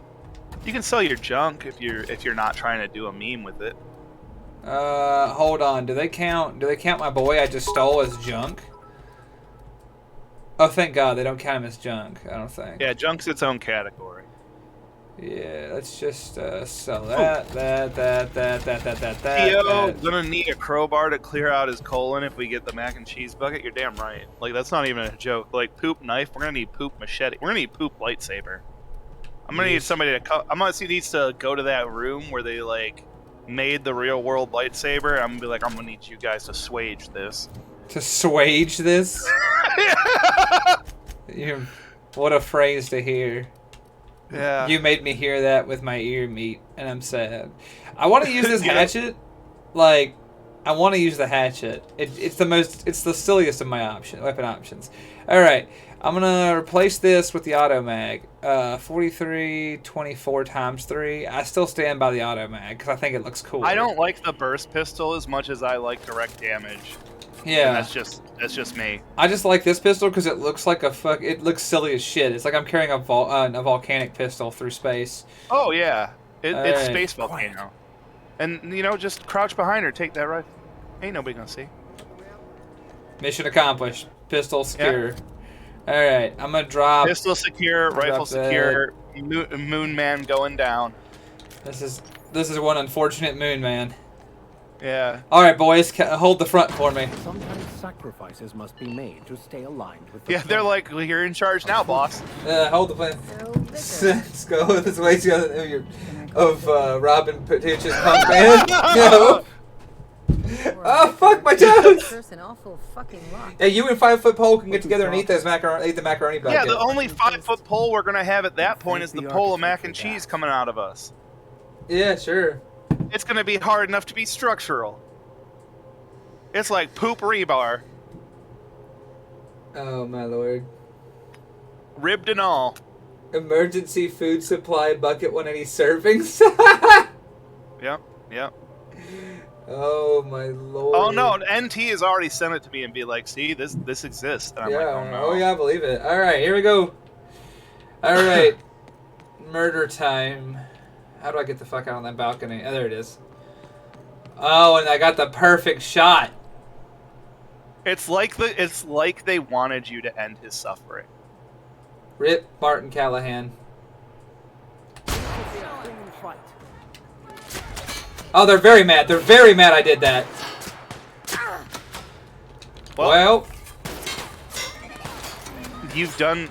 You can sell your junk if you're not trying to do a meme with it.
Hold on. Do they count my boy I just stole as junk? Oh, thank God they don't count him as junk. I don't think.
Yeah, junk's its own category.
Yeah, let's just sell that.
Theo, gonna need a crowbar to clear out his colon if we get the mac and cheese bucket. You're damn right. Like, that's not even a joke. Like, poop knife, we're gonna need poop machete. We're gonna need poop lightsaber. I'm gonna need somebody to come. I'm gonna see these to go to that room where they like made the real world lightsaber. And I'm gonna be like, I'm gonna need you guys to swage this.
To swage this? What a phrase to hear.
Yeah.
You made me hear that with my ear meat, and I'm sad. I want to use this hatchet. Like, I want to use the hatchet. It's the silliest of my weapon options. All right. I'm gonna replace this with the auto mag. 4324 times 3. I still stand by the auto mag because I think it looks cool.
I don't like the burst pistol as much as I like direct damage.
Yeah,
and that's just me.
I just like this pistol because it looks like it looks silly as shit. It's like I'm carrying a volcanic pistol through space.
Oh yeah, it's
Alright.
Space Volcano. And you know, just crouch behind her, take that rifle. Ain't nobody gonna see.
Mission accomplished. Pistol secure. All right, I'm gonna drop.
Pistol secure, rifle secure. Moon man going down.
This is one unfortunate moon man.
Yeah.
All right, boys, hold the front for me.
Sometimes sacrifices must be made to stay aligned with the
Yeah, they're like, well, you're in charge now, boss.
Hold the plan. Let's go with this way of Rob and Tooch's punk band. No. Oh fuck my toes! Yeah, you and 5 Foot Pole can get together and eat the macaroni bucket.
Yeah, the only 5 foot pole we're gonna have at that point is the pole of mac and cheese coming out of us.
Yeah, sure.
It's gonna be hard enough to be structural. It's like poop rebar.
Oh my lord.
Ribbed and all.
Emergency food supply bucket 180 servings.
Yep, yep.
Oh my lord.
Oh no, NT has already sent it to me and be like, see, this exists. And I'm like, oh no.
Oh yeah, I believe it. Alright, here we go. Alright. Murder time. How do I get the fuck out on that balcony? Oh, there it is. Oh, and I got the perfect shot.
It's like they wanted you to end his suffering.
Rip Martin Callahan. Oh, they're very mad. They're very mad I did that. Well,
you've done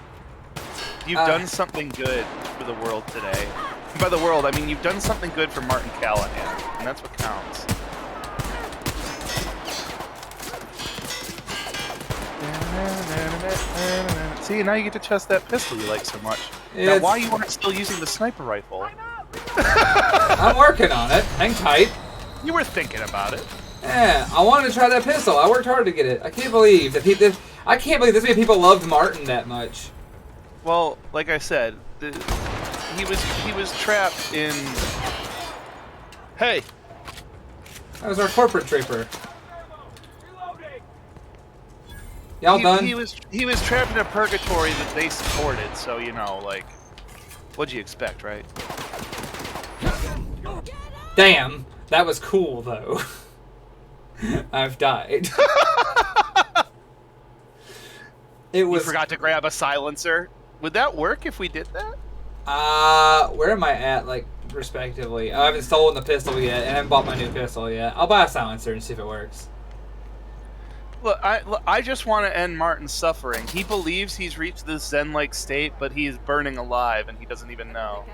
something good for the world today. And by the world, I mean you've done something good for Martin Callahan, and that's what counts. See, now you get to test that pistol you like so much. Now, why you aren't still using the sniper rifle?
I'm working on it. Hang tight.
You were thinking about it.
Yeah, I wanted to try that pistol. I worked hard to get it. I can't believe that I can't believe this many people loved Martin that much.
Well, like I said, he was trapped in. Hey.
That was our corporate trooper. Y'all done?
He was trapped in a purgatory that they supported. So you know, like, what'd you expect, right?
Damn, that was cool though. I've died.
You forgot to grab a silencer. Would that work if we did that?
Where am I at, like, respectively? I haven't stolen the pistol yet, and I haven't bought my new pistol yet. I'll buy a silencer and see if it works.
Look, I just want to end Martin's suffering. He believes he's reached this zen-like state, but he is burning alive, and he doesn't even know.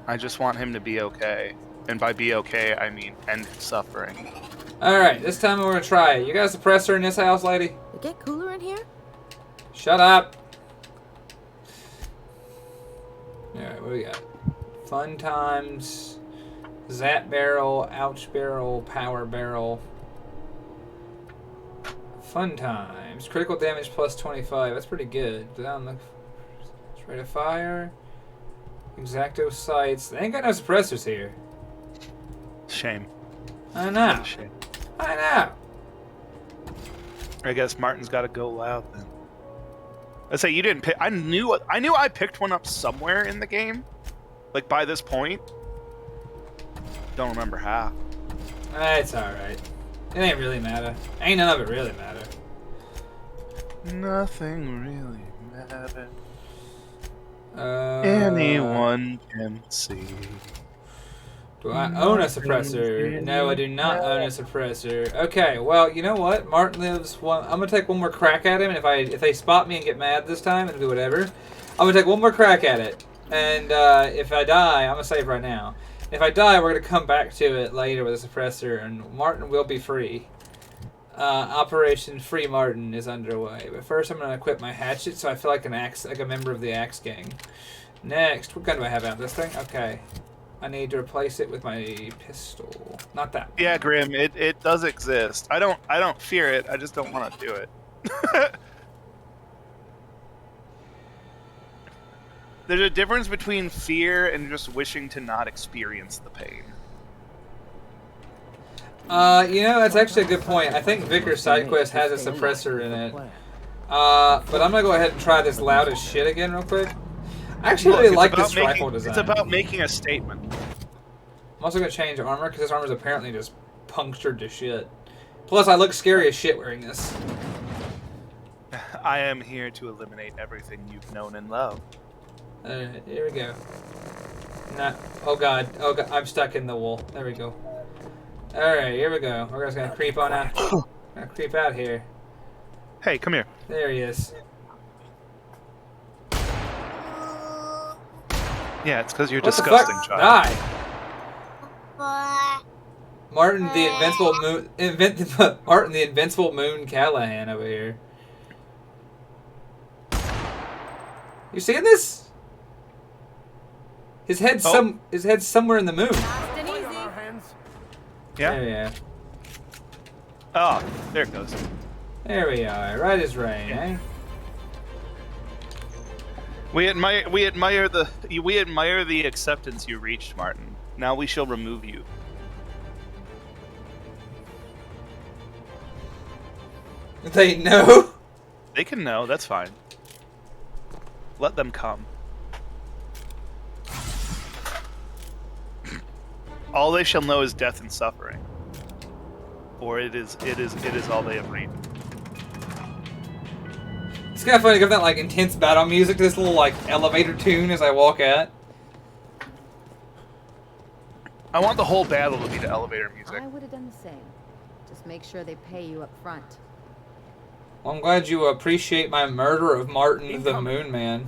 I just want him to be okay. And by be okay, I mean end suffering.
Alright, this time we're gonna try it. You got a suppressor in this house, lady?
It get cooler in here?
Shut up! Alright, what do we got? Fun times. Zap barrel, ouch barrel, power barrel. Fun times. Critical damage plus 25. That's pretty good. Down the rate of fire. Exacto sights. They ain't got no suppressors here.
Shame.
I know.
Shame.
I know.
I guess Martin's got to go loud then. I say you didn't pick. I knew I picked one up somewhere in the game, like by this point. Don't remember how.
It's all right. It ain't really matter. Ain't none of it really matter.
Nothing really matters. Anyone can see.
Do I own a suppressor? No, I do not own a suppressor. Okay, well, you know what? Martin lives one. I'm gonna take one more crack at him, and if they spot me and get mad this time and do whatever, I'm gonna take one more crack at it. And if I die, I'm gonna save right now. If I die, we're gonna come back to it later with a suppressor, and Martin will be free. Operation Free Martin is underway. But first, I'm gonna equip my hatchet, so I feel like a member of the Axe Gang. Next, what gun do I have out? This thing? Okay. I need to replace it with my pistol. Not that one.
Yeah, Grim, it does exist. I don't fear it. I just don't want to do it. There's a difference between fear and just wishing to not experience the pain.
You know, that's actually a good point. I think Vicar's side quest has a suppressor in it. But I'm gonna go ahead and try this loud as shit again real quick. I actually really like this rifle design.
It's about making a statement.
I'm also gonna change armor, because this armor's apparently just punctured to shit. Plus, I look scary as shit wearing this.
I am here to eliminate everything you've known and loved.
Here we go. Nah. Oh god, I'm stuck in the wall. There we go. Alright, here we go. We're just gonna creep on out. Gonna creep out here.
Hey, come here.
There he is.
Yeah, it's because you're
What
disgusting,
the fuck?
child.
Die! Martin the Invincible Moon... Martin the Invincible Moon Callahan over here. You seeing this? His head's his head's somewhere in the moon.
Yeah?
Yeah.
Oh, there it goes.
There we are. Right as rain, eh?
We admire the acceptance you reached, Martin. Now we shall remove you.
They know?
They can know, that's fine. Let them come. All they shall know is death and suffering. For it is all they have reaped.
It's kind of funny to give that like intense battle music to this little like elevator tune as I walk out.
I want the whole battle to be the elevator music.
I would have done the same. Just make sure they pay you up front.
Well, I'm glad you appreciate my murder of Martin the Moon Man.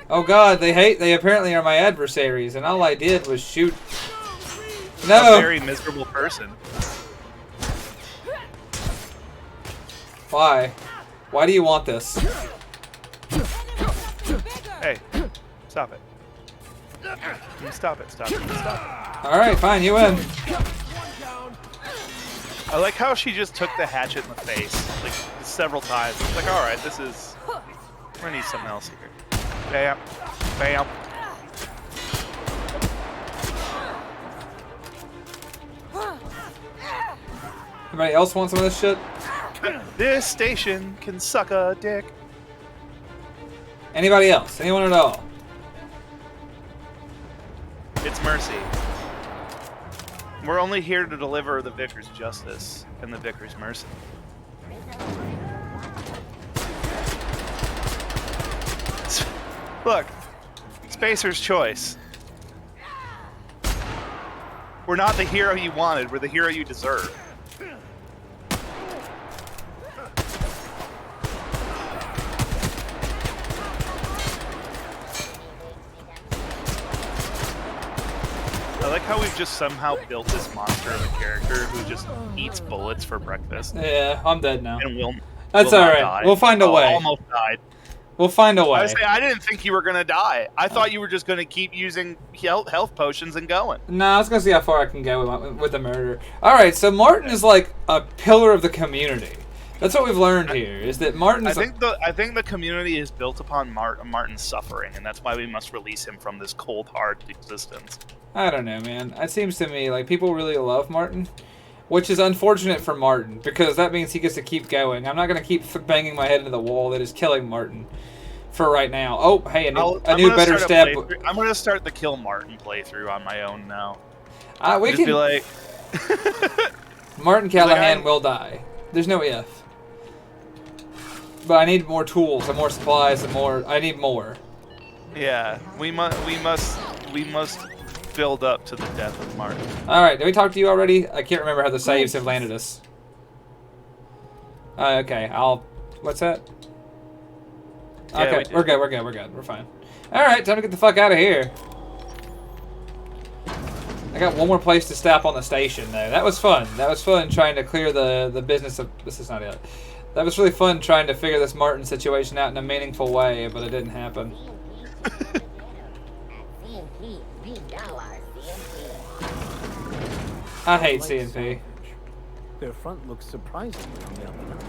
Oh god, they apparently are my adversaries, and all I did was shoot. No!
A very miserable person.
Why? Why do you want this?
Hey, stop it. Stop it, stop it, stop it.
Alright, fine, you win.
I like how she just took the hatchet in the face, like, several times. It's like, alright, this is... I'm gonna need something else here. Bam. Bam.
Anybody else want some of this shit?
This station can suck a dick.
Anybody else? Anyone at all?
It's mercy. We're only here to deliver the Vicar's justice and the Vicar's mercy. Look, Spacer's choice. We're not the hero you wanted, we're the hero you deserve. I like how we've just somehow built this monster of a character who just eats bullets for breakfast.
Yeah, I'm dead now.
And
That's alright. We'll find a way.
Almost died.
We'll find a way.
I didn't think you were gonna die. I thought you were just gonna keep using health potions and going.
Nah, I was gonna see how far I can go with the murder. Alright, so Martin is like a pillar of the community. That's what we've learned here, is that Martin is
I think the community is built upon Martin's suffering, and that's why we must release him from this cold, hard existence.
I don't know, man. It seems to me like people really love Martin, which is unfortunate for Martin, because that means he gets to keep going. I'm not going to keep banging my head into the wall that is killing Martin for right now. Oh, hey, a new better stab.
I'm going to start the Kill Martin playthrough on my own now.
We can
be like...
Martin Callahan will die. There's no if. But I need more tools and more supplies and more... I need more.
Yeah, we must build up to the death of Martin.
Alright, did we talk to you already? I can't remember how the saves have landed us. Okay, what's that?
Yeah,
okay, we're good, we're fine. Alright, time to get the fuck out of here. I got one more place to stop on the station, though. That was fun. That was fun trying to clear the business of... This is not it. That was really fun trying to figure this Martin situation out in a meaningful way, but it didn't happen. I hate CNP.
Their front looks surprisingly on the up and up.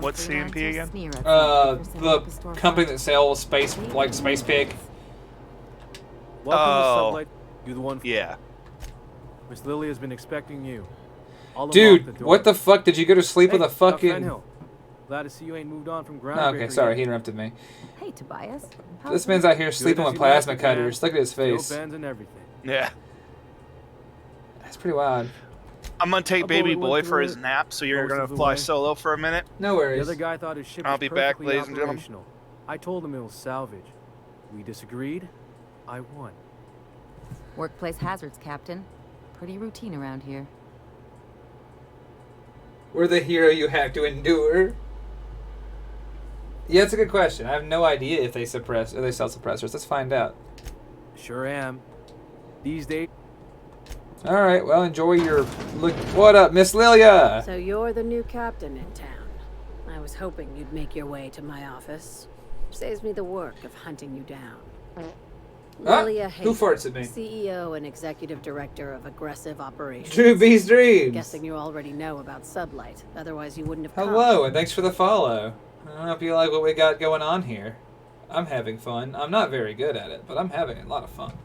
What's CMP again?
The company that sells space, like Space Pig.
Welcome to
Oh.
Sublight. You the one?
Yeah.
Miss Lily has been expecting you. I'll unlock
Dude,
the door.
what the fuck? Did you go to sleep with a
Doc
fucking...
Fenhill. Glad to see you ain't moved on from ground.
Oh, okay, sorry, he interrupted me.
Hey, Tobias.
This man's out here sleeping with plasma cutters. Look at his face.
Pens and everything.
Yeah.
That's pretty wild.
I'm gonna take
A
baby
bullet
boy
went
for
through
his
it
nap, so you're
most
gonna
of the
fly
way.
solo for a minute.
No
The
worries.
other guy thought his ship
I'll
was
be back,
perfectly
ladies and gentlemen.
operational. I told him it was salvage. We disagreed. I won.
Workplace hazards, Captain. Pretty routine around here.
We're the hero you have to endure. Yeah, it's a good question. I have no idea if they suppress or they sell suppressors. Let's find out.
Sure am. These days.
All right. Well, enjoy your look. What up, Miss Lilia?
So you're the new captain in town. I was hoping you'd make your way to my office. Saves me the work of hunting you down. Lilia
who
Hayes,
farts at me?
CEO and Executive Director of Aggressive Operations.
Drew B's Dreams.
Guessing you already know about Sublight. Otherwise, you wouldn't have come.
Hello, and thanks for the follow. I hope you like what we got going on here. I'm having fun. I'm not very good at it, but I'm having a lot of fun.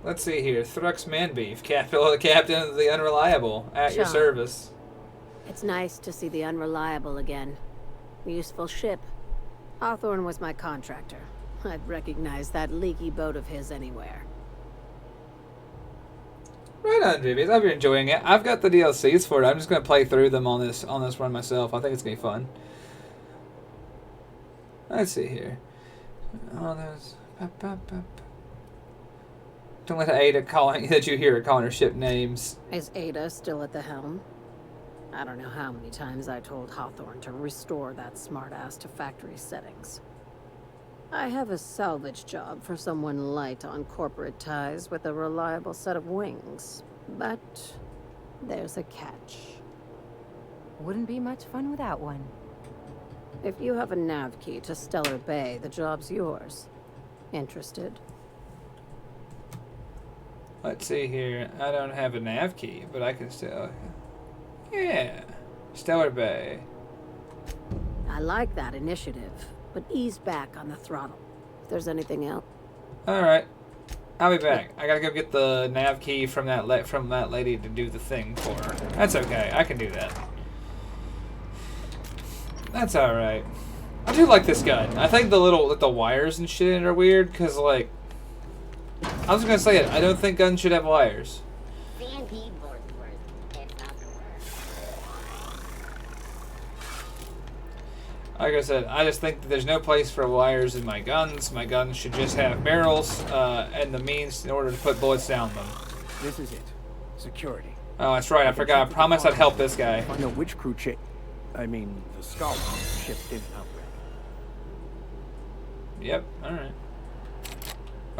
Let's see here. Thrux Manbeef, Captain of the Unreliable, at your
Sean.
service.
It's nice to see the Unreliable again. Useful ship. Hawthorne was my contractor. I'd recognize that leaky boat of his anywhere.
Right on, JBs. I hope you're enjoying it. I've got the DLCs for it. I'm just gonna play through them on this run myself. I think it's gonna be fun. Let's see here. Oh, there's. Don't let Ada calling that you hear her calling her ship names.
Is Ada still at the helm? I don't know how many times I told Hawthorne to restore that smartass to factory settings. I have a salvage job for someone light on corporate ties with a reliable set of wings. But there's a catch.
Wouldn't be much fun without one.
If you have a nav key to Stellar Bay, the job's yours. Interested?
Let's see here. I don't have a nav key, but I can still. Yeah. Stellar Bay.
I like that initiative, but ease back on the throttle. If there's anything else.
Alright. I'll be back. I gotta go get the nav key from that lady to do the thing for her. That's okay. I can do that. That's alright. I do like this gun. I think the wires and shit in it are weird, because, like... I was gonna say it. I don't think guns should have wires. Like I said, I just think that there's no place for wires in my guns. My guns should just have barrels and the means in order to put bullets down them.
This is it. Security.
Oh, that's right. I forgot. I promised I'd help this guy.
Find out which crew the Scholar ship didn't outbreak.
Yep. All right.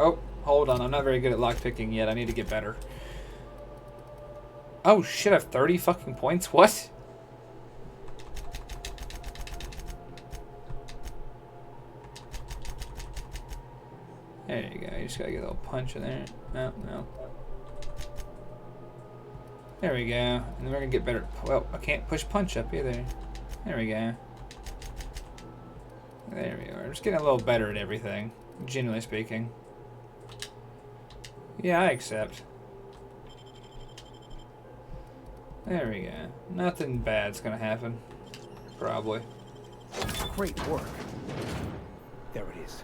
Oh, hold on. I'm not very good at lockpicking yet. I need to get better. Oh shit! I have 30 fucking points. What? There you go. You just gotta get a little punch in there. No, no. There we go. And then we're gonna get better. Well, I can't push punch up either. There we go. There we are. Just getting a little better at everything, generally speaking. Yeah, I accept. There we go. Nothing bad's gonna happen. Probably.
Great work. There it is.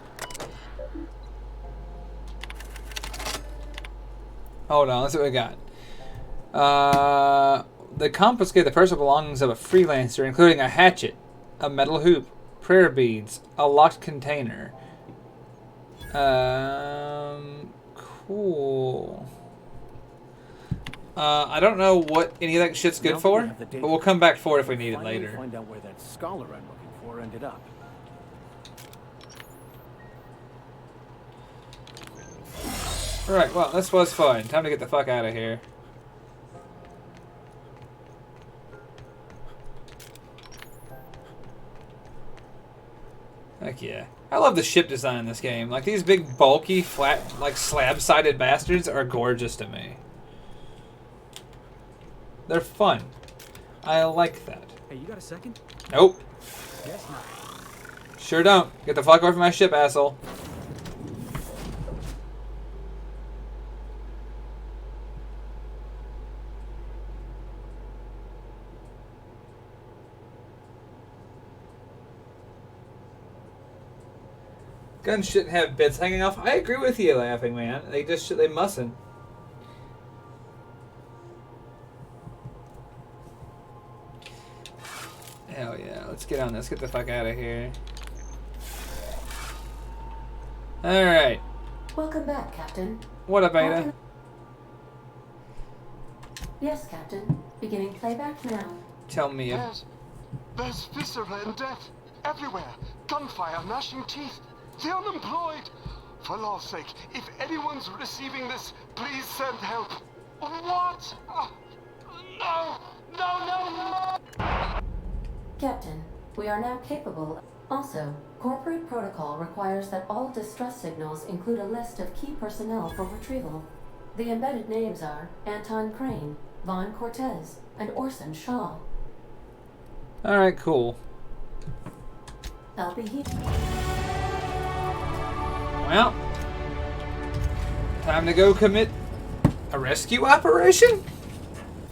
Hold on, let's see what we got. They confiscate the personal belongings of a freelancer, including a hatchet, a metal hoop, prayer beads, a locked container. Cool. I don't know what any of that shit's good for, but we'll come back for it if we need it later.
Find out where that scholar I'm looking for ended up.
Alright, well, this was fun. Time to get the fuck out of here. Heck yeah. I love the ship design in this game. Like, these big, bulky, flat, like, slab-sided bastards are gorgeous to me. They're fun. I like that.
Hey, you got a second?
Nope.
Guess not.
Sure don't. Get the fuck away from my ship, asshole. Guns shouldn't have bits hanging off. I agree with you, Laughing Man. They mustn't. Hell yeah, let's get on this. Get the fuck out of here. Alright.
Welcome back, Captain.
What up, Ada?
Yes, Captain. Beginning playback now.
Tell me.
There's viscera and death everywhere. Gunfire, gnashing teeth. The unemployed. For law's sake, if anyone's receiving this, please send help. What? No! No, no, no!
Captain, we are now capable. Also, corporate protocol requires that all distress signals include a list of key personnel for retrieval. The embedded names are Anton Crane, Vaughn Cortez, and Orson Shaw.
Alright, cool.
I'll be here.
Well, time to go commit a rescue operation?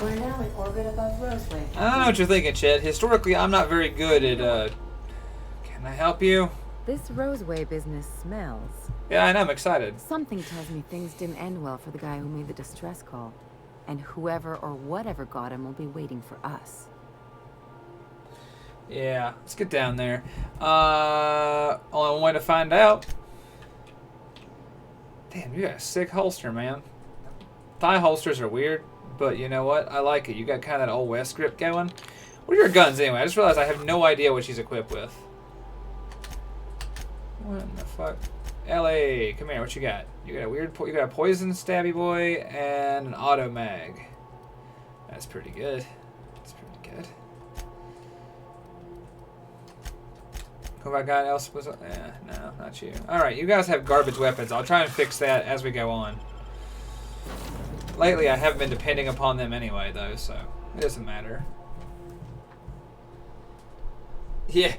We're now in orbit above Roseway.
I don't know what you're thinking, Chet. Historically, I'm not very good at, Can I help you?
This Roseway business smells.
Yeah, I know. I'm excited.
Something tells me things didn't end well for the guy who made the distress call. And whoever or whatever got him will be waiting for us.
Yeah, let's get down there. Only one way to find out. Damn, you got a sick holster, man. Thigh holsters are weird, but you know what? I like it. You got kind of that old West grip going. What are your guns anyway? I just realized I have no idea what she's equipped with. What in the fuck? LA, come here. What you got? You got a you got a poison stabby boy and an auto mag. That's pretty good. That's pretty good. Have I got else? No, not you. Alright, you guys have garbage weapons. I'll try and fix that as we go on. Lately, I haven't been depending upon them anyway, though, so it doesn't matter. Yeah.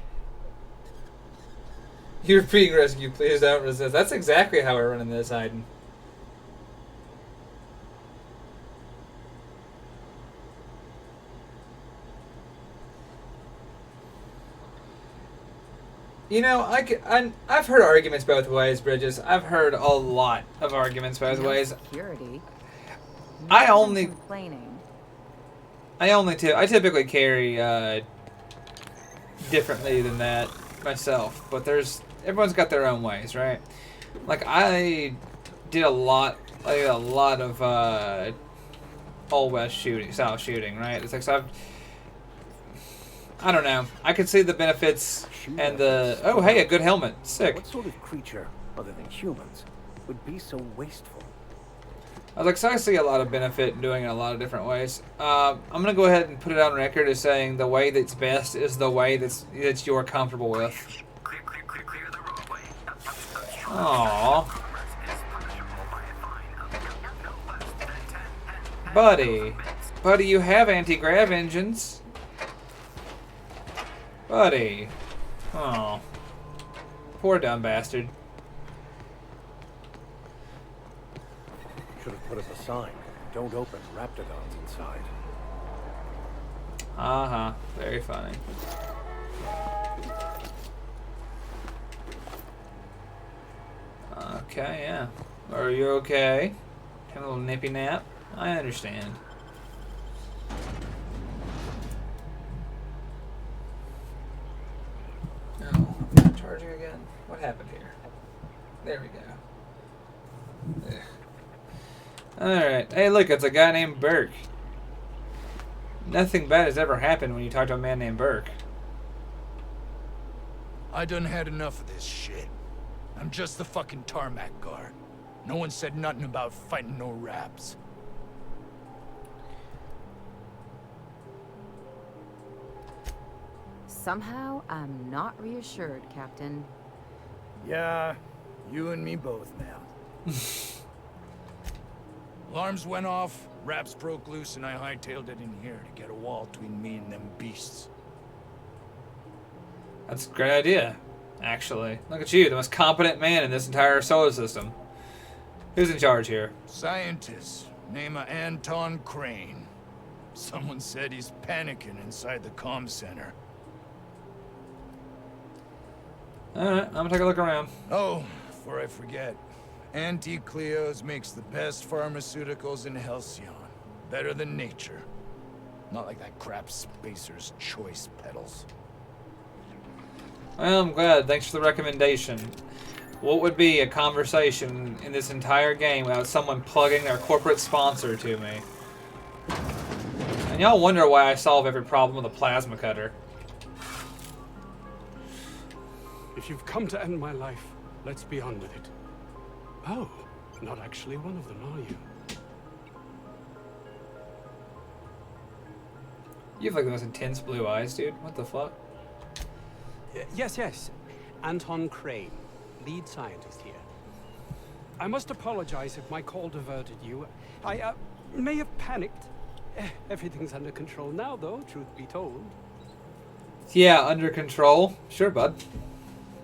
You're being rescued. Please don't resist. That's exactly how we're running this, Hayden. You know, I've heard arguments both ways, Bridges. I've heard a lot of arguments both ways.
Security.
I typically carry differently than that myself, but everyone's got their own ways, right? Like I did a lot of Old West style shooting, right? It's like so I don't know. I could see the benefits and the hey, a good helmet, sick.
What sort of creature, other than humans, would be so wasteful?
I was like, so I see a lot of benefit in doing it a lot of different ways. I'm gonna go ahead and put it on record as saying the way that's best is the way that you're comfortable with. Aww. Buddy, you have anti-grav engines. Buddy. Oh. Poor dumb bastard.
Should have put up a sign. Don't open Raptidons inside.
Uh-huh. Very funny. Okay, yeah. Are you okay? Have a little nippy nap? I understand. Oh, not charging again? What happened here? There we go. Ugh. Alright. Hey, look, it's a guy named Burke. Nothing bad has ever happened when you talk to a man named Burke.
I done had enough of this shit. I'm just the fucking tarmac guard. No one said nothing about fighting no raps.
Somehow, I'm not reassured, Captain.
Yeah, you and me both, man. Alarms went off, raps broke loose, and I hightailed it in here to get a wall between me and them beasts.
That's a great idea, actually. Look at you, the most competent man in this entire solar system. Who's in charge here?
Scientist, name of Anton Crane. Someone said he's panicking inside the comm center.
Alright, I'm gonna take a look around.
Oh, before I forget. Auntie Cleo's makes the best pharmaceuticals in Halcyon. Better than nature. Not like that crap Spacer's Choice peddles.
Well, I'm glad. Thanks for the recommendation. What would be a conversation in this entire game without someone plugging their corporate sponsor to me? And y'all wonder why I solve every problem with a plasma cutter.
If you've come to end my life, let's be on with it. Oh, not actually one of them, are you?
You have like the most intense blue eyes, dude. What the fuck?
Yes. Anton Crane, lead scientist here. I must apologize if my call diverted you. I may have panicked. Everything's under control now, though, truth be told.
Yeah, under control. Sure, bud.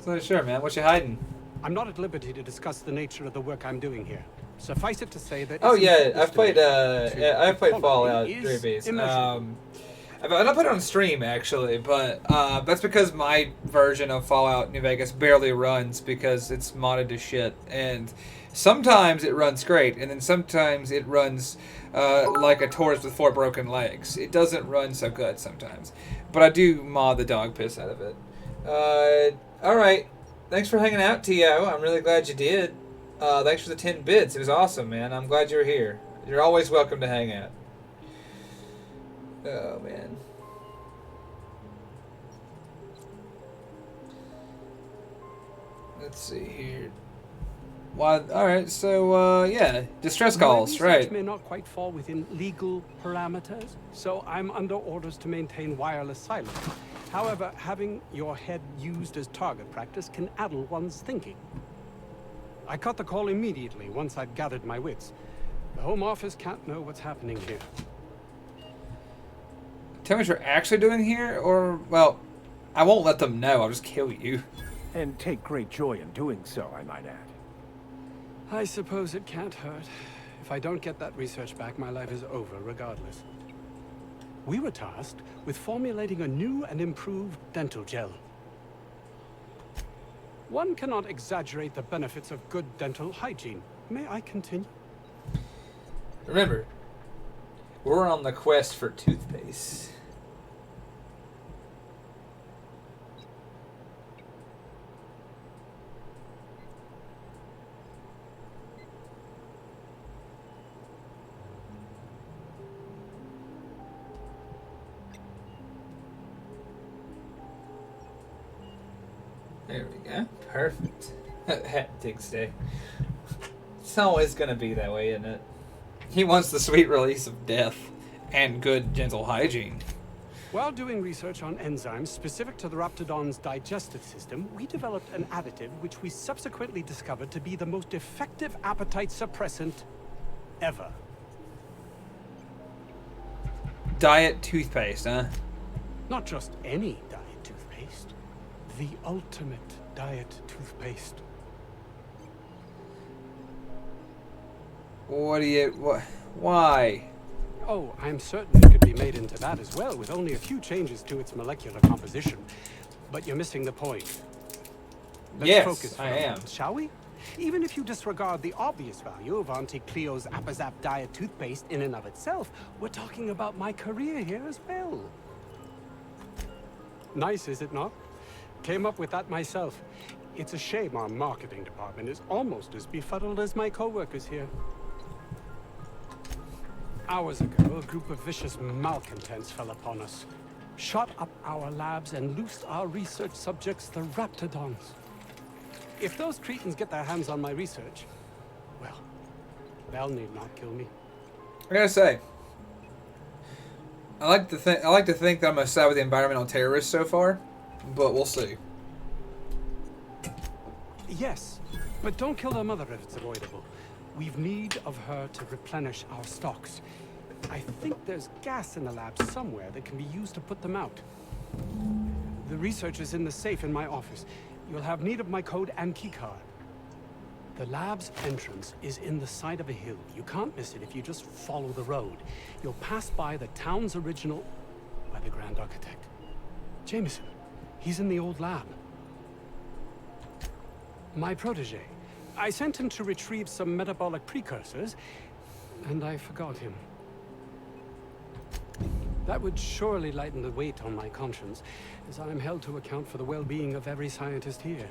So sure, man. What you hiding?
I'm not at liberty to discuss the nature of the work I'm doing here. Suffice it to say that...
Oh yeah, I've played Fallout 3Bs. I don't put it on stream actually, but that's because my version of Fallout New Vegas barely runs because it's modded to shit, and sometimes it runs great, and then sometimes it runs like a tortoise with 4 broken legs. It doesn't run so good sometimes, but I do mod the dog piss out of it. All right, thanks for hanging out, T.O. I'm really glad you did. Thanks for the 10 bits. It was awesome, man. I'm glad you're here. You're always welcome to hang out. Oh, man. Let's see here. Why? All right, so, yeah. Distress calls,
My
right.
research may not quite fall within legal parameters, so I'm under orders to maintain wireless silence. However, having your head used as target practice can addle one's thinking. I cut the call immediately once I'd gathered my wits. The Home Office can't know what's happening here.
Tell me what you're actually doing here, or, well, I won't let them know. I'll just kill you.
And take great joy in doing so, I might add.
I suppose it can't hurt. If I don't get that research back, my life is over regardless. We were tasked with formulating a new and improved dental gel. One cannot exaggerate the benefits of good dental hygiene. May I continue?
Remember, we're on the quest for toothpaste. There we go. Perfect. Hectic day. It's always gonna be that way, isn't it? He wants the sweet release of death and good dental hygiene.
While doing research on enzymes specific to the Raptidon's digestive system, we developed an additive which we subsequently discovered to be the most effective appetite suppressant ever.
Diet toothpaste, huh?
Not just any diet toothpaste. The ultimate diet toothpaste.
Why?
Oh, I'm certain it could be made into that as well, with only a few changes to its molecular composition. But you're missing the point. Let's
Yes,
focus for
I
a
am.
moment, shall we? Even if you disregard the obvious value of Auntie Cleo's Appazap diet toothpaste in and of itself, we're talking about my career here as well. Nice, is it not? Came up with that myself. It's a shame our marketing department is almost as befuddled as my co-workers here. Hours ago, a group of vicious malcontents fell upon us, shot up our labs and loosed our research subjects, the Raptidons. If those cretins get their hands on my research, well, they'll need not kill me.
I gotta say, I like to think that I'm gonna side with the environmental terrorists so far, but we'll see.
Yes, but don't kill their mother if it's avoidable. We've need of her to replenish our stocks. I think there's gas in the lab somewhere that can be used to put them out. The research is in the safe in my office. You'll have need of my code and keycard. The lab's entrance is in the side of a hill. You can't miss it if you just follow the road. You'll pass by the town's original by the Grand Architect. Jameson. He's in the old lab. My protege. I sent him to retrieve some metabolic precursors, and I forgot him. That would surely lighten the weight on my conscience, as I am held to account for the well-being of every scientist here.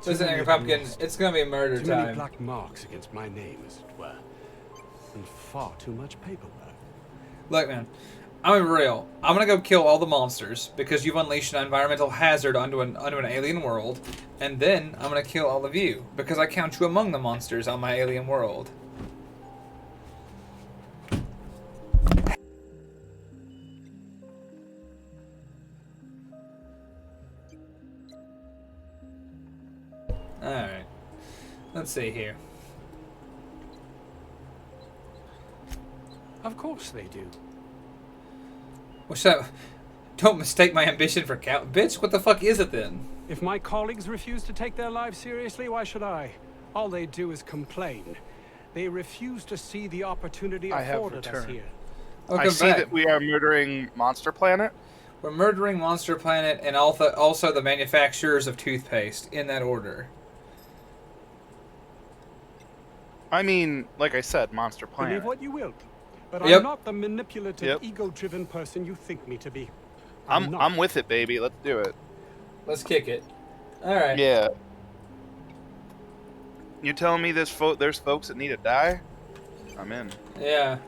Listen, Angry Pumpkin, it's gonna be murder
too many
time.
black marks against my name, as it were. And far too much paperwork.
Look, man, I'm gonna be real. I'm gonna go kill all the monsters because you've unleashed an environmental hazard onto an alien world, and then I'm gonna kill all of you because I count you among the monsters on my alien world. Alright. Let's see here.
Of course they do.
What's that? Don't mistake my ambition for count. Bitch, what the fuck is it then?
If my colleagues refuse to take their lives seriously, why should I? All they do is complain. They refuse to see the opportunity afforded us here.
I see that we are murdering Monster Planet.
We're murdering Monster Planet and also the manufacturers of toothpaste, in that order.
I mean, like I said, Monster Planet.
Believe what you will, but
Yep.
I'm not the manipulative, ego-driven person you think me to be.
I'm with it, baby. Let's do it.
Let's kick it. All right.
Yeah. You telling me there's folks that need to die? I'm in.
Yeah.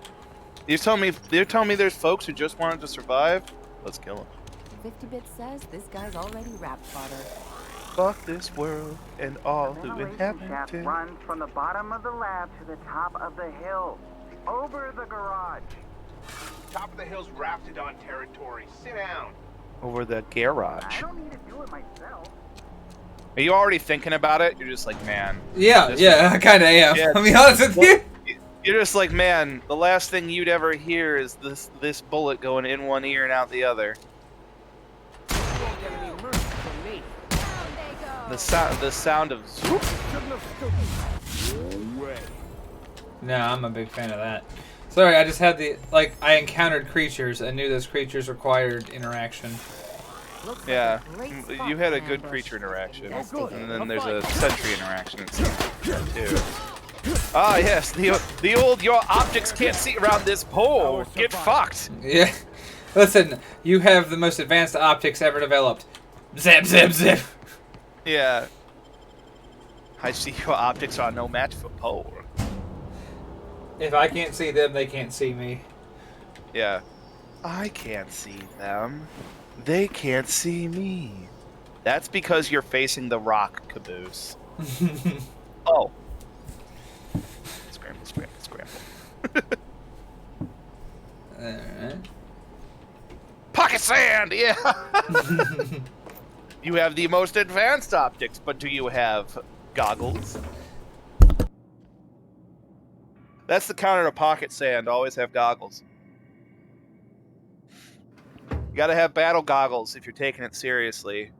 You're telling me there's folks who just wanted to survive? Let's kill them.
50-bit says this guy's already rap fodder.
Fuck this world and all who
Ventilation
inhabit
shaft
it.
runs from the bottom of the lab to the top of the hill, over the garage.
Top of the hill's rafted on territory. Sit down.
Over the garage.
I don't need to do it myself.
Are you already thinking about it? You're just like, man.
Yeah, yeah, I kind of am.
Yeah.
I'll be honest with you.
You're just like, man, the last thing you'd ever hear is this bullet going in one ear and out the other. The sound of swoop.
No, I'm a big fan of that. Sorry, I just had I encountered creatures and knew those creatures required interaction.
Yeah, you had a good creature interaction, and then there's a sentry interaction too. Ah, yes, the old your optics can't see around this pole. Get fucked.
Yeah, listen, you have the most advanced optics ever developed. Zip, zip, zip.
Yeah, I see your optics are no match for pole.
If I can't see them, they can't see me.
Yeah, I can't see them. They can't see me. That's because you're facing the rock, Caboose. Oh. Scramble, scramble, scramble.
Alright.
Pocket sand, yeah! You have the most advanced optics, but do you have goggles? That's the counter to pocket sand. Always have goggles. You gotta have battle goggles if you're taking it seriously.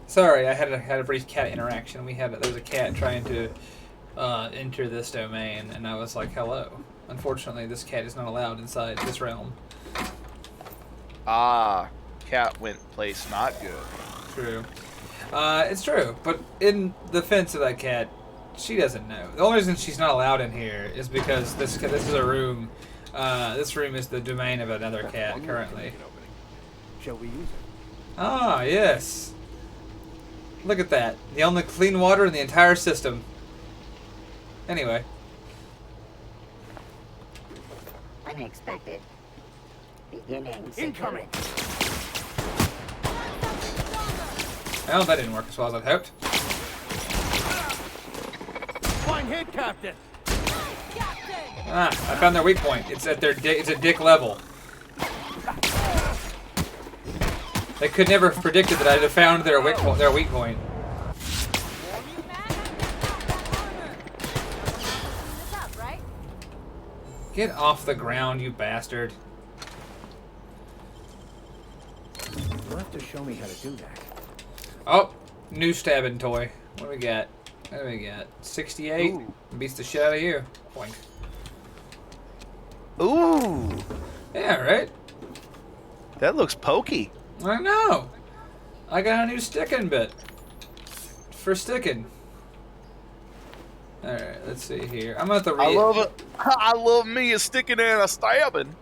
Sorry, I had a brief cat interaction. There was a cat trying to enter this domain, and I was like, hello. Unfortunately, this cat is not allowed inside this realm.
Ah, cat went place not good.
True. It's true, but in defense of that cat, she doesn't know. The only reason she's not allowed in here is because this is a room. This room is the domain of another cat currently.
Shall we use it?
Ah, yes. Look at that. The only clean water in the entire system. Anyway.
Unexpected. Beginning.
Incoming.
Well, that didn't work as well as I'd hoped.
Flying hit, Captain.
Ah, I found their weak point. It's at it's a dick level. They could never have predicted that I'd have found their weak point. Get off the ground, you bastard.
You'll have to show me how to do that.
Oh, new stabbing toy. What do we got? What do we got? 68?
Ooh.
Beats the shit out of you. Boink.
Ooh.
Yeah, right?
That looks pokey.
I know. I got a new sticking bit. For sticking. Alright, let's see here. I'm gonna have to read.
I love it. I love me a sticking and a stabbing.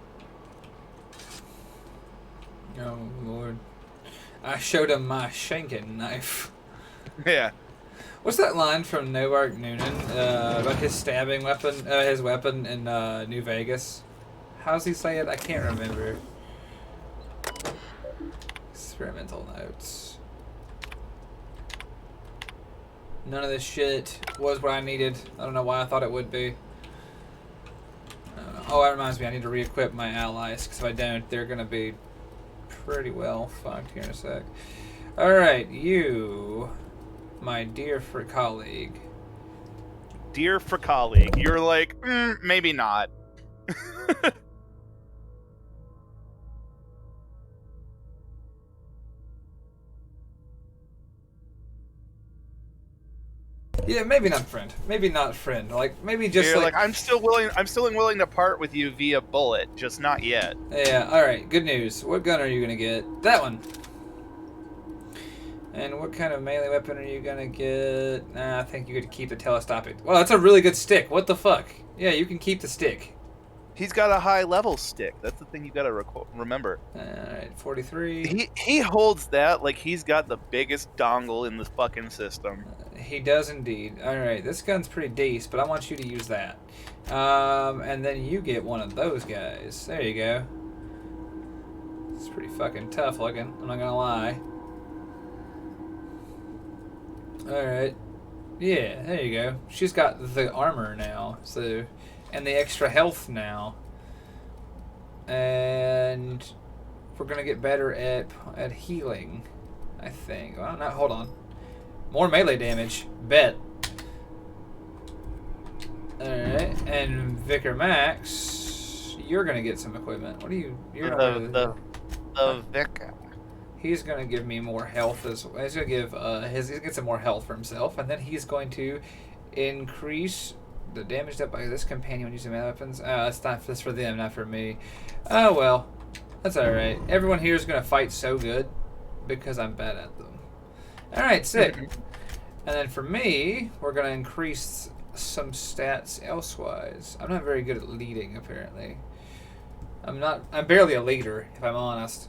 Oh, Lord. I showed him my shanking knife.
Yeah.
What's that line from Novark Noonan about his stabbing weapon, his weapon in New Vegas? How's he say it? I can't remember. Experimental notes. None of this shit was what I needed. I don't know why I thought it would be. Oh, that reminds me. I need to re-equip my allies, because if I don't, they're going to be pretty well fucked here in a sec. Alright, you, my dear colleague.
Dear for colleague. You're like, maybe not.
Yeah, maybe not friend. Maybe not friend. Like, maybe just
You're like, I'm still willing to part with you via bullet, just not yet.
Yeah, alright, good news. What gun are you gonna get? That one! And what kind of melee weapon are you gonna get? I think you could keep the telescopic. Well, that's a really good stick. What the fuck? Yeah, you can keep the stick.
He's got a high level stick. That's the thing you gotta remember.
Alright, 43.
He holds that like he's got the biggest dongle in the fucking system.
He does indeed. Alright, this gun's pretty decent, but I want you to use that. And then you get one of those guys. There you go. It's pretty fucking tough looking, I'm not gonna lie. Alright. Yeah, there you go. She's got the armor now, so, and the extra health now. And we're gonna get better at healing, I think. Well, not, hold on. More melee damage. Bet. Alright, and Vicar Max, you're gonna get some equipment. What are you? You're
the Vicar.
He's gonna give me more health as well. He's gonna give he's gonna get some more health for himself, and then he's going to increase the damage dealt by this companion when using melee weapons. That's for them, not for me. Oh well, that's all right. Everyone here is gonna fight so good because I'm bad at them. All right, sick. And then for me, we're gonna increase some stats elsewise. I'm not very good at leading, apparently. I'm barely a leader, if I'm honest.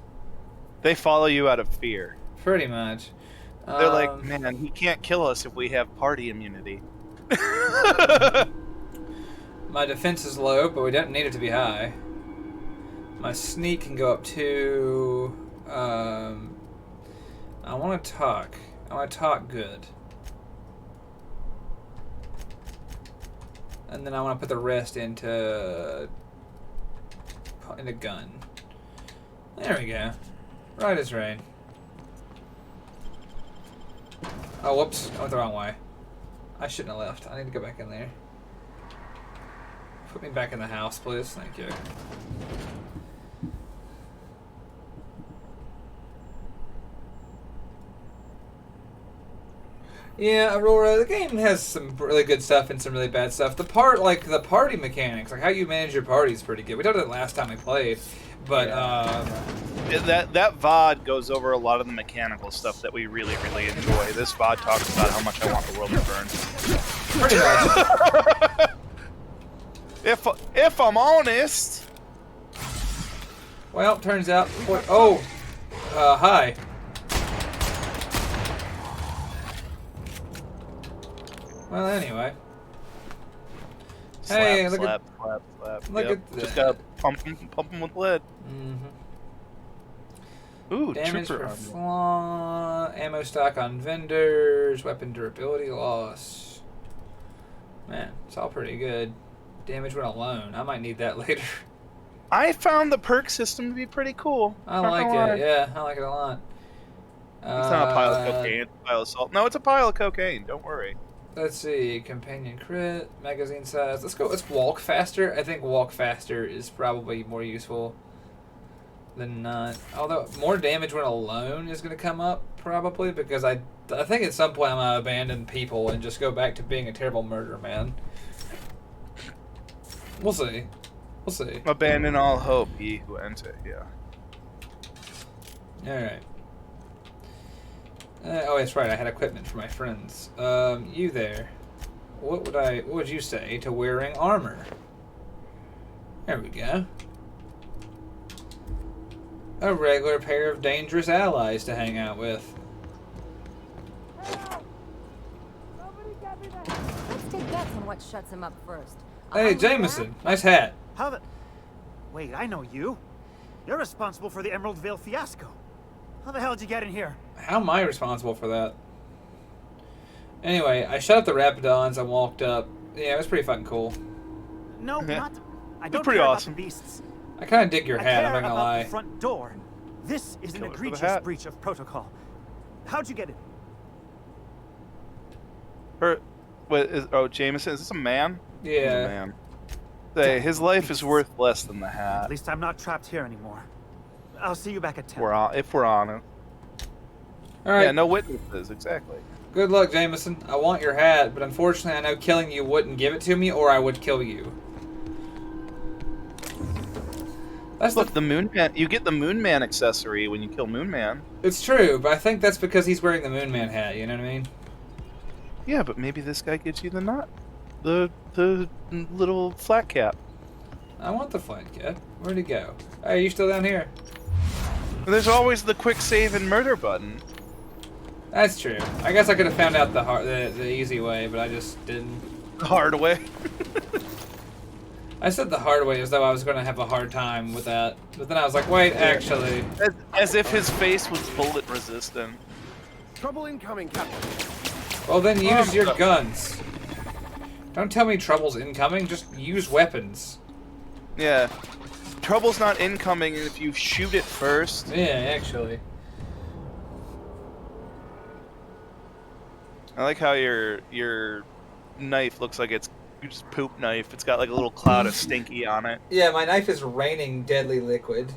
They follow you out of fear.
Pretty much.
They're like, man, he can't kill us if we have party immunity.
My defense is low, but we don't need it to be high. My sneak can go up to... I want to talk. I want to talk good. And then I want to put the rest into gun. There we go. Right as rain. Oh, whoops. I went the wrong way. I shouldn't have left. I need to go back in there. Put me back in the house, please. Thank you. Yeah, Aurora, the game has some really good stuff and some really bad stuff. The party mechanics, like how you manage your party is pretty good. We did it last time we played, but
that VOD goes over a lot of the mechanical stuff that we really, really enjoy. This VOD talks about how much I want the world to burn.
Pretty much.
If I'm honest.
Well, turns out. Hi. Well, anyway.
Slap,
Hey, look
slap,
at
slap, slap.
look
Yep.
at that.
Just gotta pump them with lead. Ooh,
Damage
trooper
for
armor.
flaw, ammo stock on vendors, weapon durability loss. Man, it's all pretty good. Damage when alone. I might need that later.
I found the perk system to be pretty cool.
I like it. Yeah, I like it a lot.
It's not a pile of cocaine, it's a pile of salt. No, it's a pile of cocaine. Don't worry.
Let's see. Companion crit, magazine size. Let's go. Let's walk faster. I think walk faster is probably more useful than not. Although more damage when alone is going to come up probably because I think at some point I'm going to abandon people and just go back to being a terrible murder man. We'll see. We'll see.
Abandon all hope, ye who enter. Yeah.
All right. Oh, that's right. I had equipment for my friends. You there? What would you say to wearing armor? There we go. A regular pair of dangerous allies to hang out with.
Let's take bets on what shuts him up first.
Hey, Jameson. Nice hat.
How the... Wait, I know you. You're responsible for the Emerald Vale fiasco. How the hell did you get in here?
How am I responsible for that? Anyway, I shut up the Rapidons and walked up. Yeah, it was pretty fucking cool.
No, not... I don't
pretty
care
awesome.
about the beasts.
I kind of dig your hat, I'm not gonna
about
lie.
the front door. This is an
Kill it for the
egregious
hat.
breach of protocol. How'd you get it?
Jameson, is this a man?
Yeah.
He's a man. Say, his life is worth less than the
At
hat.
least I'm not trapped here anymore. I'll see you back at 10.
If we're on it.
Alright.
Yeah, no witnesses, exactly.
Good luck, Jameson. I want your hat, but unfortunately I know killing you wouldn't give it to me, or I would kill you.
Look, the Moon Man. You get the Moon Man accessory when you kill Moon Man.
It's true, but I think that's because he's wearing the Moon Man hat, you know what I mean?
Yeah, but maybe this guy gives you the little flat cap.
I want the flat cap. Where'd he go? Hey, are you still down here?
And there's always the quick save and murder button.
That's true. I guess I could have found out the easy way, but I just didn't.
The hard way.
I said the hard way as though I was going to have a hard time with that. But then I was like, wait, actually.
As if his face was bullet resistant.
Trouble incoming, Captain.
Well, then use your guns. Don't tell me trouble's incoming, just use weapons.
Yeah. Trouble's not incoming if you shoot it first.
Yeah, actually.
I like how your knife looks like it's just poop knife. It's got like a little cloud of stinky on it.
Yeah, my knife is raining deadly liquid.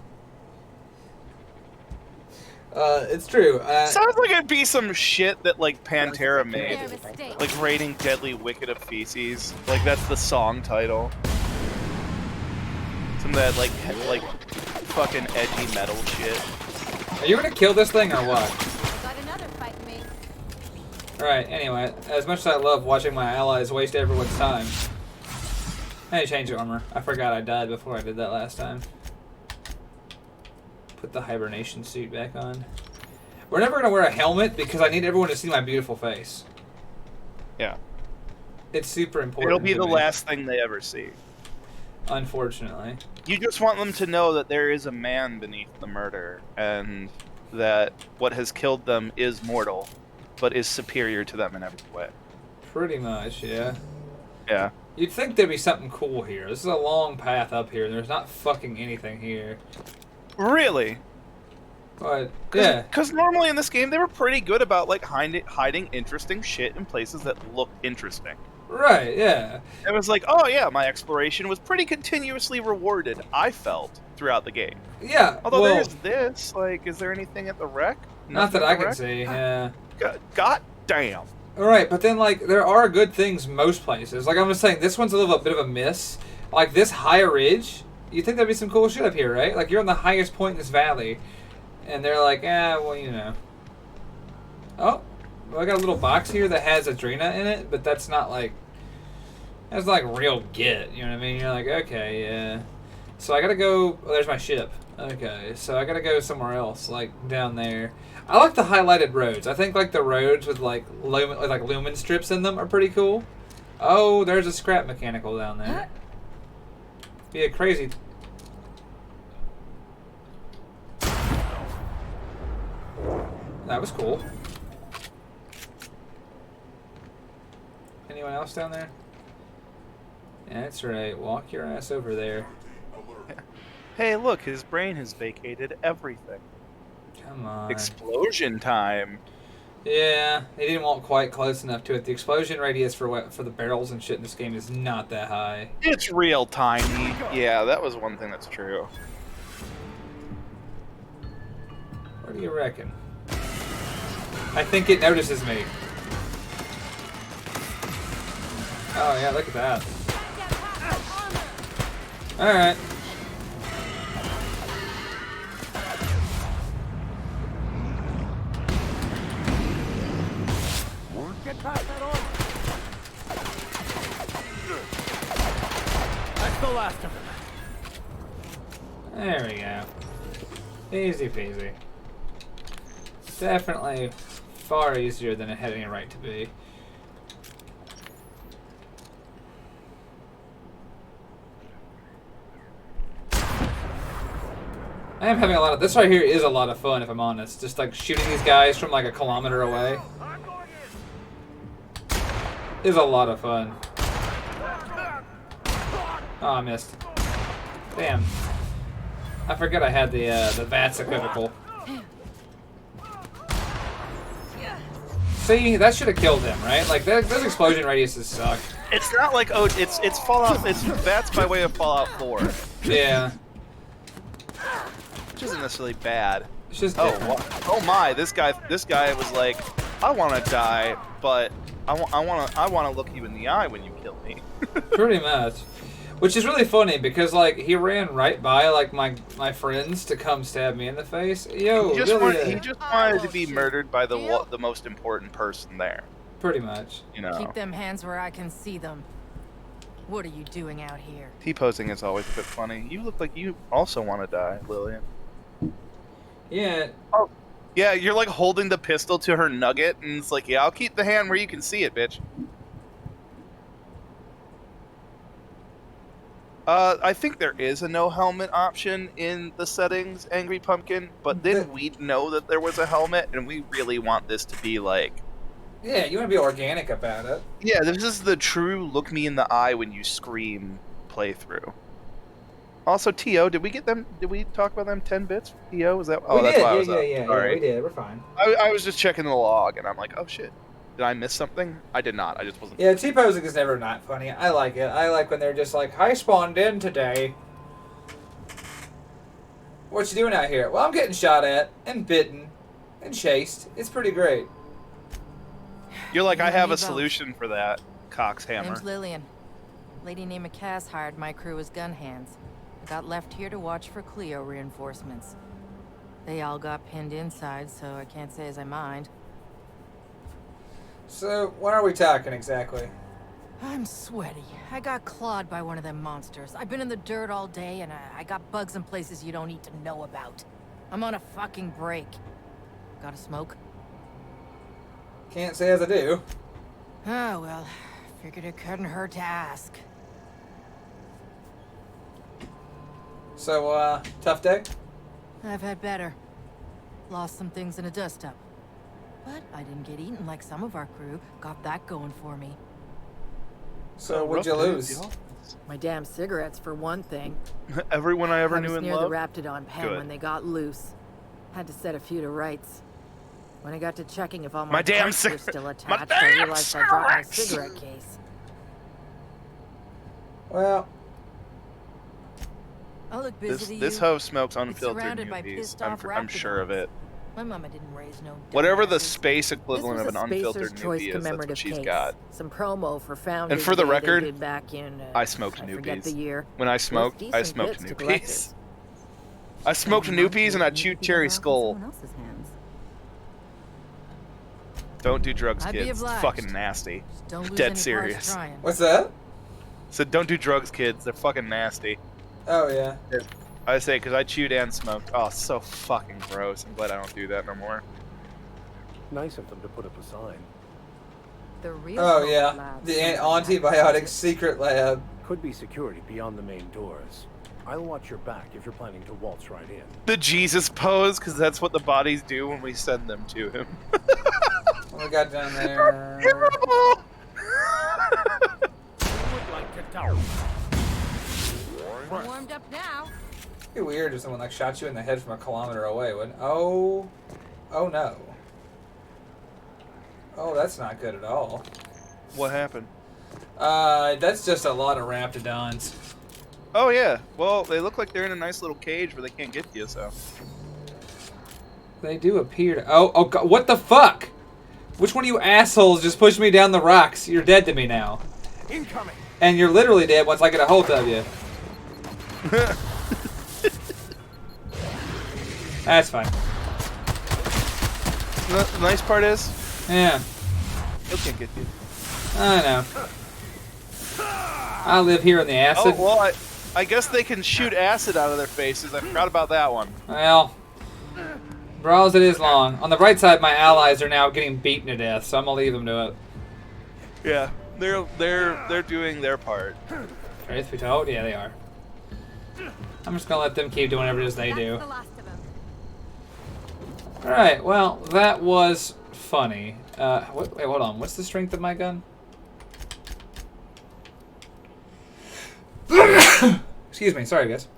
It's true.
Sounds like it'd be some shit that like Pantera made, like raining deadly wicked of feces. Like that's the song title. Some of that like fucking edgy metal shit.
Are you gonna kill this thing or what?
Got another fight in me.
Alright, anyway, as much as I love watching my allies waste everyone's time. Hey, change your armor. I forgot I died before I did that last time. Put the hibernation suit back on. We're never gonna wear a helmet because I need everyone to see my beautiful face.
Yeah.
It's super important.
It'll be
to
the
me.
last thing they ever see.
Unfortunately.
You just want them to know that there is a man beneath the murder, and that what has killed them is mortal, but is superior to them in every way.
Pretty much, yeah.
Yeah.
You'd think there'd be something cool here. This is a long path up here, and there's not fucking anything here.
Really?
But, yeah.
Because normally in this game, they were pretty good about like hiding interesting shit in places that looked interesting.
Right, yeah.
It was like, oh yeah, my exploration was pretty continuously rewarded, I felt, throughout the game.
Yeah,
Although
well,
there's this, like, is there anything at the wreck?
not
Nothing
that
at
I
the
can
wreck?
see, yeah.
God damn.
Alright, but then, like, there are good things most places. Like, I'm just saying, this one's a little bit of a miss. Like, this high ridge, you'd think there'd be some cool shit up here, right? Like, you're on the highest point in this valley, and they're like, well, you know. Oh, well, I got a little box here that has Adrena in it, but that's not, like, that's like real get, you know what I mean? You're like, okay, yeah. So I gotta go, oh, there's my ship. Okay, so I gotta go somewhere else, like, down there. I like the highlighted roads. I think, like, the roads with, like, lumen strips in them are pretty cool. Oh, there's a scrap mechanical down there. Be a crazy... That was cool. Anyone else down there? That's right. Walk your ass over there.
Hey, look, his brain has vacated everything.
Come on.
Explosion time.
Yeah, they didn't walk quite close enough to it. The explosion radius for the barrels and shit in this game is not that high.
It's real tiny. Yeah, that was one thing that's true.
What do you reckon? I think it notices me. Oh yeah, look at that. Alright.
Get past that armor. That's the last of them.
There we go. Easy peasy. Definitely far easier than it had any right to be. I am having a lot of this right here is a lot of fun if I'm honest. Just like shooting these guys from like a kilometer away is a lot of fun. Oh, I missed. Damn. I forgot I had the VATS equivocal. See, that should have killed him, right? Like those explosion radiuses suck.
It's not like it's Fallout. It's VATS by way of Fallout 4.
Yeah.
Which isn't necessarily bad.
It's just
oh my! This guy was like, I want to die, but I want to look you in the eye when you kill me.
Pretty much. Which is really funny because like he ran right by like my friends to come stab me in the face. Yo,
he just
really
wanted to be murdered by the most important person there.
Pretty much.
You know.
Keep them hands where I can see them. What are you doing out here?
T-posing is always a bit funny. You look like you also want to die, Lillian.
Yeah.
Oh. Yeah, you're like holding the pistol to her nugget, and it's like, yeah, I'll keep the hand where you can see it, bitch. I think there is a no helmet option in the settings, Angry Pumpkin, but then we'd know that there was a helmet, and we really want this to be like...
Yeah, you want to be organic about it.
Yeah, this is the true look me in the eye when you scream playthrough. Also, T.O., did we talk about them 10 bits? T.O., was that... Oh,
we
that's
did.
why I was
Yeah, we did. We're fine.
I was just checking the log, and I'm like, oh, shit. Did I miss something? I did not. I just wasn't...
Yeah, T-posing is never not funny. I like it. I like when they're just like, I spawned in today. What you doing out here? Well, I'm getting shot at, and bitten, and chased. It's pretty great.
You're like, I have a solution for that, Cox Hammer.
Name's Lillian. Lady named Cass hired my crew as gun hands. I got left here to watch for Cleo reinforcements. They all got pinned inside, so I can't say as I mind.
So, what are we talking exactly?
I'm sweaty. I got clawed by one of them monsters. I've been in the dirt all day, and I got bugs in places you don't need to know about. I'm on a fucking break. Got a smoke?
Can't say as I do.
Oh, well, figured it couldn't hurt to ask.
So, tough day?
I've had better. Lost some things in a dust-up. But I didn't get eaten like some of our crew. Got that going for me.
So, what'd you lose?
My damn cigarettes, for one thing.
Everyone I ever knew
was
in
near
love?
the Raptidon pen when they got loose. Had to set a few to rights. When I got to checking if all my
damn
parts were still attached, I realized I dropped my cigarette case.
Well...
I look busy to you.
This hoe smokes unfiltered
surrounded by
newbies.
pissed-off
I'm sure of it.
My mama didn't raise no
Whatever the
dumbasses.
space equivalent of an unfiltered
Choice
newbie is, that's
commemorative
what she's
case.
got.
Some promo for Founders
And for the
Day they
record,
did back in,
I smoked
I forget the
newbies.
year.
When I
Worth
smoked
decent bits to collect
newbies.
it.
I smoked newbies and I chewed cherry skull. Don't do drugs,
I'd be
kids. It's
obliged.
fucking nasty.
Don't lose
Dead
any parts
serious.
trying.
What's that?
Said don't do drugs, kids. They're fucking nasty.
Oh, yeah.
I say because I chewed and smoked. Oh, so fucking gross. I'm glad I don't do that no more.
Nice of them to put up a sign.
The real
Oh, yeah. The antibiotic secret lab.
Could be security beyond the main doors. I'll watch your back if you're planning to waltz right in.
The Jesus pose, because that's what the bodies do when we send them to him.
What we got down there?
Warmed up now.
It'd be weird if someone like shot you in the head from a kilometer away, wouldn't? Oh no. Oh, that's not good at all.
What happened?
That's just a lot of raptidons.
Oh yeah. Well, they look like they're in a nice little cage where they can't get to you. So.
They do appear to. Oh God! What the fuck? Which one of you assholes just pushed me down the rocks? You're dead to me now.
Incoming.
And you're literally dead once I get a hold of you. That's fine.
The nice part is,
yeah,
they can't get you.
I know. I live here in the acid.
Oh well, I guess they can shoot acid out of their faces. I forgot about that one.
Well, brawls it is long. On the bright side, my allies are now getting beaten to death, so I'm gonna leave them to it.
Yeah, they're doing their part.
Truth be told, yeah, they are. I'm just gonna let them keep doing whatever it is they do. Alright, well, that was funny. Wait, hold on. What's the strength of my gun? Excuse me. Sorry, guys.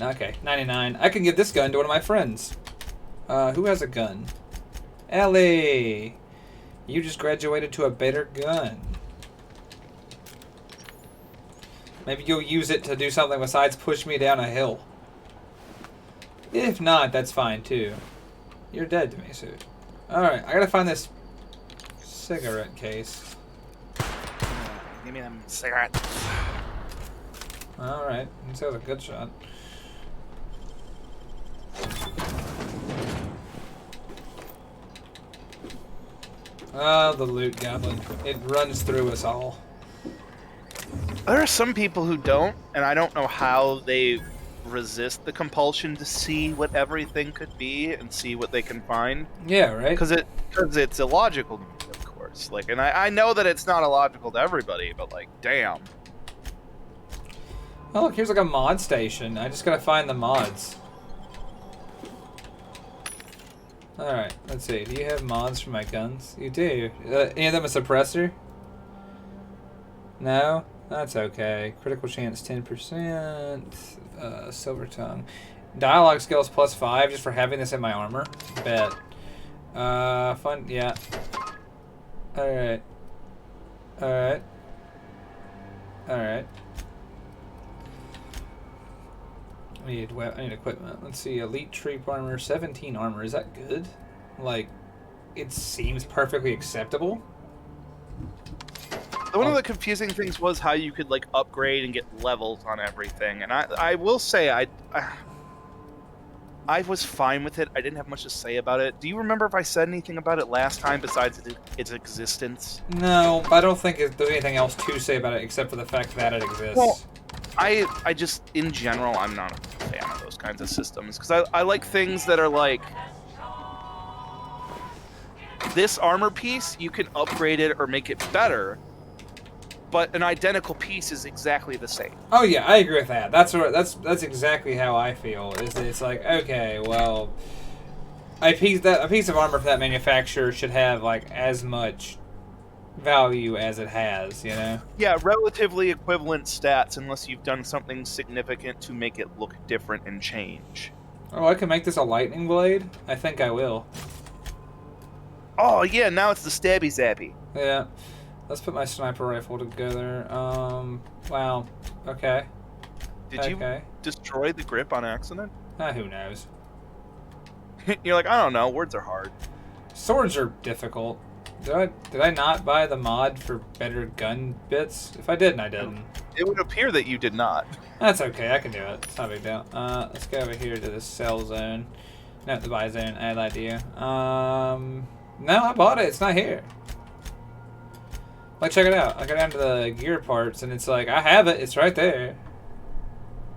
Okay, 99. I can give this gun to one of my friends. Who has a gun? Ellie! You just graduated to a better gun. Maybe you'll use it to do something besides push me down a hill. If not, that's fine too. You're dead to me, Suit. Alright, I gotta find this cigarette case.
Give me them cigarettes.
Alright, that was a good shot. Oh, the loot goblin. It runs through us all.
There are some people who don't, and I don't know how they resist the compulsion to see what everything could be and see what they can find.
Yeah, right?
Because it's illogical to me, of course. Like, and I know that it's not illogical to everybody, but like, damn.
Oh, look, here's like a mod station. I just gotta find the mods. Alright, let's see. Do you have mods for my guns? You do. Any of them a suppressor? No? That's okay. Critical chance 10%. Silver tongue. Dialogue skills +5 just for having this in my armor. Bet. Fun. Yeah. Alright. Alright. Alright. I need equipment. Let's see. Elite troop armor. 17 armor. Is that good? Like, it seems perfectly acceptable.
One of the confusing things was how you could like upgrade and get levels on everything, and I will say I was fine with it. I didn't have much to say about it. Do you remember if I said anything about it last time besides its existence?
No, I don't think there's anything else to say about it except for the fact that it exists.
Well, I just in general I'm not a fan of those kinds of systems because I like things that are like this armor piece. You can upgrade it or make it better. But an identical piece is exactly the same.
Oh yeah, I agree with that. That's exactly how I feel. It's like, okay, well, a piece of armor for that manufacturer should have like as much value as it has, you know?
Yeah, relatively equivalent stats unless you've done something significant to make it look different and change.
Oh, I can make this a lightning blade? I think I will.
Oh yeah, now it's the stabby zappy.
Yeah. Let's put my sniper rifle together. Wow. Okay.
Did you destroy the grip on accident?
Who knows?
You're like, I don't know. Words are hard.
Swords are difficult. Did I not buy the mod for better gun bits? If I didn't, I didn't.
It would appear that you did not.
That's okay. I can do it. It's not a big deal. Let's go over here to the sell zone. Not the buy zone. Add idea. No, I bought it. It's not here. Like, check it out. I go down to the gear parts, and it's like, I have it. It's right there.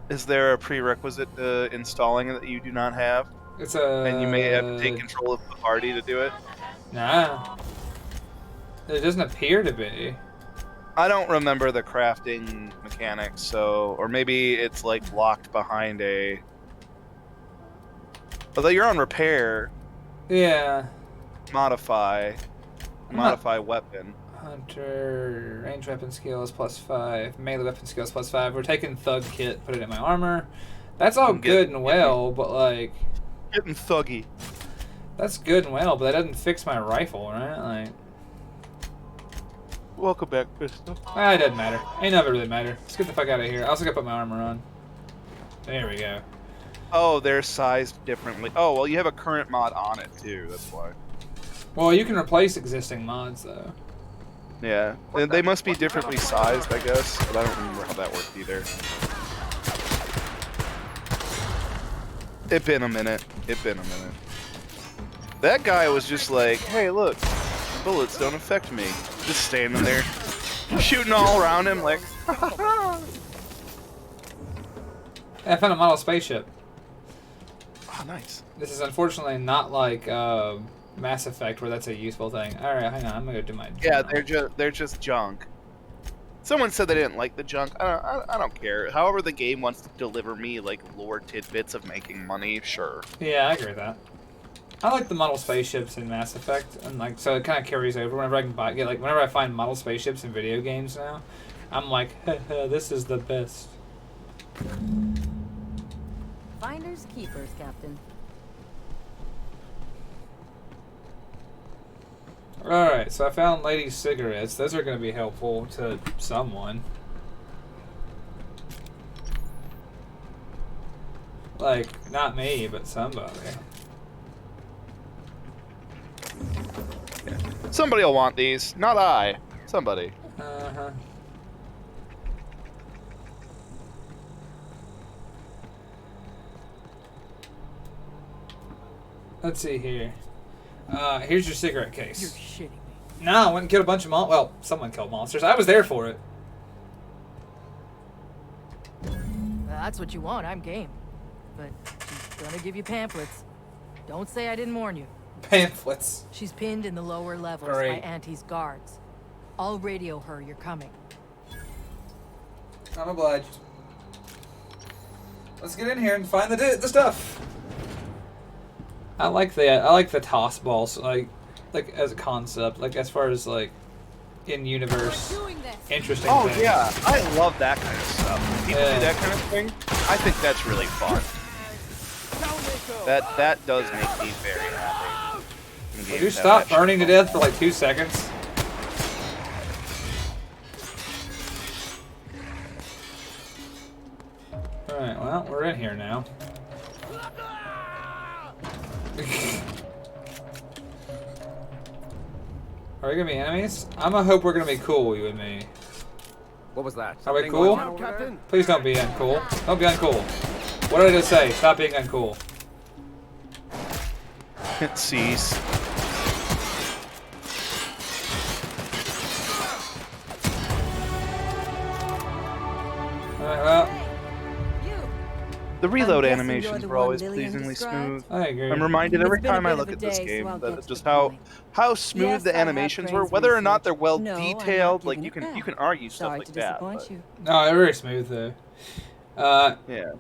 Is there a prerequisite installing it that you do not have?
It's a...
And you may have to take control of the party to do it?
Nah. It doesn't appear to be.
I don't remember the crafting mechanics, so... Or maybe it's, like, locked behind a... Although you're on repair...
Yeah.
Modify weapon.
Hunter, range weapon skills +5, melee weapon skills +5. We're taking thug kit, put it in my armor. That's all good and well, but like...
Getting thuggy.
That's good and well, but that doesn't fix my rifle, right? Like,
Welcome back, Pistol.
it doesn't matter. Ain't never really matter. Let's get the fuck out of here. I also gotta put my armor on. There we go.
Oh, they're sized differently. Oh, well, you have a current mod on it, too. That's why.
Well, you can replace existing mods, though.
Yeah. And they must be differently sized, I guess. But I don't remember how that worked either. It been a minute. That guy was just like, hey, look. Bullets don't affect me. Just standing there. Shooting all around him like...
I found a model spaceship.
Oh, nice.
This is unfortunately not like Mass Effect, where that's a useful thing. All right, hang on. I'm gonna go do my.
Yeah, they're just junk. Someone said they didn't like the junk. I don't care. However, the game wants to deliver me like lore tidbits of making money. Sure.
Yeah, I agree with that. I like the model spaceships in Mass Effect, and like so it kind of carries over. Whenever I can whenever I find model spaceships in video games now, I'm like, this is the best.
Finders keepers, Captain.
Alright, so I found ladies' cigarettes. Those are going to be helpful to someone. Like, not me, but somebody.
Somebody will want these. Not I. Somebody.
Uh-huh. Let's see here. Here's your cigarette case.
You're shitting me.
No, I went and killed a bunch of well, someone killed monsters. I was there for it.
That's what you want, I'm game. But she's gonna give you pamphlets. Don't say I didn't warn you.
Pamphlets.
She's pinned in the lower levels
Great.
by Auntie's guards. I'll radio her you're coming.
I'm obliged. Let's get in here and find the stuff. I like the toss balls, like as a concept, like as far as like in universe interesting
Oh
things.
yeah, I love that kind of stuff. When people do that kind of thing, I think that's really fun. That does make me very happy.
Would you stop burning to death for like 2 seconds? Alright, well, we're in here now. Are we gonna be enemies? I'm gonna hope we're gonna be cool, you and me.
What was that?
Are we cool? Please don't be uncool. Don't be uncool. What did I just say? Stop being uncool.
Cease.
Alright, well.
The reload animations were always pleasingly smooth.
I agree.
I'm reminded every time I look at this game that just how smooth the animations were, whether or not they're well detailed. Like you can argue stuff like that. But...
No, they're very smooth though.
Yeah.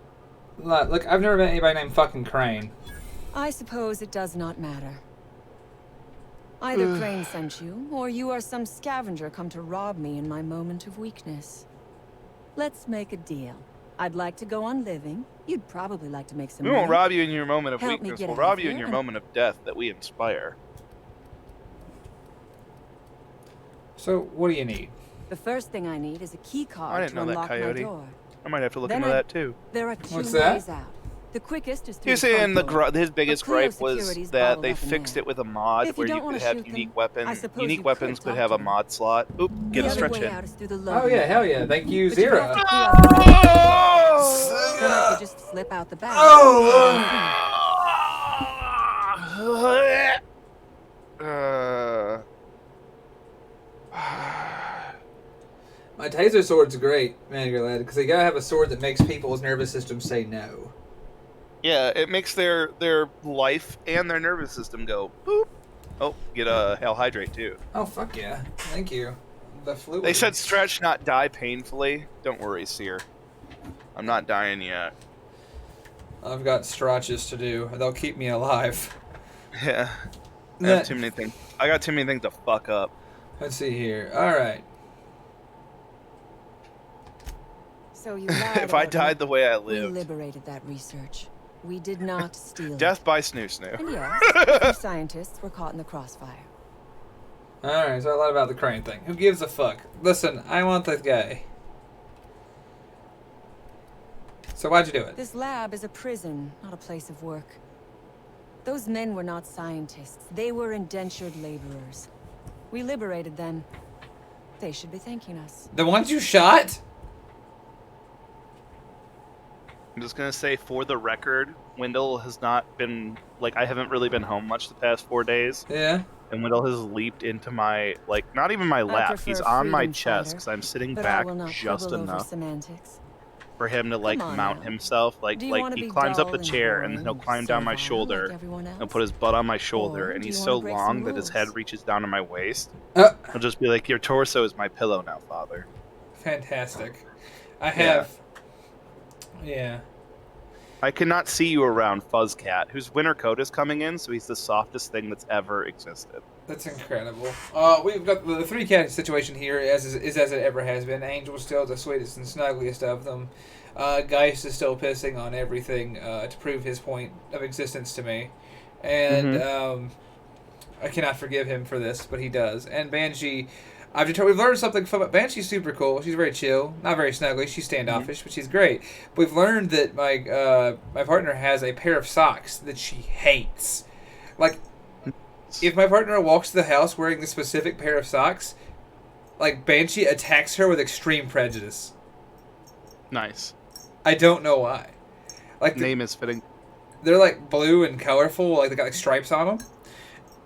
Look, I've never met anybody named fucking Crane.
I suppose it does not matter. Either Crane sent you, or you are some scavenger come to rob me in my moment of weakness. Let's make a deal. I'd like to go on living. You'd probably like to make some
We
money.
won't rob you in your moment of
Help me
weakness.
get
We'll
out of
rob you in
here
your moment of death that we inspire.
So, what do you need? The first thing I need is a key
I
card
didn't
to
know that,
unlock my
Coyote.
door.
I might have to look
Then
into that too.
There are two
What's that?
ways out. The quickest is through
He was
the front
saying
door.
his biggest
But Cleo
gripe was
Security's
that
bottled
they
up in
fixed
there.
it with a mod
If you
where
don't
you
wanna
could have
shoot them,
unique
I
weapons.
suppose
Unique
you
weapons
could
could
talk
have
to
a
them.
mod slot. Oop, get
The
a
other
stretch
way
in.
out is through the
Oh
loading
yeah, hell
bay.
yeah! Thank you,
But you
Zero.
have to clear out the Then I could just slip out the back.
My taser sword's great, man, you're lad, because you gotta have a sword that makes people's nervous system say no.
Yeah, it makes their life and their nervous system go boop. Oh, get a Hell Hydrate too.
Oh fuck yeah! Thank you. The fluid.
They said stretch, not die painfully. Don't worry, Seer. I'm not dying yet.
I've got stretches to do. They'll keep me alive.
Yeah. I have too many things. I got too many things to fuck up.
Let's see here. All right.
So you lied
If I
about
died
me.
the way I
We
lived.
liberated that research. We did not steal
Death
it.
by Snoo Snoo.
And yes, a few scientists were caught in the crossfire.
Alright, so a lot about the crane thing. Who gives a fuck? Listen, I want that guy. So why'd you do it?
This lab is a prison, not a place of work. Those men were not scientists. They were indentured laborers. We liberated them. They should be thanking us.
The ones you shot?
I'm just gonna say, for the record, Wendell has not been, like, I haven't really been home much the past 4 days.
Yeah.
And Wendell has leaped into my, like, not even my lap. He's on my chest because I'm sitting back just enough for him to, like, mount himself. Like he climbs up the chair and then he'll climb down my shoulder and put his butt on my shoulder. And he's so long that his head reaches down to my waist. He'll just be like, your torso is my pillow now, father.
Fantastic. I have... Yeah.
I cannot see you around Fuzzcat, whose winter coat is coming in, so he's the softest thing that's ever existed.
That's incredible. We've got the 3-cat situation here, as it ever has been. Angel's still the sweetest and snuggliest of them. Geist is still pissing on everything to prove his point of existence to me. And I cannot forgive him for this, but he does. And Banshee... we've learned something from Banshee's super cool. She's very chill, not very snuggly. She's standoffish, but she's great. We've learned that my partner has a pair of socks that she hates. Like, if my partner walks to the house wearing this specific pair of socks, like, Banshee attacks her with extreme prejudice.
Nice.
I don't know why. Like,
name is fitting.
They're like blue and colorful, like they got like stripes on them,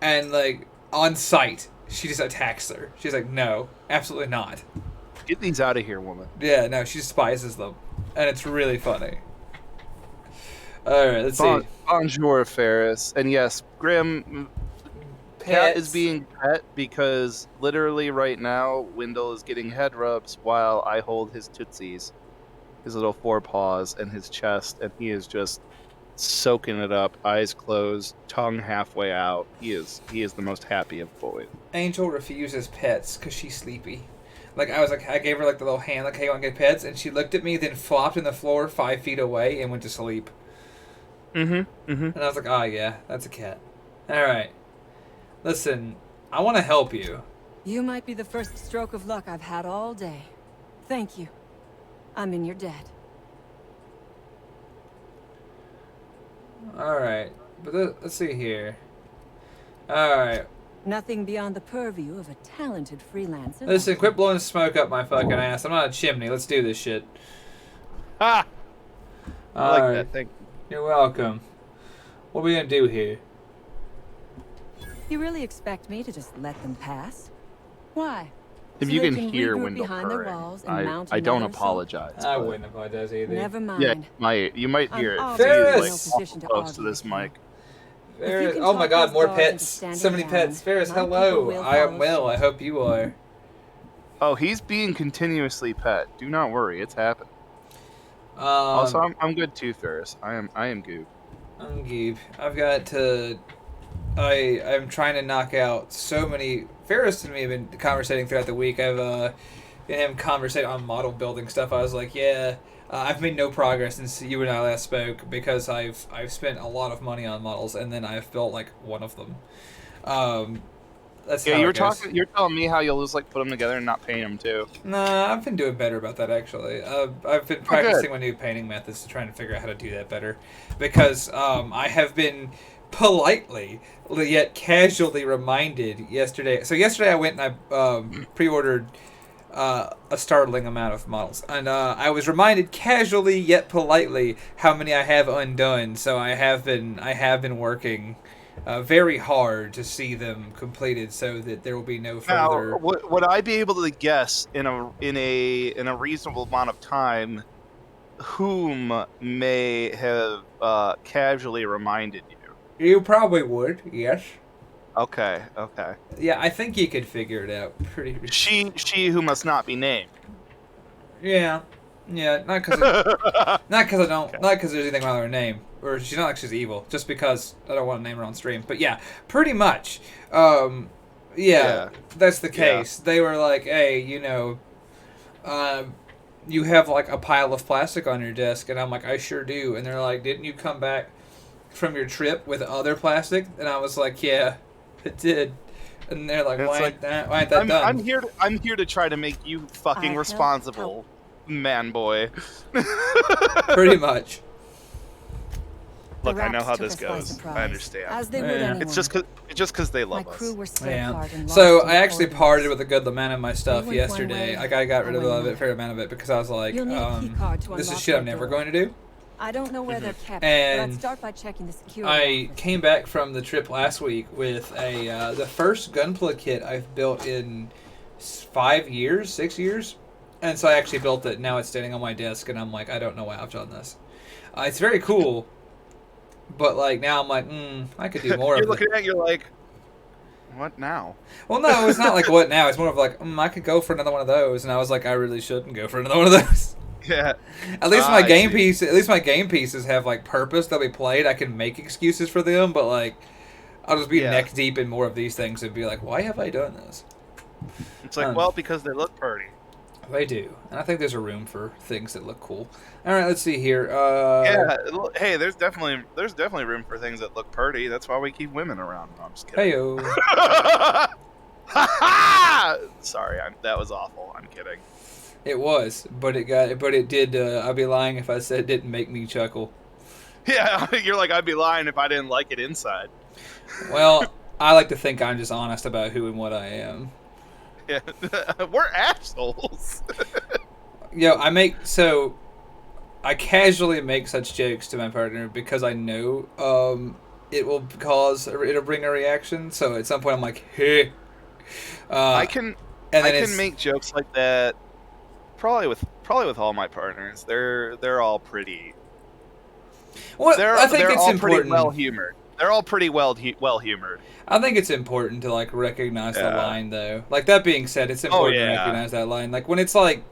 and like on sight. She just attacks her. She's like, no, absolutely not.
Get these out of here, woman.
Yeah, no, she despises them. And it's really funny. Alright, let's see.
Bonjour, Ferris. And yes, Grim, Cat is being pet because literally right now, Wendell is getting head rubs while I hold his tootsies, his little forepaws, and his chest, and he is just soaking it up, eyes closed, tongue halfway out. He is the most happy of boys.
Angel refuses pets because she's sleepy. Like, I gave her like the little hand, like, hey, you want to get pets? And she looked at me, then flopped in the floor 5 feet away and went to sleep. And I was like, oh yeah, that's a cat. Alright. Listen, I want to help you.
You might be the first stroke of luck I've had all day. Thank you. I'm in your debt.
Alright, but let's see here. Alright.
Nothing beyond the purview of a talented freelancer.
Listen, quit blowing smoke up my fucking ass. I'm not a chimney. Let's do this shit.
Ha! I like that. Thank you.
You're welcome. What are we gonna do here?
You really expect me to just let them pass? Why?
If you can hear Wendell purring, I don't apologize.
I wouldn't apologize either.
Never mind.
Yeah, you might hear it.
Ferris!
He's like close to this mic.
Ferris, oh my god, more pets. So many pets. Ferris, hello. I am well. I hope you are.
Oh, he's being continuously pet. Do not worry, it's happening. Also, I'm good too, Ferris. I am Goob.
I'm Goob. I've got to... I'm trying to knock out so many... Ferris and me have been conversating throughout the week. I've been having conversation on model building stuff. I was like, yeah, I've made no progress since you and I last spoke because I've spent a lot of money on models and then I've built like one of them. That's how
You're telling me how you'll just like put them together and not paint them too.
Nah, I've been doing better about that actually. I've been practicing my new painting methods to try and figure out how to do that better because I have been politely yet casually reminded yesterday. So yesterday I went and I pre-ordered a startling amount of models, and I was reminded casually yet politely how many I have undone. So I have been working very hard to see them completed, so that there will be no further.
Now, would I be able to guess in a reasonable amount of time whom may have casually reminded you?
You probably would, yes.
Okay.
Yeah, I think you could figure it out pretty.
She who must not be named.
Yeah, not because not because there's anything wrong with her name, or she's not like she's evil, just because I don't want to name her on stream. But yeah, pretty much. Yeah, that's the case. Yeah. They were like, hey, you have like a pile of plastic on your desk, and I'm like, I sure do. And they're like, didn't you come back from your trip with other plastic? And I was like, yeah, it did. And they're like, why ain't that done?
I'm here to try to make you fucking responsible, man boy.
Pretty much.
Look, I know how this goes. I understand.
As they would anyone.
It's just because they love us.
So I actually parted with a good amount of my stuff yesterday. I got rid of a fair amount of it because I was like, this is shit I'm never going to do.
I don't know where they're kept,
And
but I'd start by checking the security.
I came back from the trip last week with the first Gunpla kit I've built in 6 years. And so I actually built it. Now it's standing on my desk, and I'm like, I don't know why I've done this. It's very cool. But like now I'm like, I could do more of it.
You're looking at it, you're like, what now?
Well, no, it's not like what now. It's more of like, I could go for another one of those. And I was like, I really shouldn't go for another one of those.
Yeah.
At least my game pieces have like purpose. They'll be played. I can make excuses for them, but like, I'll just be neck deep in more of these things and be like, why have I done this?
It's like, well, because they look pretty.
They do, and I think there's a room for things that look cool. All right, let's see here.
Hey, there's definitely room for things that look pretty. That's why we keep women around. No, I'm just kidding.
Hey-o.
Sorry, that was awful. I'm kidding.
It was, but it did. I'd be lying if I said it didn't make me chuckle.
Yeah, you're like, I'd be lying if I didn't like it inside.
Well, I like to think I'm just honest about who and what I am.
Yeah, we're assholes.
I casually make such jokes to my partner because I know it'll bring a reaction. So at some point I'm like, hey.
I can make jokes like that. Probably with all my partners. They're all pretty.
Well, I think it's important.
Pretty well humored. They're all pretty well humored.
I think it's important to like recognize the line, though. Like that being said, it's important to recognize that line. Like when it's like,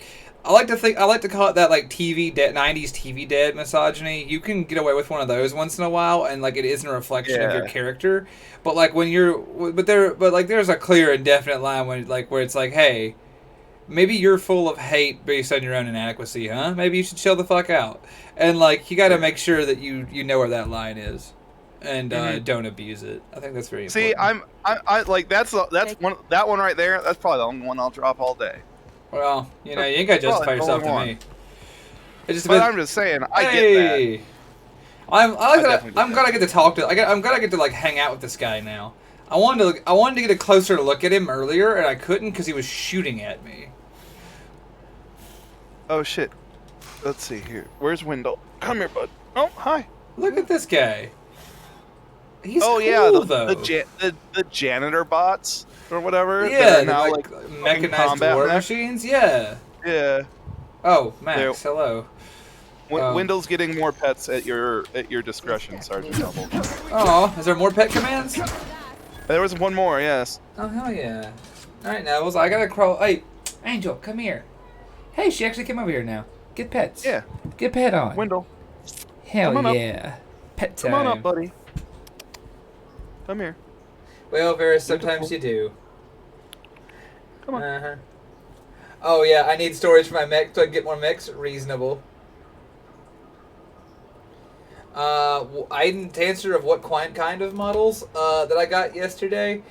I like to call it that like '90s TV dad misogyny. You can get away with one of those once in a while, and like it isn't a reflection of your character. But like when there's a clear and definite line where it's like, hey, maybe you're full of hate based on your own inadequacy, huh? Maybe you should chill the fuck out. And like you got to make sure that you know where that line is. And don't abuse it. I think that's very important.
See, I like that's one right there. That's probably the only one I'll drop all day.
Well, you ain't gotta justify yourself to me.
I'm just saying, I get that.
I'm glad I get to talk to. I'm glad I get to like hang out with this guy now. I wanted to get a closer look at him earlier, and I couldn't because he was shooting at me.
Oh shit! Let's see here. Where's Wendell? Come here, bud. Oh, hi.
Look at this guy. He's
cool, the janitor bots or whatever.
Yeah,
now
like mechanized war machines. Yeah.
Yeah.
Oh, Max, hello.
Wendell's getting more pets at your discretion, Sergeant Noble.
Oh, is there more pet commands?
There was one more, yes.
Oh hell yeah! All right, Nels, I gotta crawl. Hey, Angel, come here. Hey, she actually came over here now. Get pets.
Yeah.
Get pet on.
Wendell.
Hell yeah. Pet time.
Come on up, buddy. Come here.
Well, Varys, sometimes you do.
Come on.
Oh yeah, I need storage for my mech so I can get more mechs. Reasonable. To answer of what kind of models that I got yesterday.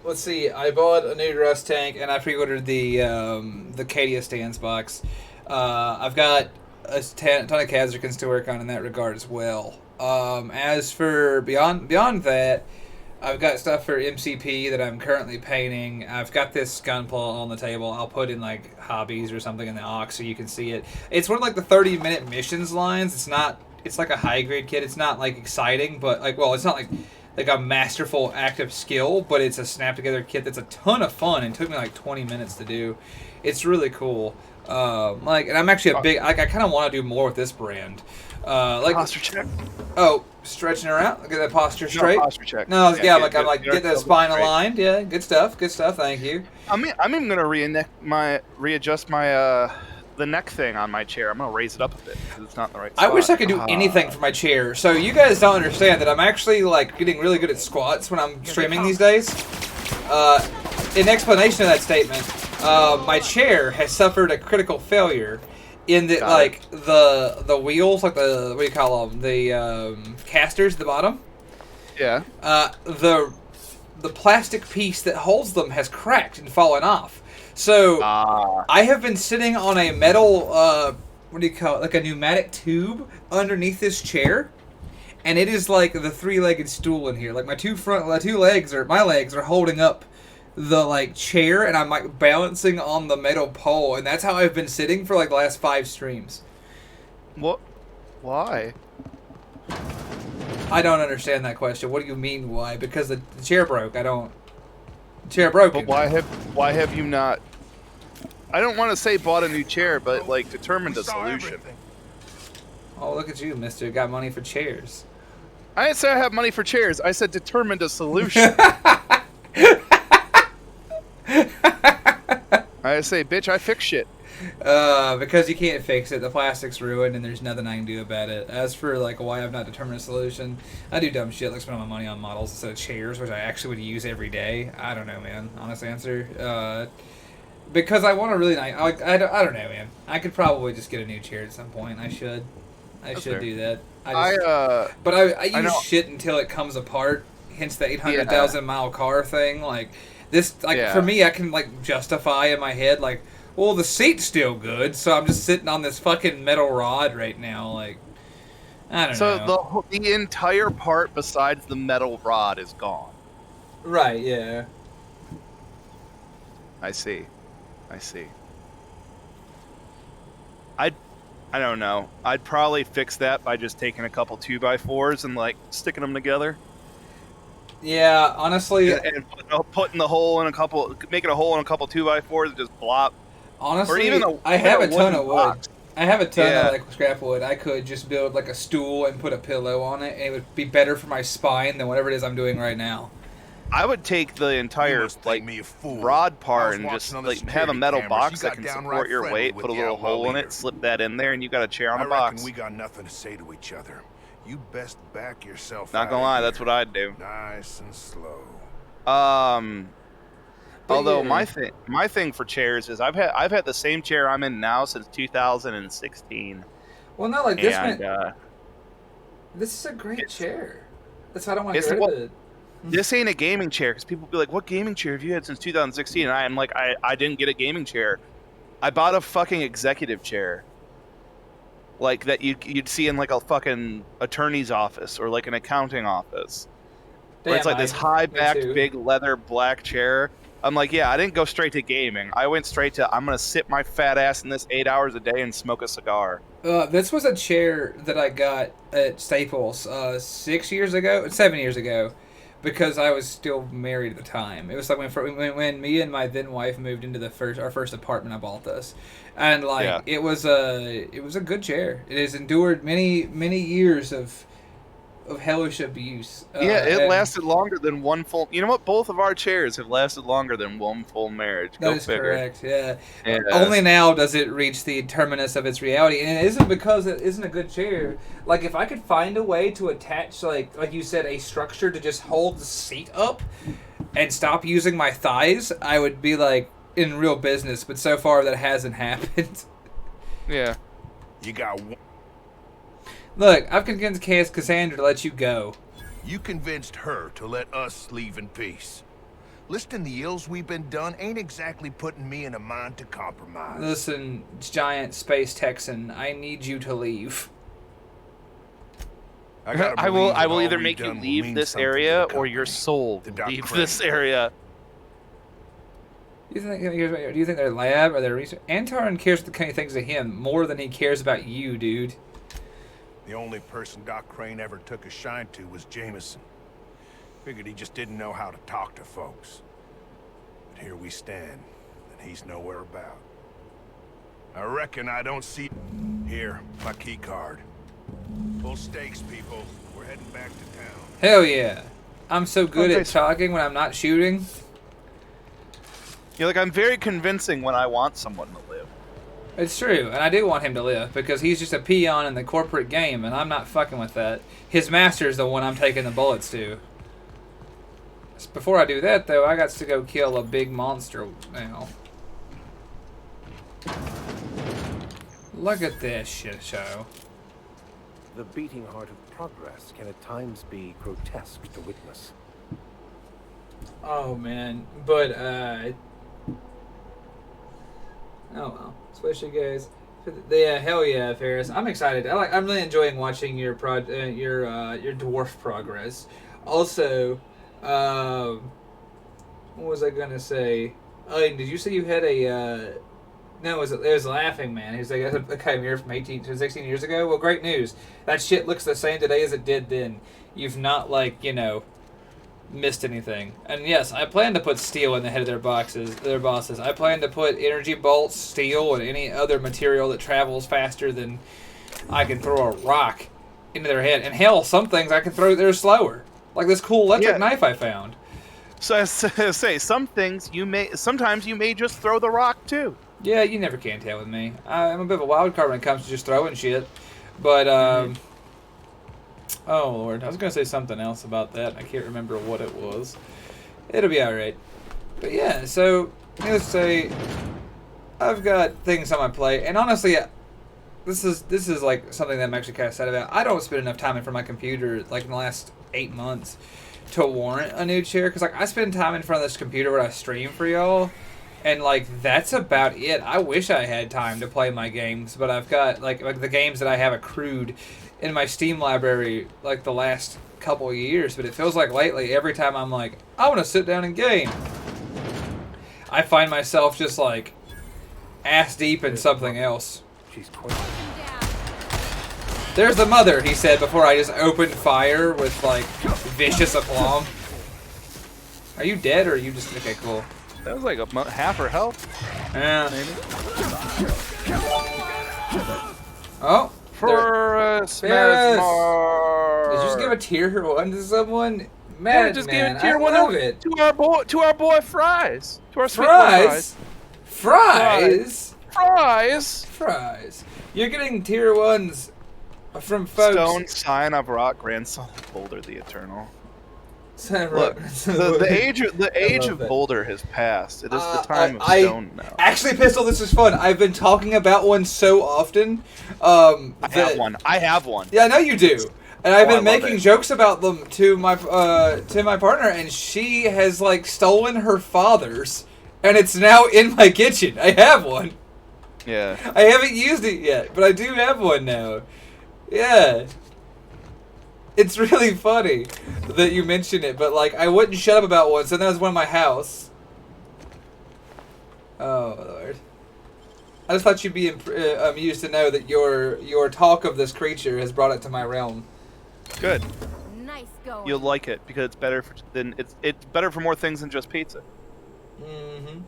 Let's see. I bought a new Rust tank and I pre-ordered the Cadia Stands box. I've got a ton of Kazakins to work on in that regard as well. As for beyond that, I've got stuff for MCP that I'm currently painting. I've got this Gunpla on the table. I'll put in like hobbies or something in the aux so you can see it. It's one of like the 30-minute missions lines. It's like a high grade kit. It's not like exciting, but it's not like a masterful active skill, but it's a snap together kit that's a ton of fun and took me like 20 minutes to do. It's really cool. And I'm actually I kind of want to do more with this brand.
Posture check.
Oh, stretching her out. Get that posture straight.
No, posture check.
No, get that spine aligned. Yeah, good stuff. Good stuff. Thank you.
I'm even gonna readjust my the neck thing on my chair. I'm gonna raise it up a bit because it's not in the right spot.
I wish I could do anything for my chair. So you guys don't understand that I'm actually like getting really good at squats when I'm streaming these days. In explanation of that statement, my chair has suffered a critical failure in that, like, the wheels, like the, what do you call them? The casters at the bottom.
Yeah.
The plastic piece that holds them has cracked and fallen off. So I have been sitting on a metal, what do you call it? Like a pneumatic tube underneath this chair. And it is like the three-legged stool in here. Like my my legs are holding up the like chair, and I'm like balancing on the metal pole, and that's how I've been sitting for like the last 5 streams.
What? Why?
I don't understand that question. What do you mean why? Because the chair broke. The chair broke.
But why have you not? I don't want to say bought a new chair, but like determined a solution.
Oh, look at you, mister. Got money for chairs.
I didn't say I have money for chairs. I said determined a solution. I say, bitch, I fix shit.
Because you can't fix it. The plastic's ruined, and there's nothing I can do about it. As for like why I've not determined a solution, I do dumb shit like spend all my money on models instead of chairs, which I actually would use every day. I don't know, man. Honest answer. Because I want a really nice. I don't know, man. I could probably just get a new chair at some point. I should do that. But I use shit until it comes apart. Hence the 800,000 mile car thing. Like this, for me, I can like justify in my head like, well, the seat's still good, so I'm just sitting on this fucking metal rod right now. Like, I don't know.
So the entire part besides the metal rod is gone.
Right. Yeah.
I see. I don't know. I'd probably fix that by just taking a couple 2x4s and like sticking them together.
Yeah, honestly,
and putting the hole in making a hole in a couple 2x4s and just plop.
Honestly,
or even
I have a ton of wood.
box.
I have a ton of like scrap wood. I could just build like a stool and put a pillow on it, and it would be better for my spine than whatever it is I'm doing right now.
I would take the entire like rod part and just like have a metal box that can support your weight, put a little hole in it, slip that in there, and you got a chair on a box.
We got nothing to say to each other. You best back yourself.
Not gonna lie, that's what I'd do.
Nice and slow.
Although my thing for chairs is I've had the same chair I'm in now since 2016.
Well, not like this, man. This is a great chair. That's why I don't want to get rid of it.
This ain't a gaming chair, because people be like, what gaming chair have you had since 2016? And I'm like, I didn't get a gaming chair. I bought a fucking executive chair. Like that you'd see in like a fucking attorney's office or like an accounting office. Where it's like this high-backed, big leather black chair. I'm like, yeah, I didn't go straight to gaming. I went straight to, I'm going to sit my fat ass in this 8 hours a day and smoke a cigar.
This was a chair that I got at Staples 7 years ago. Because I was still married at the time. It was like when me and my then wife moved into our first apartment. I bought this, and like it was a good chair. It has endured many years of hellish abuse.
It lasted longer than one full. You know what? Both of our chairs have lasted longer than one full marriage.
That is correct. Yeah. Only now does it reach the terminus of its reality, and it isn't because it isn't a good chair. Like if I could find a way to attach, like you said, a structure to just hold the seat up and stop using my thighs, I would be like in real business. But so far that hasn't happened.
Yeah.
You got one.
Look, I've convinced Cassandra to let you go.
You convinced her to let us leave in peace. Listing the ills we've been done ain't exactly putting me in a mind to compromise.
Listen, giant space Texan, I need you to leave.
I will either make you leave this area or your soul leave this area.
Do you think their lab or their research? Antaron cares what the kind of things to him more than he cares about you, dude.
The only person Doc Crane ever took a shine to was Jameson. Figured he just didn't know how to talk to folks. But here we stand, and he's nowhere about. I reckon I don't see... Here, my key card. Full stakes, people. We're heading back to town.
Hell yeah. I'm so good at talking when I'm not shooting.
You're like, I'm very convincing when I want someone to live.
It's true, and I do want him to live, because he's just a peon in the corporate game, and I'm not fucking with that. His master's the one I'm taking the bullets to. Before I do that, though, I got to go kill a big monster now. Look at this shit show.
The beating heart of progress can at times be grotesque to witness.
Oh man, but oh well. Especially guys. Yeah, hell yeah, Ferris. I'm excited. I'm really enjoying watching your dwarf progress. Also, what was I gonna say? Oh, did you say you had a? No, it was Laughing Man. He's like a chimera from 18 to 16 years ago. Well, great news. That shit looks the same today as it did then. You've not missed anything. And yes, I plan to put steel in the head of their bosses. I plan to put energy bolts, steel, and any other material that travels faster than I can throw a rock into their head. And hell, some things I can throw that are slower. Like this cool electric knife I found.
So I say, sometimes you may just throw the rock too.
Yeah, you never can tell with me. I'm a bit of a wild card when it comes to just throwing shit. But, oh, Lord. I was going to say something else about that. I can't remember what it was. It'll be alright. But, yeah, so, needless to say, I've got things on my plate. And, honestly, this is like, something that I'm actually kind of sad about. I don't spend enough time in front of my computer, like, in the last 8 months to warrant a new chair. Because, like, I spend time in front of this computer when I stream for y'all. And, like, that's about it. I wish I had time to play my games, but I've got, like the games that I have accrued in my Steam library, like, the last couple of years. But it feels like lately, every time I'm like, I want to sit down and game, I find myself just, like, ass deep in something else.
She's quite...
There's the mother, he said, before I just opened fire with, like, vicious aplomb. Are you dead, or are you just... Okay, cool.
That was like half her health.
Yeah.
Maybe.
Oh.
Ferris.
Did you just give a tier 1 to someone?
Yeah, just gave a tier 1 to our boy Fries. To our sweet boy
Fries.
Fries.
You're getting tier 1s from folks.
Stone sign of rock, grandson of Boulder the Eternal. Look, the age of Boulder has passed. It is the time of Stone now.
Actually, Pistol, this is fun. I've been talking about one so often.
I have one.
Yeah, I know you do. And I've been making jokes about them to my partner, and she has like stolen her father's, and it's now in my kitchen. I have one.
Yeah.
I haven't used it yet, but I do have one now. Yeah. It's really funny that you mention it, but like I wouldn't shut up about one, so that was one in my house. Oh Lord! I just thought you'd be amused to know that your talk of this creature has brought it to my realm.
Good.
Nice going.
You'll like it because it's better it's better for more things than just pizza.
Mm-hmm.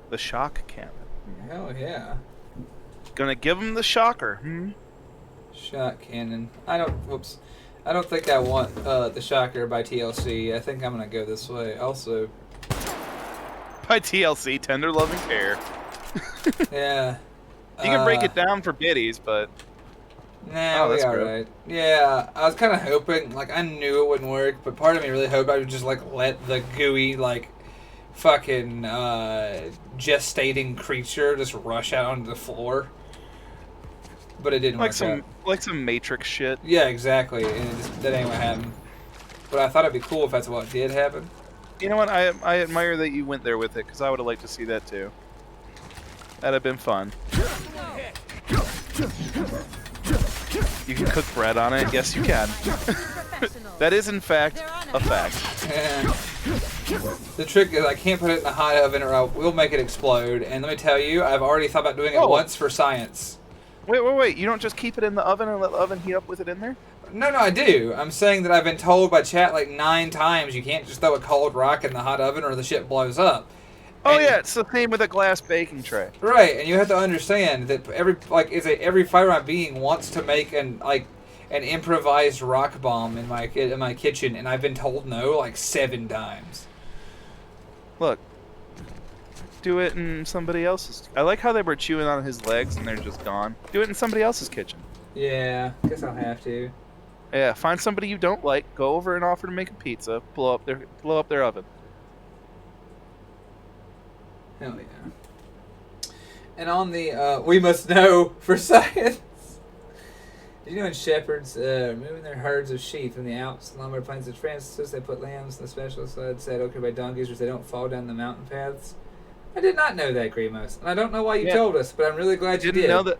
The shock cannon.
Hell yeah!
Gonna give him the shocker. Hmm.
Shot cannon. I don't think I want the shocker by TLC. I think I'm gonna go this way. Also,
by TLC, tender loving care.
Yeah.
You can break it down for biddies, but
nah, we alright. Yeah, I was kind of hoping, like, I knew it wouldn't work, but part of me really hoped I would just like let the gooey, like, fucking gestating creature just rush out onto the floor. But it didn't work out.
Like some Matrix shit.
Yeah, exactly. And that ain't what happened. But I thought it'd be cool if that's what did happen.
You know what? I admire that you went there with it, because I would have liked to see that too. That'd have been fun. You can cook bread on it. Yes, you can. That is, in fact, a fact.
The trick is I can't put it in the hot oven or I will make it explode. And let me tell you, I've already thought about doing it once for science.
Wait. You don't just keep it in the oven and let the oven heat up with it in there?
No, I do. I'm saying that I've been told by chat like 9 times you can't just throw a cold rock in the hot oven or the shit blows up.
Oh, yeah, it's the same with a glass baking tray.
Right, and you have to understand that every firearm being wants to make an improvised rock bomb in my kitchen, and I've been told no like 7 times.
Look. Do it in somebody else's. I like how they were chewing on his legs and they're just gone. Do it in somebody else's kitchen.
Yeah, guess I'll have to.
Yeah, find somebody you don't like, go over and offer to make a pizza, blow up their oven.
Hell yeah. And on the, we must know for science. Did you know in shepherds moving their herds of sheep from the Alps and lumber plains of France, they put lambs in the specialist said okay by donkeys so they don't fall down the mountain paths? I did not know that, Grimos. And I don't know why you told us, but I'm really glad you did.
Didn't know that.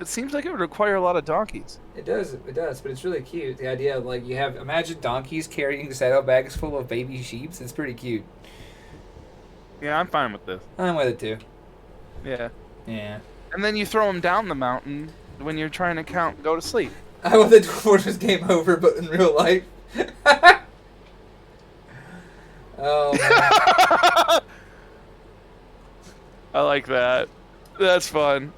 It seems like it would require a lot of donkeys.
It does, but it's really cute. The idea of, like, you have, imagine donkeys carrying saddlebags full of baby sheep. It's pretty cute.
Yeah, I'm fine with this.
I'm with it, too.
Yeah.
Yeah.
And then you throw them down the mountain when you're trying to go to sleep.
I want the dwarf was game over, but in real life. Oh, man.
I like that. That's fun.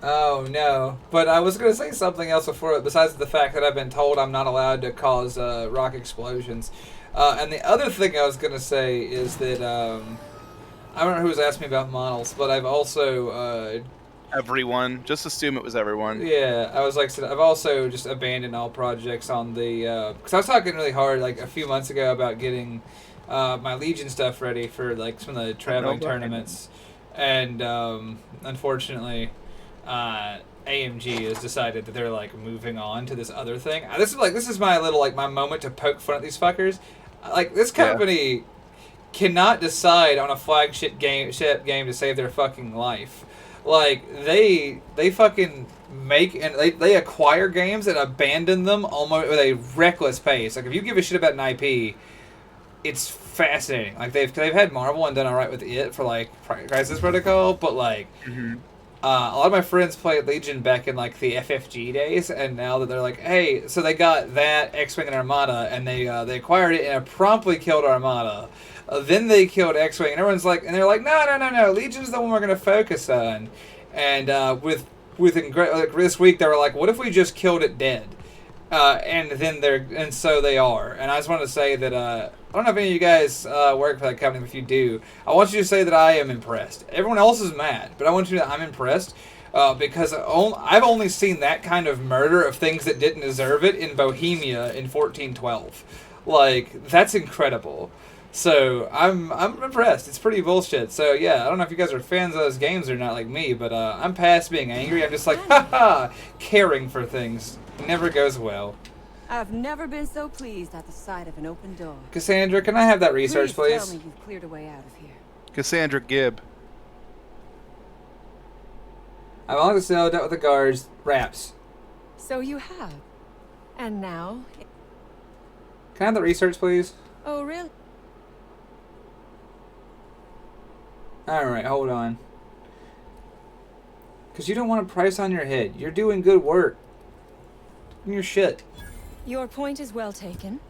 Oh, no. But I was going to say something else before it, besides the fact that I've been told I'm not allowed to cause rock explosions. And the other thing I was going to say is that, I don't know who's asked me about models, but I've also...
everyone. Just assume it was everyone.
Yeah, I was like, I've also just abandoned all projects on the... Because I was talking really hard, like, a few months ago about getting my Legion stuff ready for, like, some of the traveling tournaments. And, unfortunately... AMG has decided that they're like moving on to this other thing. This is my little my moment to poke fun at these fuckers. Like, this company cannot decide on a flagship game to save their fucking life. Like, they fucking make and they acquire games and abandon them almost with a reckless pace. Like, if you give a shit about an IP, it's fascinating. Like, they've had Marvel and done alright with it for like Crisis Protocol, but like. A lot of my friends played Legion back in like the FFG days, and now that they're like, hey, so they got that X-Wing and Armada, and they acquired it and it promptly killed Armada. Then they killed X-Wing, and everyone's like, and they're like, no, Legion's the one we're gonna focus on. And this week they were like, what if we just killed it dead? And so they are. And I just want to say that I don't know if any of you guys work for that company. If you do, I want you to say that I am impressed. Everyone else is mad, but I want you to know that I'm impressed because I've only seen that kind of murder of things that didn't deserve it in Bohemia in 1412. Like, that's incredible. So I'm impressed. It's pretty bullshit. So yeah, I don't know if you guys are fans of those games or not, like me, but I'm past being angry. I'm just like, haha, caring for things. Never goes well.
I've never been so pleased at the sight of an open door.
Cassandra, can I have that research, please?
Tell me you've cleared a way out of here.
Cassandra Gibb.
I've only dealt with the guards. Raps.
So you have. And now...
Can I have the research, please?
Oh, really?
Alright, hold on. Because you don't want a price on your head. You're doing good work. Your shit.
Your point is well taken.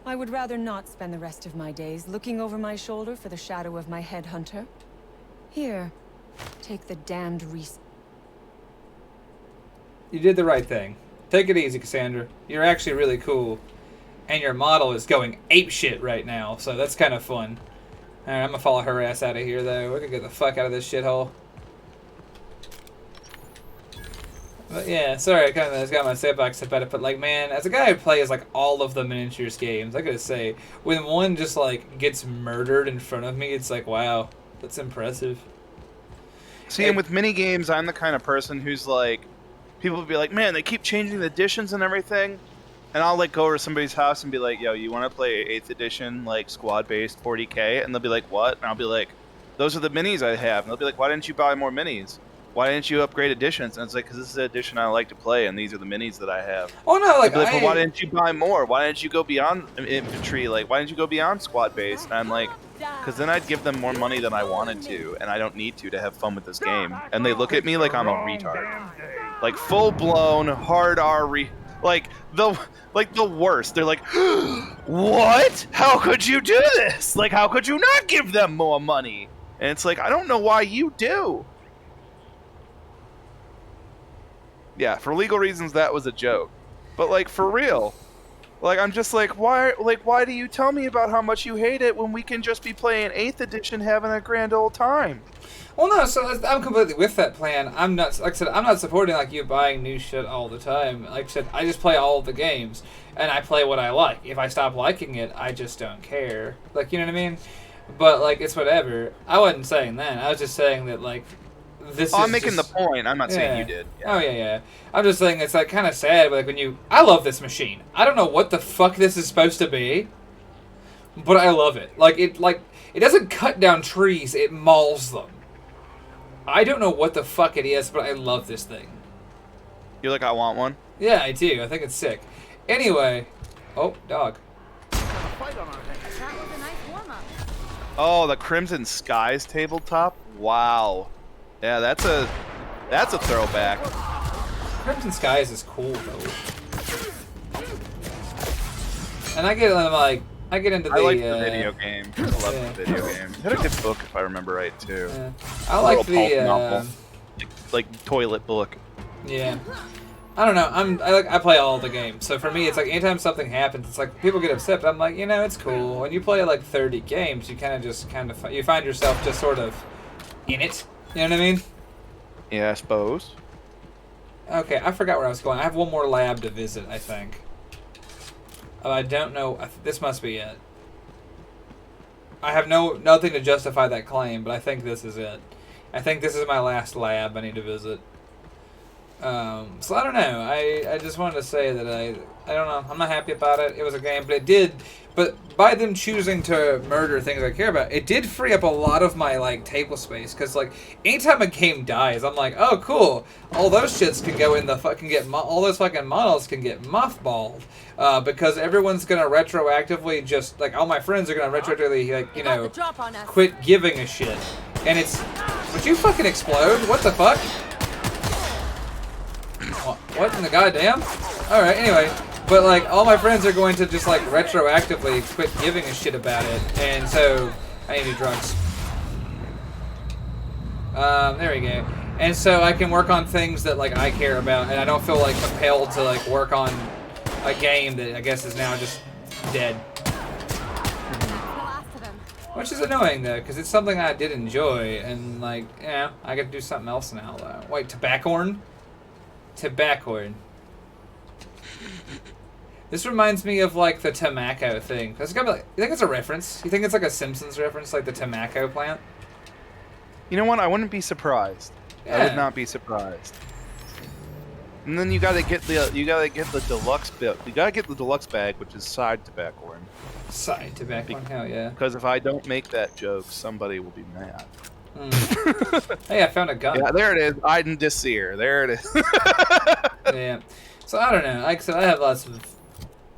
I would rather not spend the rest of my days looking over my shoulder for the shadow of my headhunter. Here, take the damned
You did the right thing. Take it easy, Cassandra. You're actually really cool. And your model is going apeshit right now, so that's kind of fun. Alright, I'm gonna follow her ass out of here, though. We're gonna get the fuck out of this shithole. But yeah, sorry, I kind of got my soapbox about it, but like, man, as a guy who plays like all of the miniatures games, I gotta say, when one just like gets murdered in front of me, it's like, wow, that's impressive.
See, and with mini games, I'm the kind of person who's like, people will be like, man, they keep changing the editions and everything, and I'll like go over to somebody's house and be like, yo, you want to play 8th edition like squad-based 40K? And they'll be like, what? And I'll be like, those are the minis I have. And they'll be like, why didn't you buy more minis? Why didn't you upgrade editions? And it's like, because this is the edition I like to play, and these are the minis that I have.
Oh no, like,
well, why didn't you buy more? Why didn't you go beyond infantry? Like, why didn't you go beyond squad based? And I'm like, because then I'd give them more money than I wanted to, and I don't need to have fun with this game. And they look at me like I'm a retard, like full blown hard R like the worst. They're like, what? How could you do this? Like, how could you not give them more money? And it's like, I don't know why you do. Yeah, for legal reasons, that was a joke. But, like, for real. Like, I'm just like, why do you tell me about how much you hate it when we can just be playing 8th edition having a grand old time?
Well, no, so I'm completely with that plan. I'm not, like I said, I'm not supporting, like, you buying new shit all the time. Like I said, I just play all of the games, and I play what I like. If I stop liking it, I just don't care. Like, you know what I mean? But, like, it's whatever. I wasn't saying that. I was just saying that, like, this
I'm
is
making
just,
the point. I'm not saying you
yeah.
did.
Oh yeah. I'm just saying it's like kind of sad. Like when you, I love this machine. I don't know what the fuck this is supposed to be, but I love it. Like it doesn't cut down trees. It mauls them. I don't know what the fuck it is, but I love this thing.
You're like, I want one?
Yeah, I do. I think it's sick. Anyway, oh dog.
Oh, the Crimson Skies tabletop? Wow. Yeah, that's a throwback.
Crimson Skies is cool though. And I get into the
I like the video game. I love the video game. It had a good book if I remember right too.
Yeah. I like
little pulp
the
novel. Like toilet book.
Yeah. I don't know. I play all the games, so for me, it's like anytime something happens, it's like people get upset, but I'm like, you know, it's cool. When you play like 30 games, you you find yourself just sort of in it. You know what I mean?
Yeah, I suppose.
Okay, I forgot where I was going. I have one more lab to visit, I think. I don't know. This must be it. I have nothing to justify that claim, but I think this is it. I think this is my last lab I need to visit. So I don't know. I just wanted to say that I don't know. I'm not happy about it. It was a game, but it did. But by them choosing to murder things I care about, it did free up a lot of my like table space. Cause like anytime a game dies, I'm like, oh cool. All those shits can go in the fucking all those fucking models can get mothballed. Because everyone's gonna retroactively just like all my friends are gonna retroactively like, you know, quit giving a shit. And it's, would you fucking explode? What the fuck? What in the goddamn? Alright, anyway. But, like, all my friends are going to just, like, retroactively quit giving a shit about it. And so, I need new drugs. There we go. And so I can work on things that, like, I care about. And I don't feel, like, compelled to, like, work on a game that I guess is now just dead. Which is annoying, though, because it's something I did enjoy. And, like, yeah, I get to do something else now, though. Wait, tobaccorn? Tobaccorn. This reminds me of like the tobacco thing. It's gotta be like, you think it's a reference? You think it's like a Simpsons reference, like the tobacco plant?
You know what? I wouldn't be surprised.
Yeah.
I would not be surprised. And then you gotta get the deluxe bit. You gotta get the deluxe bag, which is side tobacco.
Side tobacco, hell yeah.
Because if I don't make that joke, somebody will be mad.
Hey, I found a gun.
Yeah, there it is. Iden Desir. There it is.
Yeah. So I don't know. Like I said, I have lots of.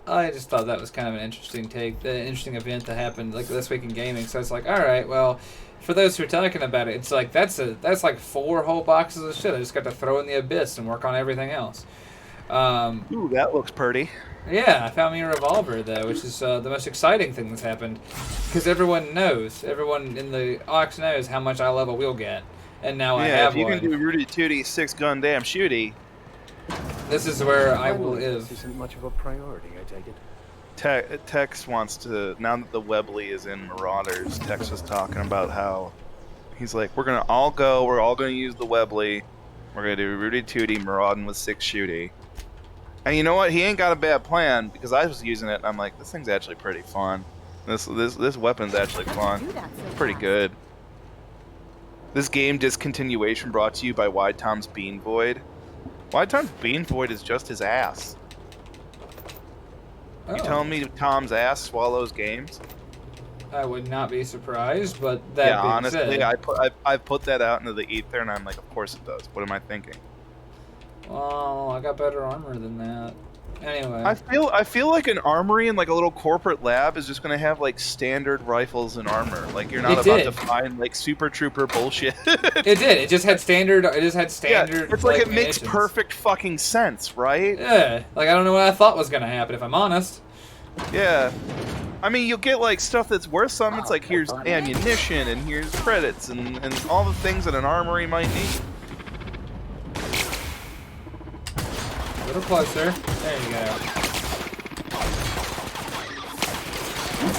I just thought that was kind of an interesting interesting event that happened like this week in gaming. So it's like, all right, well, for those who are talking about it, it's like that's like 4 whole boxes of shit. I just got to throw in the abyss and work on everything else.
Ooh, that looks pretty.
Yeah, I found me a revolver though, which is the most exciting thing that's happened, because everyone in the Ox knows how much I love a wheelgat, and now I have
one. Yeah,
one.
if you can do Rudy Tooty 6 gun damn shooty.
This is where I will live.
This isn't much of a priority, I take it.
Tex wants to, now that the Webley is in Marauders, Tex was talking about how he's like, we're all gonna use the Webley, we're gonna do Rudy Tooty marauding with 6 shooty. And you know what? He ain't got a bad plan, because I was using it and I'm like, this thing's actually pretty fun. This weapon's actually fun. It's pretty good. This game discontinuation brought to you by Wide Tom's Bean Void. Wide Tom's Bean Void is just his ass. You telling me Tom's ass swallows games?
I would not be surprised, but that being
honestly,
said,
I put that out into the ether and I'm like, of course it does. What am I thinking?
well, I got better armor than that. Anyway,
I feel like an armory and like a little corporate lab is just gonna have like standard rifles and armor. Like you're not about to find like Super Trooper bullshit.
It did. It just had standard.
Yeah, it's like it makes
munitions.
perfect fucking sense, right?
Yeah, like I don't know what I thought was gonna happen if I'm honest.
Yeah. I mean, you'll get like stuff that's worth something. It's like here's ammunition and here's credits and all the things that an armory might need.
A little closer. There you go.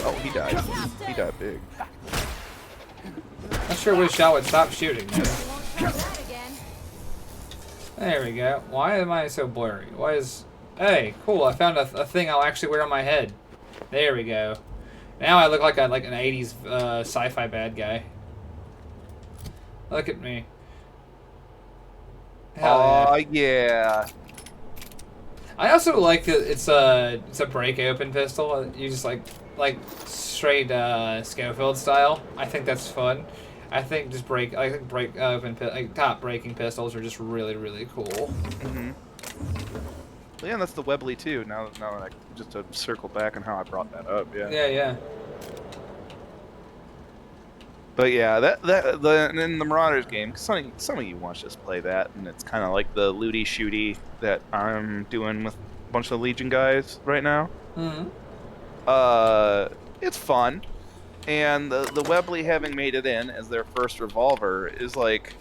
Oh, he died. He died big.
I sure wish I would stop shooting though. There we go. Why am I so blurry? Why is... Hey, cool. I found a thing I'll actually wear on my head. There we go. Now I look like an 80s sci-fi bad guy. Look at me. Hell
Oh yeah.
I also like that it's a break open pistol. You just like straight Schofield style. I think that's fun. I think break open top breaking pistols are just really cool.
Mm-hmm. Yeah, and that's the Webley too. Now that I just to circle back on how I brought that up. Yeah.
Yeah.
But yeah, in the Marauders game, some of you watch us play that, and it's kind of like the looty shooty that I'm doing with a bunch of Legion guys right now.
Mm-hmm.
It's fun, and the Webley having made it in as their first revolver is like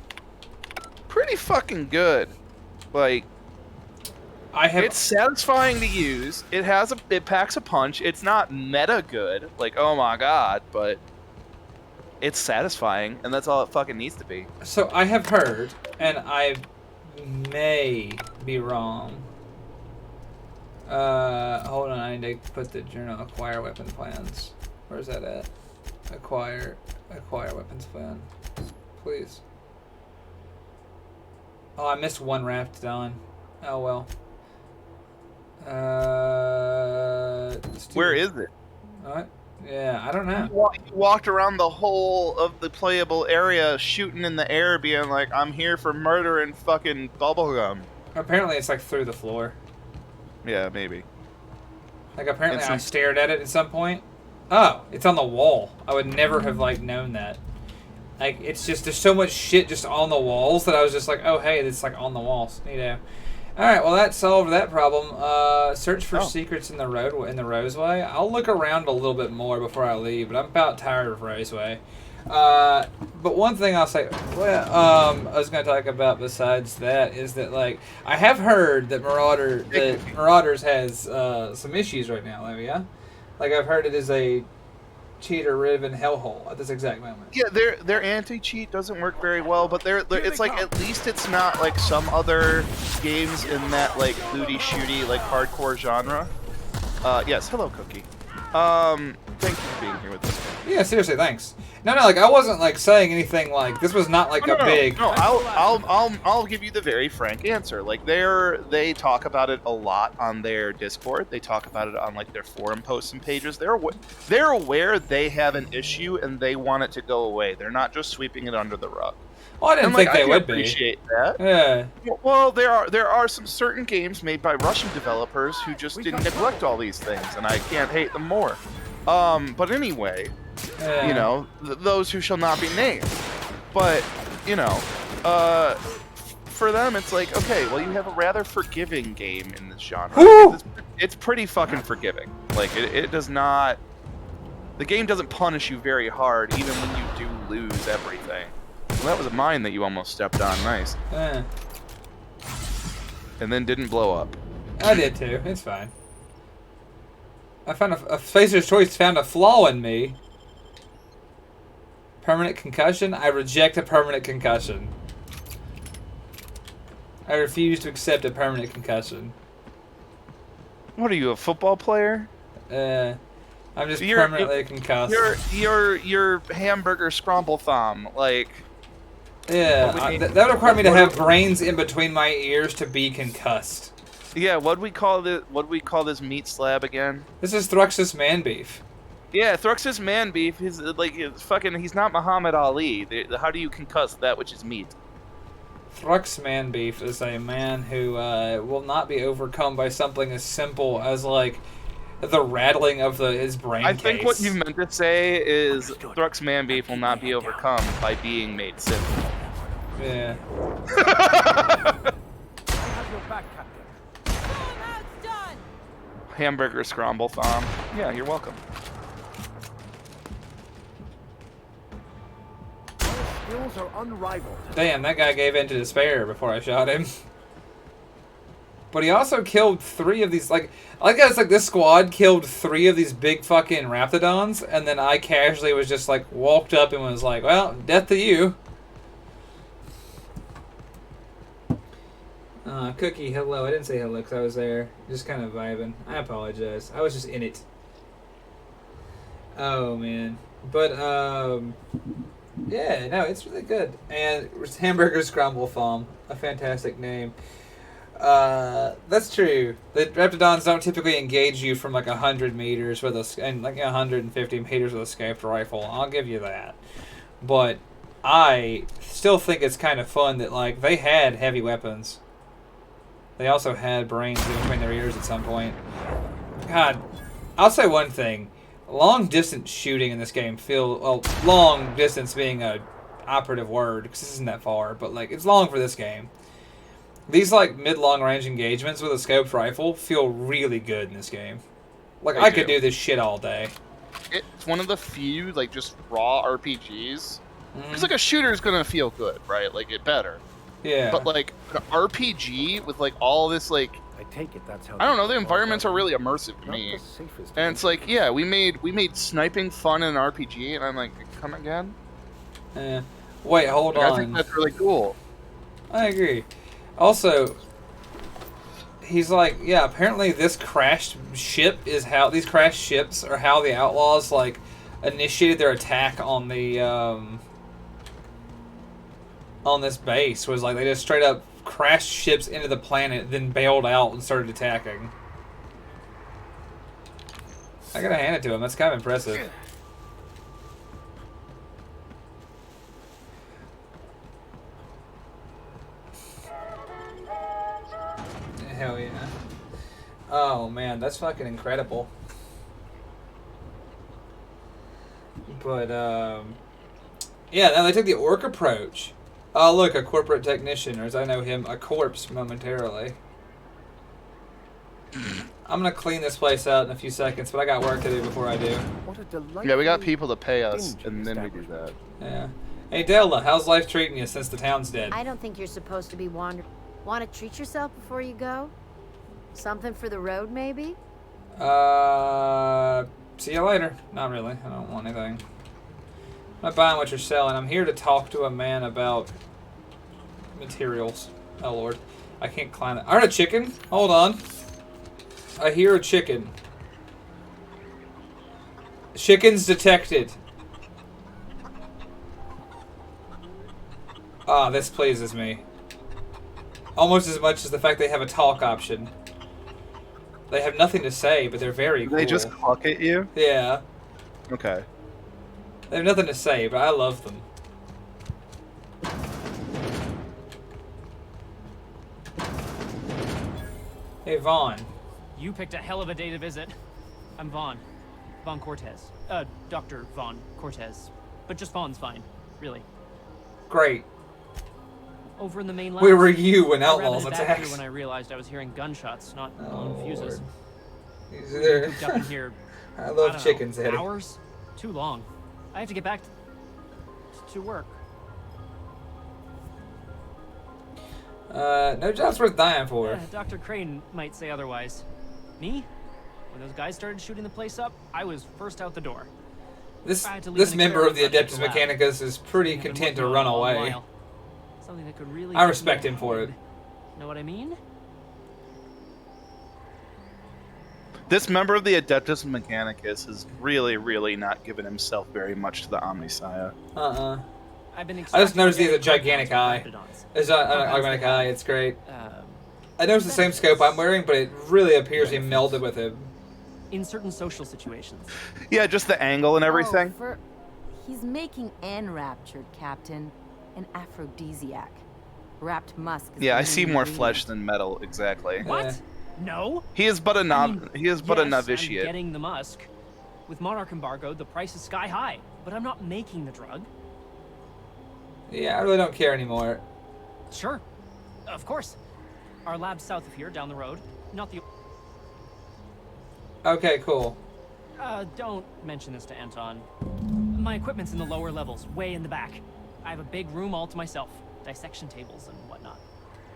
pretty fucking good. Like, it's satisfying to use. It packs a punch. It's not meta good, like oh my god, but it's satisfying, and that's all it fucking needs to be.
So I have heard, and I may be wrong. Hold on, I need to put the journal. Acquire weapon plans. Where's that at? Acquire weapons plan, please. Oh, I missed one Raptidon. Oh well.
Where is it?
What? Yeah, I don't know.
You walked around the whole of the playable area shooting in the air being like, I'm here for murder and fucking bubblegum.
Apparently it's like through the floor.
Yeah, maybe.
Like apparently I stared at it at some point. Oh, it's on the wall. I would never have like known that. Like it's just there's so much shit just on the walls that I was just like, oh hey, it's like on the walls, you know. All right, well that solved that problem. Search for secrets in the Roseway. I'll look around a little bit more before I leave, but I'm about tired of Roseway. But one thing I'll say, I was going to talk about besides that is that like I have heard that Marauders has some issues right now, yeah. Like I've heard it is a cheater-ridden hellhole at this exact moment.
Yeah, their anti-cheat doesn't work very well, but it's like at least it's not like some other games in that like looty shooty like hardcore genre. Yes, hello Cookie. Thank you for being here with us.
Yeah, seriously, thanks. No, like I wasn't like saying anything like this was not like big.
No, I'll give you the very frank answer. Like they talk about it a lot on their Discord. They talk about it on like their forum posts and pages. They're aware they have an issue and they want it to go away. They're not just sweeping it under the rug.
Well, I didn't think they would be.
I appreciate that.
Yeah.
Well, there are some certain games made by Russian developers who just didn't neglect all these things, and I can't hate them more. But anyway, you know, those who shall not be named. But, you know, for them it's like, okay, well you have a rather forgiving game in this genre. It's pretty fucking forgiving. Like, it does not... The game doesn't punish you very hard, even when you do lose everything. Well, that was a mine that you almost stepped on. Nice. And then didn't blow up.
I did too. It's fine. I found a Spacer's Choice found a flaw in me. Permanent concussion? I reject a permanent concussion. I refuse to accept a permanent concussion.
What are you, a football player?
I'm just permanently concussed.
You're hamburger scrumble thumb, like...
Yeah, that would require me to have brains in between my ears to be concussed.
Yeah, what'd we call this meat slab again?
This is Thrux's man beef.
Yeah, Thrux's man beef. He's not Muhammad Ali. How do you concuss that which is meat?
Thrux man beef is a man who will not be overcome by something as simple as like the rattling of his brain case.
I think what you meant to say is Thrux man beef will not be overcome by being made simple.
Yeah.
Hamburger scramble thumb. Yeah, you're welcome.
Skills are unrivaled.
Damn, that guy gave in to despair before I shot him. But he also killed 3 of these, like it's like this squad killed 3 of these big fucking Raptidons, and then I casually was just like, walked up and was like, well, death to you. Cookie, hello. I didn't say hello because I was there. Just kind of vibing. I apologize. I was just in it. Oh, man. But, Yeah, no, it's really good. And it's Hamburger Scramble Foam, a fantastic name. That's true. The Raptidons don't typically engage you from like 100 meters with and like 150 meters with a scoped rifle. I'll give you that. But I still think it's kind of fun that like they had heavy weapons. They also had brains in between their ears at some point. God, I'll say one thing. Long distance shooting in this game long distance being a operative word because this isn't that far, but like it's long for this game. These like mid-long range engagements with a scoped rifle feel really good in this game. Like I could do this shit all day.
It's one of the few like just raw RPGs. Because like a shooter is gonna feel good, right? Like it better.
Yeah.
But like an RPG with like all this like
I take it that's how
I don't know, the environments are really immersive to me. And it's like, yeah, we made sniping fun in an RPG and I'm like, come again?
Wait, hold on.
I think that's really cool.
I agree. Also, he's like, yeah, apparently this crashed ship is how these crashed ships are how the outlaws like initiated their attack on the on this base. Was like they just straight up crashed ships into the planet, then bailed out and started attacking. I gotta hand it to him. That's kind of impressive. Hell yeah. Oh man, that's fucking incredible. But yeah, now they took the orc approach. Oh look, a corporate technician, or as I know him, a corpse momentarily. I'm gonna clean this place out in a few seconds, but I got work to do before I do.
What a delightful
Yeah, we got people to pay us, and then we do that.
Yeah. Hey Della, how's life treating you since the town's dead?
I don't think you're supposed to be wandering. Want to treat yourself before you go? Something for the road, maybe?
See you later. Not really. I don't want anything. I'm not buying what you're selling. I'm here to talk to a man about materials. Oh lord. I can't climb it. I heard a chicken. Hold on. I hear a chicken. Chickens detected. Ah, this pleases me. Almost as much as the fact they have a talk option. They have nothing to say, but they're very cool.
They just cluck at you?
Yeah.
Okay.
They have nothing to say, but I love them. Hey, Vaughn.
You picked a hell of a day to visit. I'm Vaughn. Vaughn Cortez. Dr. Vaughn Cortez. But just Vaughn's fine, really.
Great.
Over in the main labs.
Where were you when Outlaws
I
attacked?
here when I realized I was hearing gunshots, not blown fuses.
These are there.
Up in here.
I love chickens, Eddie.
Hours? Too long. I have to get back to work.
No job's worth dying for.
Dr. Crane might say otherwise. Me? When those guys started shooting the place up, I was first out the door.
This member of the Adeptus Mechanicus is pretty content to run away.
Something that could really
I respect him for it.
Know what I mean?
This member of the Adeptus Mechanicus has really, really not given himself very much to the Omnissiah.
I just noticed he has a gigantic eye. It's an augmentic eye, it's great. I noticed the same scope I'm wearing, but it really appears he melded with him.
In certain social situations.
Yeah, just the angle and everything.
He's making enraptured, Captain. An aphrodisiac. Wrapped musk.
Yeah, I see more flesh than metal, exactly.
What? No.
He is but a a novitiate.
I'm getting the musk. With Monarch embargo, the price is sky high, but I'm not making the drug.
Yeah, I really don't care anymore.
Sure. Of course. Our lab's south of here, down the road. Not the...
Okay, cool.
Don't mention this to Anton. My equipment's in the lower levels, way in the back. I have a big room all to myself. Dissection tables and whatnot.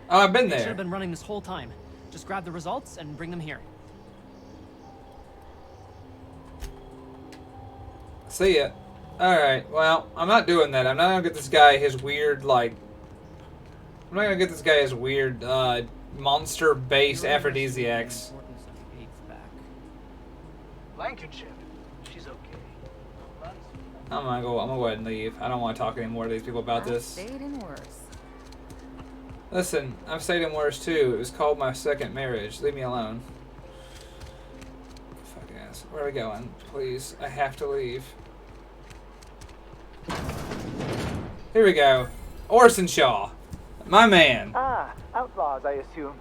Oh, I've been
I
there.
should have been running this whole time. Just grab the results and bring them here.
See ya. Alright, well, I'm not doing that. I'm not gonna get this guy his weird, like... I'm not gonna get this guy his weird, monster-based aphrodisiacs.
Blankenship. She's okay.
I'm gonna go ahead and leave. I don't want to talk anymore to these people about this.
Stayed in worse.
Listen, I've stayed in worse too. It was called my second marriage. Leave me alone. Fucking ass. Where are we going? Please, I have to leave. Here we go. Orson Shaw. My man.
Ah, outlaws, I assume.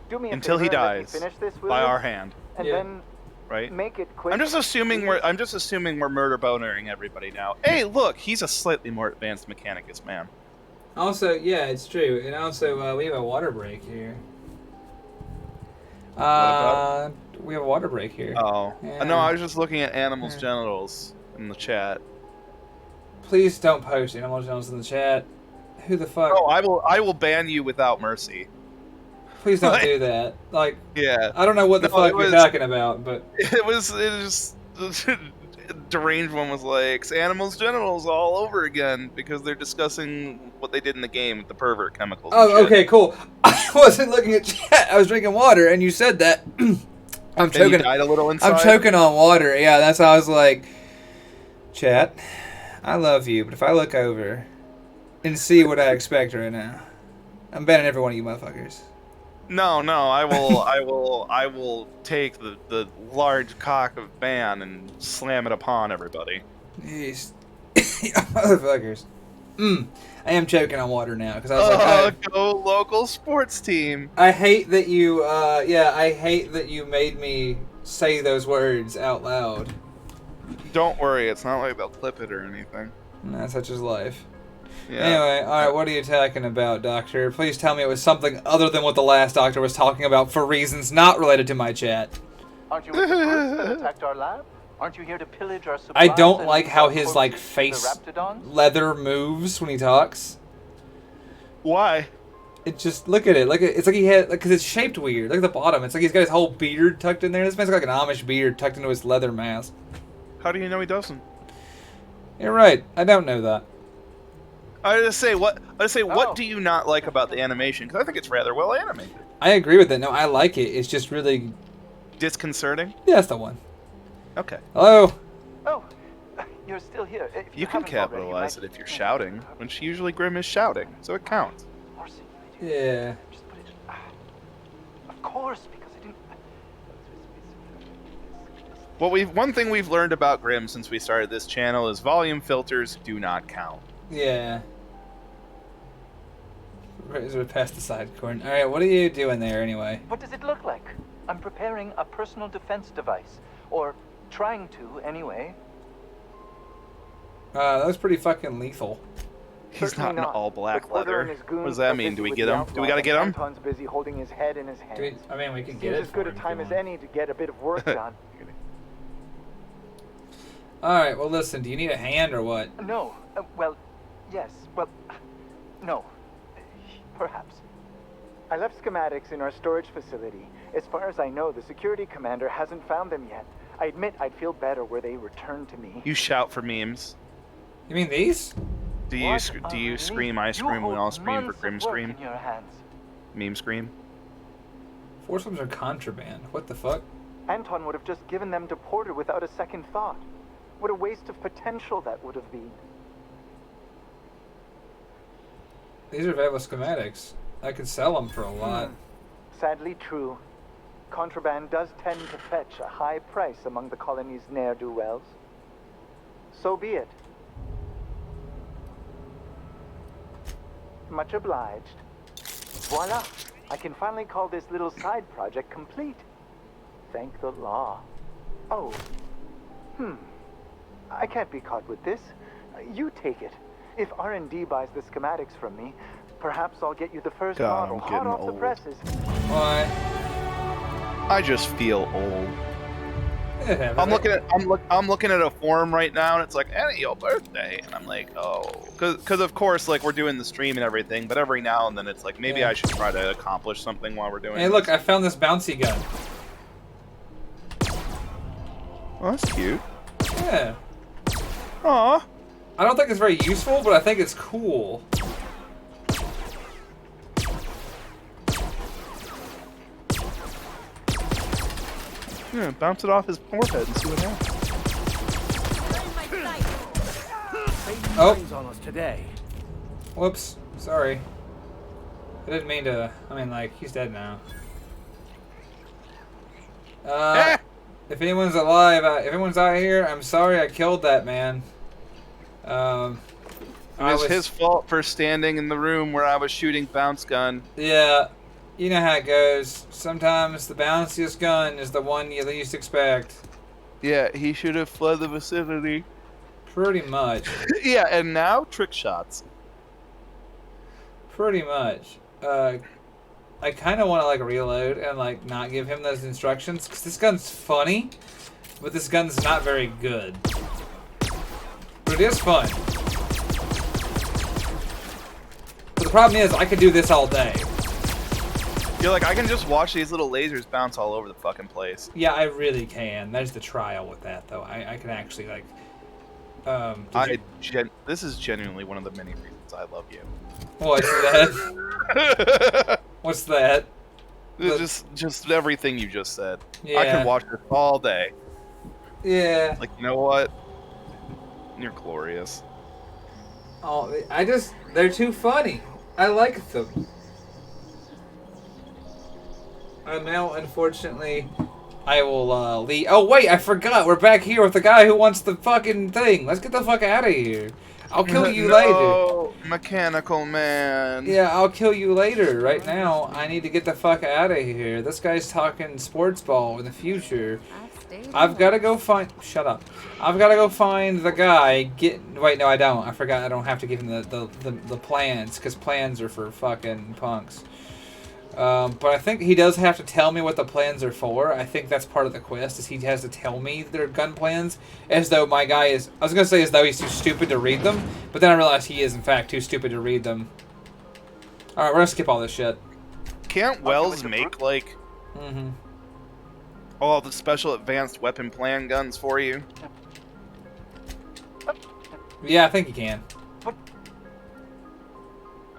Do me a
Until he
favor and let me
dies
finish this, will
by
you?
our hand.
And
Yeah.
then
Right?
make it quick.
I'm just assuming we're murder bonering everybody now. Hey, look, he's a slightly more advanced Mechanicus man.
Also, yeah, it's true. And also, we have a water break here. We have a water break here.
Oh.
Yeah.
No, I was just looking at animals' genitals in the chat.
Please don't post animal genitals in the chat. Who the fuck?
Oh, I will ban you without mercy.
Please don't do that. Like,
yeah.
I don't know what the fuck you're talking about, but
It was deranged one was like animals' genitals all over again because they're discussing what they did in the game with the pervert chemicals. and
oh,
shit.
okay, cool. I wasn't looking at chat. I was drinking water, and you said that. I'm choking.
And you died a little inside?
I'm choking on water. Yeah, that's how I was like, chat, I love you, but if I look over and see what I expect right now, I'm banning every one of you motherfuckers.
No, I will take the large cock of ban and slam it upon everybody.
Jeez. Motherfuckers. I am choking on water now because I was like,
go local sports team.
I hate that you, I hate that you made me say those words out loud.
Don't worry, it's not like they'll clip it or anything.
That's such is life.
Yeah.
Anyway, alright, what are you talking about, Doctor? Please tell me it was something other than what the last Doctor was talking about for reasons not related to my chat.
Aren't you with the brutes that attacked our lab? Aren't you here to pillage our supplies?
I don't
and
like
leave
how
our
his, like,
corpses to
face
the raptidons?
leather moves when he talks.
Why?
It just, look at it. It's like he had, because it's shaped weird. Look at the bottom. It's like he's got his whole beard tucked in there. This man's got like an Amish beard tucked into his leather mask.
How do you know he doesn't?
You're right. I don't know that.
I just say what do you not like about the animation? Because I think it's rather well animated.
I agree with that. No, I like it. It's just really
disconcerting.
Yeah, that's the one.
Okay.
Hello.
Oh, you're still here. If
You can
haven't already,
capitalize it if you're shouting, when usually Grim is shouting, so it counts.
Yeah.
Of course, because I didn't.
One thing we've learned about Grim since we started this channel is volume filters do not count.
Yeah. Is it past the side corn? All right, what are you doing there anyway?
What does it look like? I'm preparing a personal defense device, or trying to, anyway.
That was pretty fucking lethal.
He's not in all black
Porter
leather.
and his goons
What does that
are
mean?
busy
Do we
with
get
the
him? Do we gotta get him?
Anton's busy holding his head in his hands.
I mean, we can
Seems
get it
as good
for
a
him
time
if
as
you
any to get a bit of work done.
All right, well, listen. Do you need a hand or what?
No. Well, yes. Well, no. Perhaps. I left schematics in our storage facility. As far as I know, the security commander hasn't found them yet. I admit I'd feel better were they returned to me.
You shout for memes.
You mean these?
Do you scream I scream when I'll scream for Grim scream?
In your hands.
Meme scream?
Foursomes are contraband. What the fuck?
Anton would have just given them to Porter without a second thought. What a waste of potential that would have been.
These are valuable schematics. I could sell them for a lot.
Sadly true. Contraband does tend to fetch a high price among the colony's ne'er-do-wells. So be it. Much obliged. Voila! I can finally call this little side project complete. Thank the law. Oh. I can't be caught with this. You take it. If R&D buys the schematics from me, perhaps I'll get you the first model hot off the presses.
Why?
I just feel old.
Yeah,
I'm looking at a forum right now, and it's like, "Hey, your birthday," and I'm like, "Oh," because of course, like we're doing the stream and everything, but every now and then it's like maybe I should try to accomplish something while we're doing.
Hey, look! I found this bouncy gun.
Oh, that's cute.
Yeah.
Aw.
I don't think it's very useful, but I think it's cool.
Yeah, bounce it off his forehead and see what happens.
Oh.
on us today.
Whoops. Sorry. I didn't mean to. I mean, like, he's dead now. If anyone's alive, if anyone's out here, I'm sorry I killed that man.
It was his fault for standing in the room where I was shooting bounce gun.
Yeah, you know how it goes. Sometimes the bounciest gun is the one you least expect.
Yeah, he should have fled the vicinity.
Pretty much.
Yeah, and now trick shots.
Pretty much. I kind of want to like reload and like not give him those instructions because this gun's funny, but this gun's not very good. But it is fun. But the problem is I could do this all day.
You're like, I can just watch these little lasers bounce all over the fucking place.
Yeah, I really can. There's the trial with that though. I can actually like.
This is genuinely one of the many reasons I love you.
What's that? What's that?
Just everything you just said.
Yeah.
I can watch this all day.
Yeah.
Like, you know what? You're glorious.
Oh, they're too funny. I like them. Now, unfortunately, I will leave. Oh, wait, I forgot. We're back here with the guy who wants the fucking thing. Let's get the fuck out of here. I'll kill you later.
Mechanical man.
Yeah, I'll kill you later. Right now, I need to get the fuck out of here. This guy's talking sports ball in the future. I've got to go find... Shut up. I've got to go find the guy. Wait, no, I don't. I forgot I don't have to give him the plans, because plans are for fucking punks. But I think he does have to tell me what the plans are for. I think that's part of the quest, is he has to tell me their gun plans, as though my guy is... I was going to say as though he's too stupid to read them, but then I realized he is, in fact, too stupid to read them. Alright, we're going to skip all this shit.
Can't Wells make, like... all the special advanced weapon plan guns for you?
Yeah, I think he can.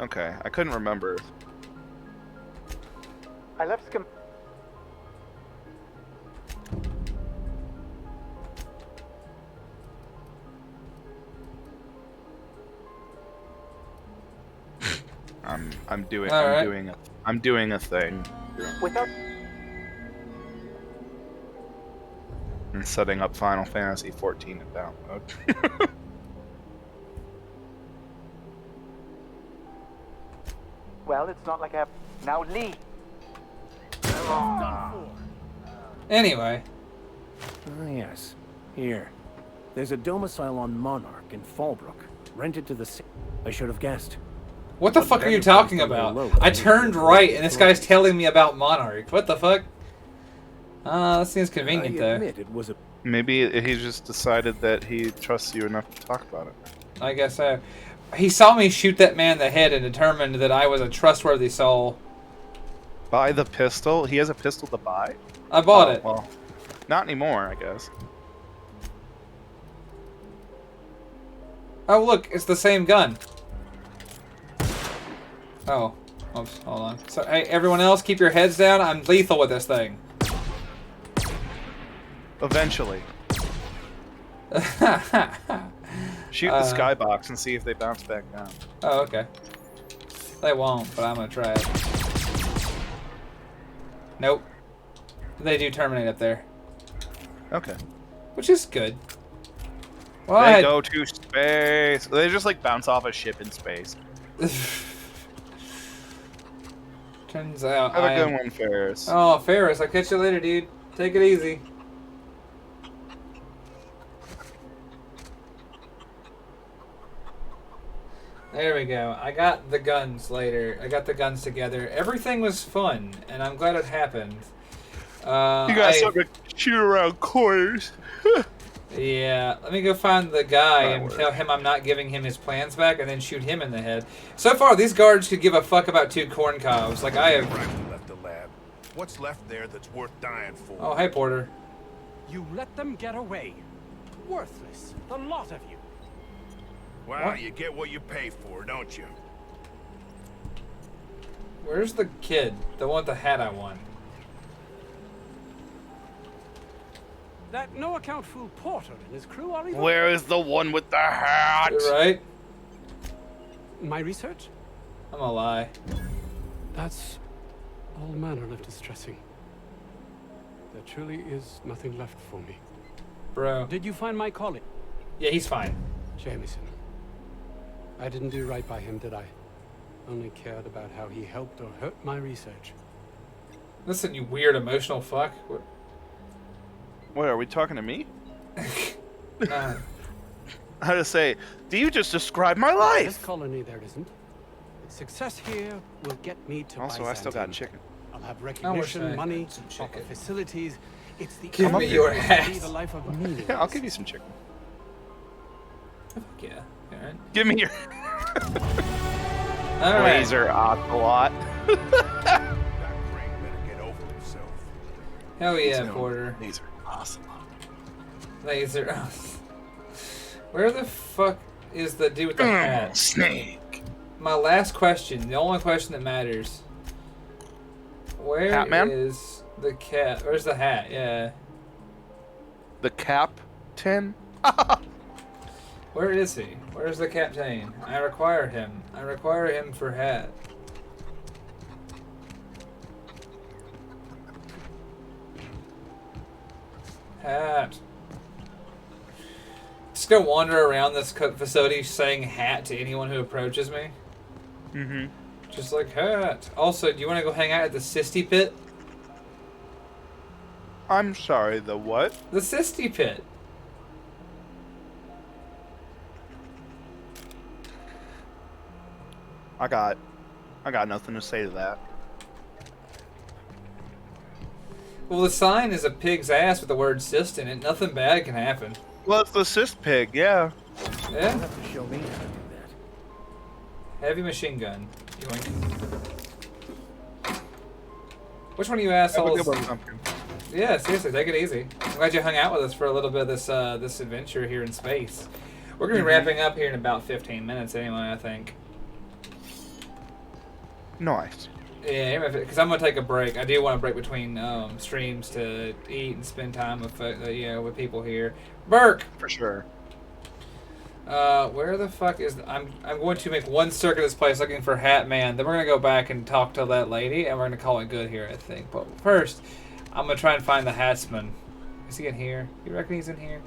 Okay, I couldn't remember.
I left
I'm doing a thing.
Without
I'm setting up Final Fantasy 14 in download.
Well, it's not like I have... Now leave.
Anyway.
Ah, yes. Here. There's a domicile on Monarch in Fallbrook. Rented to the... I should have guessed.
What the fuck are you talking about? I turned right and this guy's telling me about Monarch. What the fuck? That seems convenient though.
It was a...
Maybe he just decided that he trusts you enough to talk about it.
I guess so. He saw me shoot that man in the head and determined that I was a trustworthy soul.
Buy the pistol? He has a pistol to buy?
I bought it.
Well, not anymore, I guess.
Oh, look, it's the same gun. Oh. Oops, hold on. So, hey, everyone else, keep your heads down. I'm lethal with this thing.
Eventually. Shoot the skybox and see if they bounce back down.
Oh, okay. They won't, but I'm gonna try it. Nope. They do terminate up there.
Okay.
Which is good. Well,
they go to space. They just like bounce off a ship in space.
Turns out
Have a good one, Ferris.
Oh, Ferris, I'll catch you later, dude. Take it easy. There we go. I got the guns later. I got the guns together. Everything was fun, and I'm glad it happened.
You got something to shoot around corners.
Yeah, let me go find the guy and tell him I'm not giving him his plans back, and then shoot him in the head. So far, these guards could give a fuck about 2 corn cobs. Like I have.
Left the lab. What's left there that's worth dying for?
Oh, hey, Porter.
You let them get away. Worthless, the lot of you.
Well,
What?
you get what you pay for, don't you?
Where's the kid? The one with the hat I want.
that no account fool Porter and his crew are even...
Where is the one with the hat?
You're right.
My research?
I'm gonna lie.
That's all manner of distressing. There truly is nothing left for me.
Bro.
Did you find my colleague?
Yeah, he's fine.
Jameson. I didn't do right by him, did I? Only cared about how he helped or hurt my research.
Listen, you weird emotional fuck.
What, are we talking to me?
Nah.
I had to say, do you just describe my life?
This colony, there isn't. Success here will get me to
Also, I still got chicken.
I'll have recognition, money, proper facilities. It's the
Give me your hat.
The life of meaning.
Yeah, I'll give you some chicken.
Fuck yeah. Alright.
Give me your
Alright.
laser ocelot.
Hell yeah, Porter.
Laser ocelot.
Laser. Where the fuck is the dude with the hat?
Snake.
My last question, the only question that matters. Where
Catman?
is the cat? Where's the hat? Yeah.
The captain?
Where is he? Where's the captain? I require him. I require him for hat. Hat. Just go wander around this facility saying hat to anyone who approaches me.
Mm-hmm.
Just like hat. Also, do you want to go hang out at the Sisty Pit?
I'm sorry, the what?
The Sisty Pit.
I got nothing to say to that.
Well, the sign is a pig's ass with the word cyst in it. Nothing bad can happen.
Well, it's the cyst pig, yeah.
Yeah?
You'll have to show me how to do that.
Heavy machine gun. Which one of you assholes? Yeah, seriously, take it easy. I'm glad you hung out with us for a little bit of this this adventure here in space. We're gonna be wrapping up here in about 15 minutes anyway, I think.
Nice.
Yeah, because I'm gonna take a break. I do want to break between streams to eat and spend time with with people here. Burke.
For sure.
Where the fuck is I'm going to make one circuit of this place looking for Hat Man. Then we're gonna go back and talk to that lady, and we're gonna call it good here, I think. But first, I'm gonna try and find the Hatsman. Is he in here? You reckon he's in here?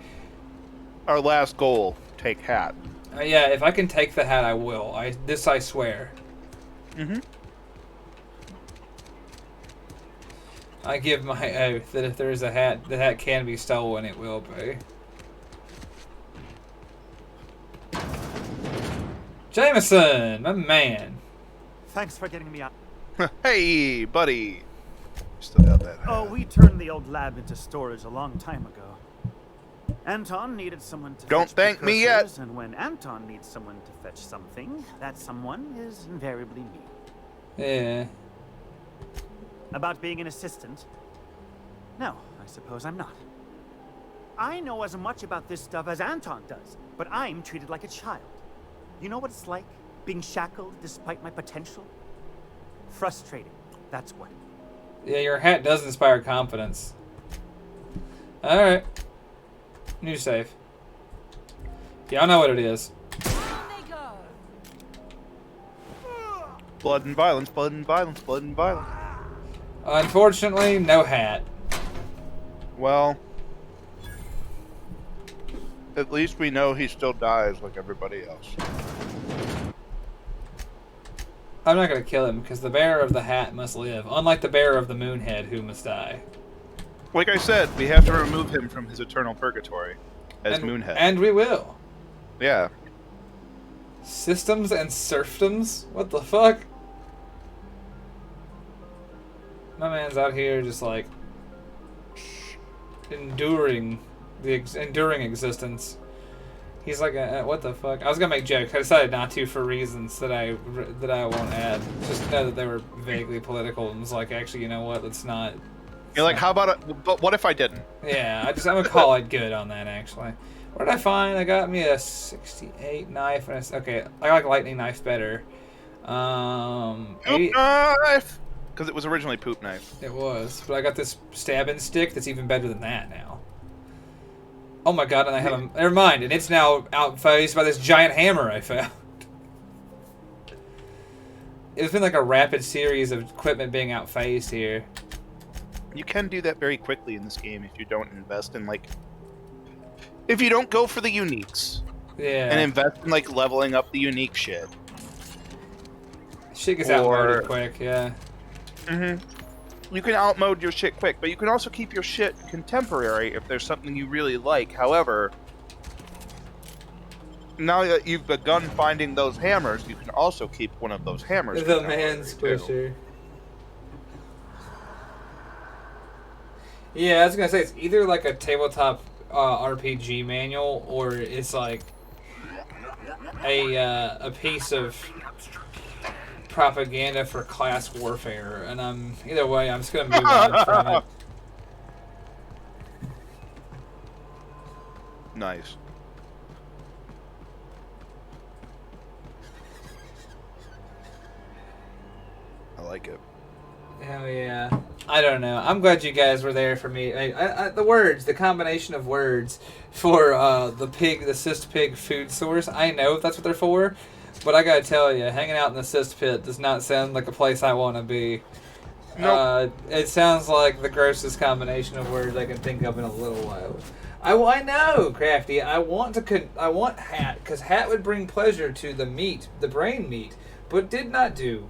Our last goal: take hat.
Yeah, if I can take the hat, I will. I swear.
Mm-hmm.
I give my oath that if there's a hat, the hat can be stolen. It will be. Jameson, my man.
Thanks for getting me out.
Hey, buddy. Still got that.
Oh, we turned the old lab into storage a long time ago. Anton needed someone to
Don't
fetch
thank me yet.
precursors, and when Anton needs someone to fetch something, that someone is invariably me.
Yeah.
About being an assistant? No, I suppose I'm not. I know as much about this stuff as Anton does, but I'm treated like a child. You know what it's like, being shackled despite my potential? Frustrating, that's what.
Yeah, your hat does inspire confidence. Alright. New save. Y'all know what it is.
Blood and violence, blood and violence, blood and violence.
Unfortunately, no hat.
Well, at least we know he still dies like everybody else.
I'm not gonna kill him because the bearer of the hat must live, unlike the bearer of the moonhead who must die.
Like I said, we have to remove him from his eternal purgatory as Moonhead.
And we will.
Yeah.
Systems and serfdoms? What the fuck? My man's out here just like enduring enduring existence. He's like, what the fuck? I was gonna make jokes. I decided not to for reasons that I won't add. Just know that they were vaguely political, and was like, actually, you know what? Let's not.
You're like, how about but what if I didn't?
Yeah, I'm gonna call it good on that. Actually, what did I find? I got me a 68 knife. And okay, I like lightning knife better.
Poop knife. Because it was originally poop knife.
It was, but I got this stabbing stick that's even better than that now. Oh my god, and I have a... Never mind, and it's now outfaced by this giant hammer I found. It's been like a rapid series of equipment being outphased here.
You can do that very quickly in this game if you don't invest in, like... If you don't go for the uniques.
Yeah.
And invest in, like, leveling up the unique shit.
Shit gets outmoded quick, yeah.
You can outmode your shit quick, but you can also keep your shit contemporary if there's something you really like. However, now that you've begun finding those hammers, you can also keep one of those hammers.
The man squisher. Yeah, I was gonna say, it's either like a tabletop RPG manual, or it's like a piece of propaganda for class warfare, and either way, I'm just gonna move on from it.
Nice. I like it.
Hell yeah. I don't know. I'm glad you guys were there for me. The words, the combination of words for the cyst pig food source, I know that's what they're for, but I gotta tell you, hanging out in the cyst pit does not sound like a place I want to be.
Nope.
It sounds like the grossest combination of words I can think of in a little while. I know, Crafty. I want hat, because hat would bring pleasure to the meat, the brain meat, but did not do.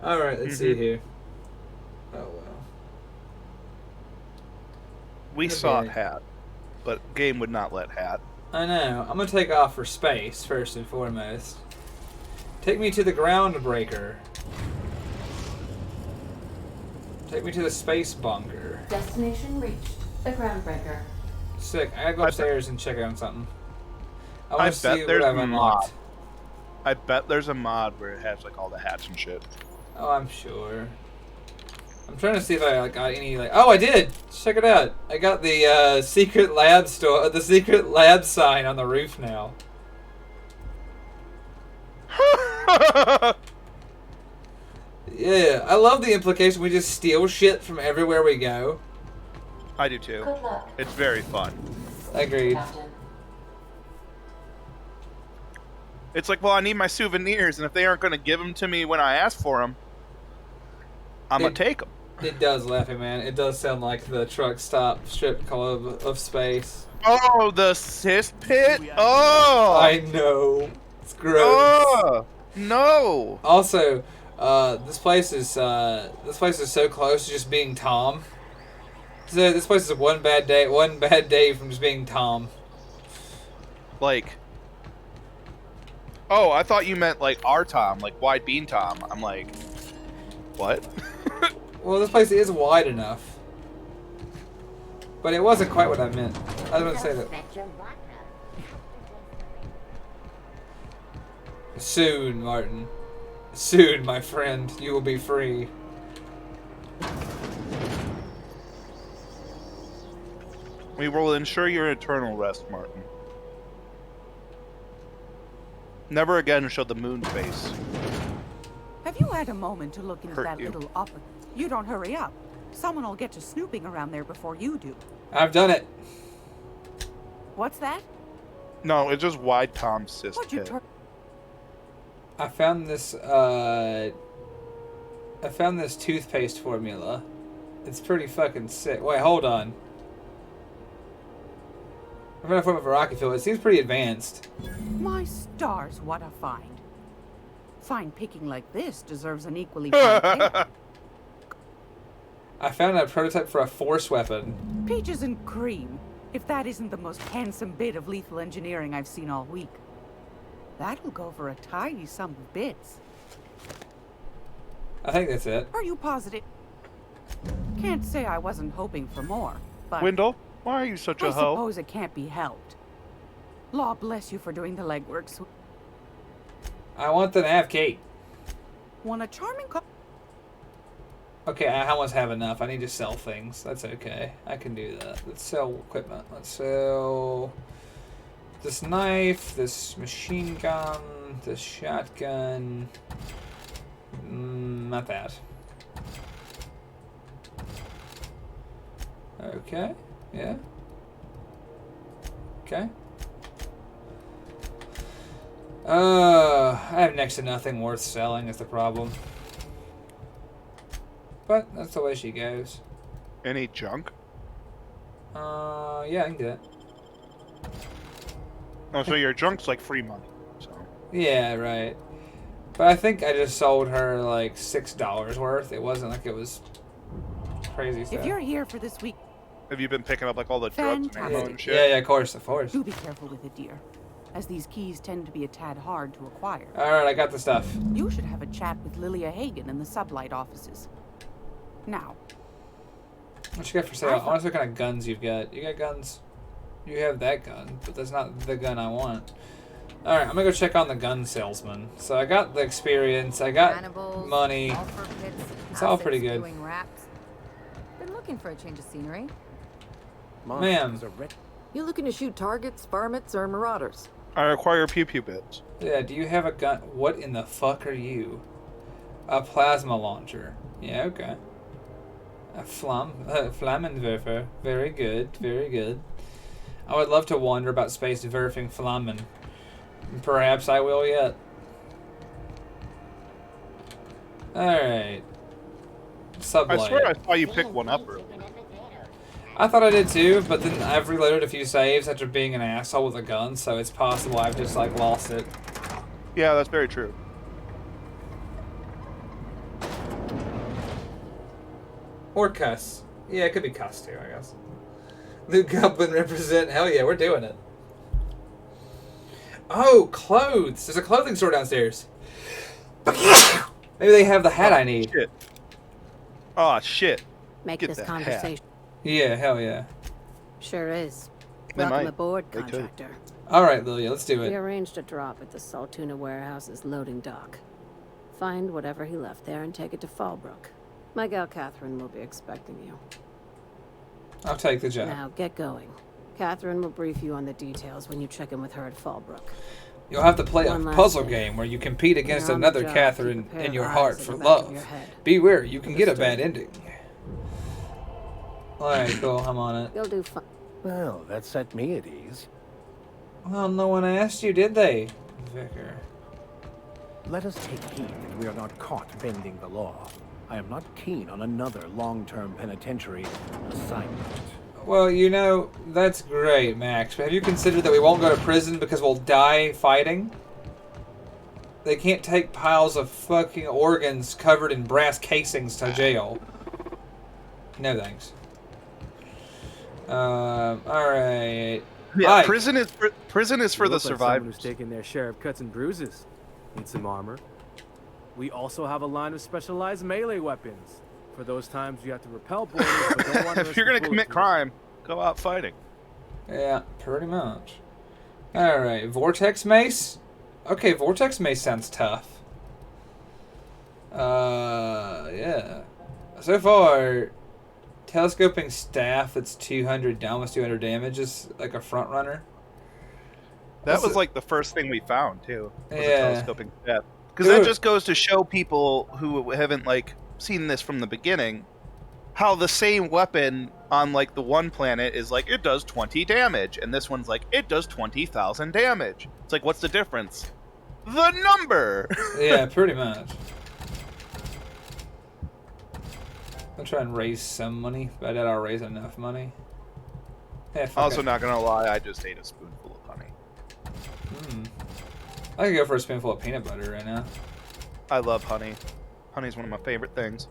All right, let's see here. Oh well.
We sought hat, but game would not let hat.
I know. I'm gonna take off for space first and foremost. Take me to the ground breaker. Take me to the space bunker.
Destination reached. The groundbreaker.
Sick. I gotta go upstairs and check on something. I
I
want to see
bet
what
there's
I've
a
unlocked.
mod. I bet there's a mod where it has like all the hats and shit.
Oh, I'm sure. I'm trying to see if I got any Oh, I did. Check it out. I got the secret lab store, the secret lab sign on the roof now. Yeah, I love the implication we just steal shit from everywhere we go.
I do too. It's very fun.
Agreed.
It's like, well, I need my souvenirs, and if they aren't going to give them to me when I ask for them, I'm going to take them.
It does, Laughing Man. It does sound like the truck stop strip club of space.
Oh, the cyst pit? Oh!
I know. It's gross.
Oh! No!
Also, this place is so close to just being Tom. So this place is one bad day from just being Tom.
Like, oh, I thought you meant like our Tom, like Wide Bean Tom. I'm like, what?
Well, this place is wide enough. But it wasn't quite what I meant. I was going to say that. Soon, Martin. Soon, my friend, you will be free.
We will ensure your eternal rest, Martin. Never again show the moon face.
Have you had a moment to look into
Hurt
that
you.
little office? You don't hurry up. Someone will get to snooping around there before you do.
I've done it.
What's that?
No, it's just Wide Tom's cyst
What'd you
pit.
turn?
I found this toothpaste formula. It's pretty fucking sick. Wait, hold on. I found a formula for Rockefeller. It seems pretty advanced.
My stars, what a find. Fine picking like this deserves an equally fine payment.
I found a prototype for a force weapon.
Peaches and cream, if that isn't the most handsome bit of lethal engineering I've seen all week. That'll go for a tidy sum of bits.
I think that's it.
Are you positive? Can't say I wasn't hoping for more, but...
Wendell, why are you such
I
a hoe?
suppose it can't be helped. Law bless you for doing the legwork.
I want the nav key.
Want a charming
Okay, I almost have enough. I need to sell things. That's okay. I can do that. Let's sell equipment. Let's sell this knife, this machine gun, this shotgun. Not that. Okay, yeah. Okay. I have next to nothing worth selling is the problem. But that's the way she goes.
Any junk?
Yeah, I can do it.
Oh, so your junk's like free money. So.
Yeah, right. But I think I just sold her like $6 worth. It wasn't like it was crazy stuff.
If you're here for this week,
Have you been picking up like all the drugs and ammo and shit?
Yeah, of course, of course.
do be careful with it, dear, as these keys tend to be a tad hard to acquire.
Alright, I got the stuff.
You should have a chat with Lilia Hagen in the Sublight offices. Now.
What you got for sale? I want to see what kind of guns you've got. You got guns? You have that gun, but that's not the gun I want. Alright, I'm gonna go check on the gun salesman. So I got the experience, I got money. It's all pretty good.
Been looking for a change of scenery.
Ma'am.
You looking to shoot targets, varmints, or marauders?
I require pew-pew bits.
Yeah, do you have a gun? What in the fuck are you? A plasma launcher. Yeah, okay. A Flammenwerfer. Very good, very good. I would love to wonder about space Werfing Flammen. Perhaps I will yet. Alright. Sublight.
I swear I saw you pick one up earlier.
I thought I did too, but then I've reloaded a few saves after being an asshole with a gun, so it's possible I've just like lost it.
Yeah, that's very true.
Or cuss. Yeah, it could be cuss too, I guess. Luke Goblin represent. Hell yeah, we're doing it. Oh, clothes. There's a clothing store downstairs. Maybe they have the hat I need.
Shit. Oh, shit.
Make
Get
this
that
conversation.
hat.
Yeah, hell yeah.
Sure is.
They
Welcome
might.
aboard,
They could.
contractor.
Alright, Lilia, let's do
We
it.
arranged a drop at the Saltuna warehouse's loading dock. Find whatever he left there and take it to Fallbrook. My gal Catherine will be expecting you.
I'll take the job.
Now, get going. Catherine will brief you on the details when you check in with her at Fallbrook.
You'll have to play a
One last
puzzle
thing.
game where you compete against
You're on the
another
job,
Catherine
keep a pair
in
of
your
eyes
heart
in
for
the back of
love.
your head.
Beware, you can get a
Understood.
bad ending. Alright, cool, I'm on it.
You'll do fine.
Well, that set me at ease.
Well, no one asked you, did they, Vicar?
Let us take heed that we are not caught bending the law. I am not keen on another long-term penitentiary assignment.
Well, you know, that's great, Max, but have you considered that we won't go to prison because we'll die fighting? They can't take piles of fucking organs covered in brass casings to jail. No thanks. Alright.
Yeah,
Ike.
prison is for
You
the
look like someone
survivors.
who's taking their share of cuts and bruises. Need some armor. We also have a line of specialized melee weapons. For those times you have to repel boarders, but don't want to
If you're gonna commit crime, go out fighting.
Yeah, pretty much. Alright, Vortex Mace? Okay, Vortex Mace sounds tough. Yeah. So far, telescoping staff that's 200, almost 200 damage is like a front runner.
That was like the first thing we found too. Was a
Yeah.
telescoping step. Because that just goes to show people who haven't like seen this from the beginning how the same weapon on like the one planet is like it does 20 damage and this one's like it does 20,000 damage. It's like what's the difference? The number.
Yeah, pretty much. I'll try and raise some money, but I doubt I'll raise enough money. Yeah, fuck
Also,
it.
not gonna lie, I just ate a spoonful of honey.
I could go for a spoonful of peanut butter right now.
I love honey. Honey's one of my favorite things.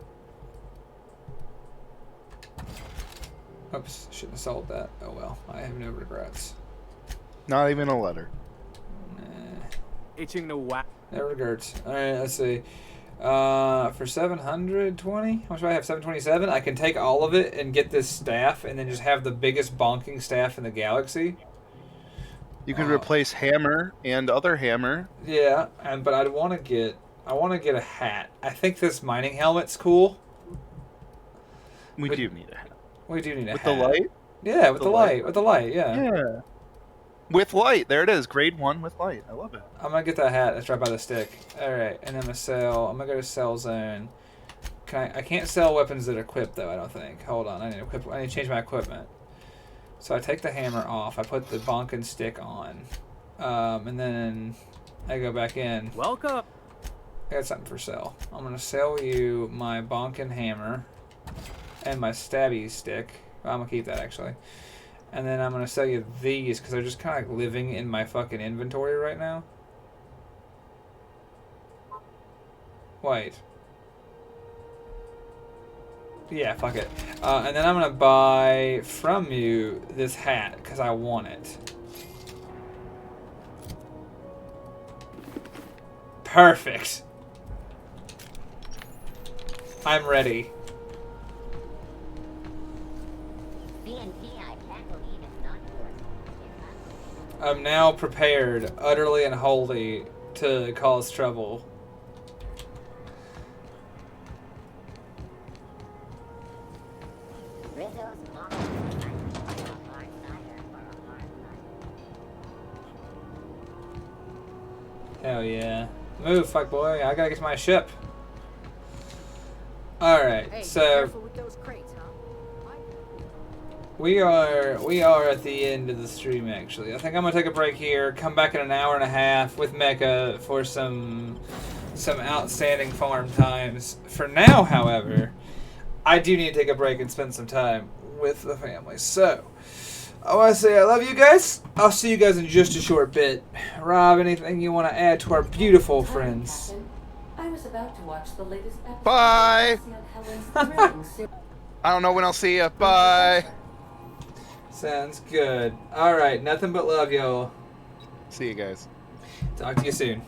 Oops, shouldn't have sold that. Oh well, I have no regrets.
Not even a letter.
Itching to whack.
No regrets. Alright, let's see. For 720, how much do I have? 727? I can take all of it and get this staff and then just have the biggest bonking staff in the galaxy.
You can replace hammer and other hammer.
Yeah, but I want to get a hat. I think this mining helmet's cool.
We do need a hat.
We do need a
With
hat.
the light?
Yeah, with the light. With the light, yeah.
Yeah. With light. There it is. Grade 1 with light. I love it.
I'm gonna get that hat that's right by the stick. Alright, and I'm gonna sell. I'm gonna go to sell zone. I can't sell weapons that are equipped though, I don't think. Hold on, I need to change my equipment. So I take the hammer off. I put the bonking stick on. And then I go back in.
Welcome.
I got something for sale. I'm going to sell you my bonking hammer and my stabby stick. Well, I'm going to keep that, actually. And then I'm going to sell you these because they're just kind of like living in my fucking inventory right now. Wait. Yeah, fuck it. And then I'm going to buy from you this hat because I want it. Perfect. I'm ready. I'm now prepared, utterly and wholly, to cause trouble. Hell yeah. Move, fuck boy. I gotta get to my ship. Alright,
Hey,
so...
careful with those crates, huh?
We are at the end of the stream, actually. I think I'm gonna take a break here, come back in an hour and a half with Mecha for some outstanding farm times. For now, however, I do need to take a break and spend some time with the family. So, I want to say I love you guys. I'll see you guys in just a short bit. Rob, anything you want to add to our beautiful friends?
I was about to watch the latest episode.
Bye. I don't know when I'll see you. Bye.
Sounds good. All right, nothing but love, y'all.
See you guys.
Talk to you soon.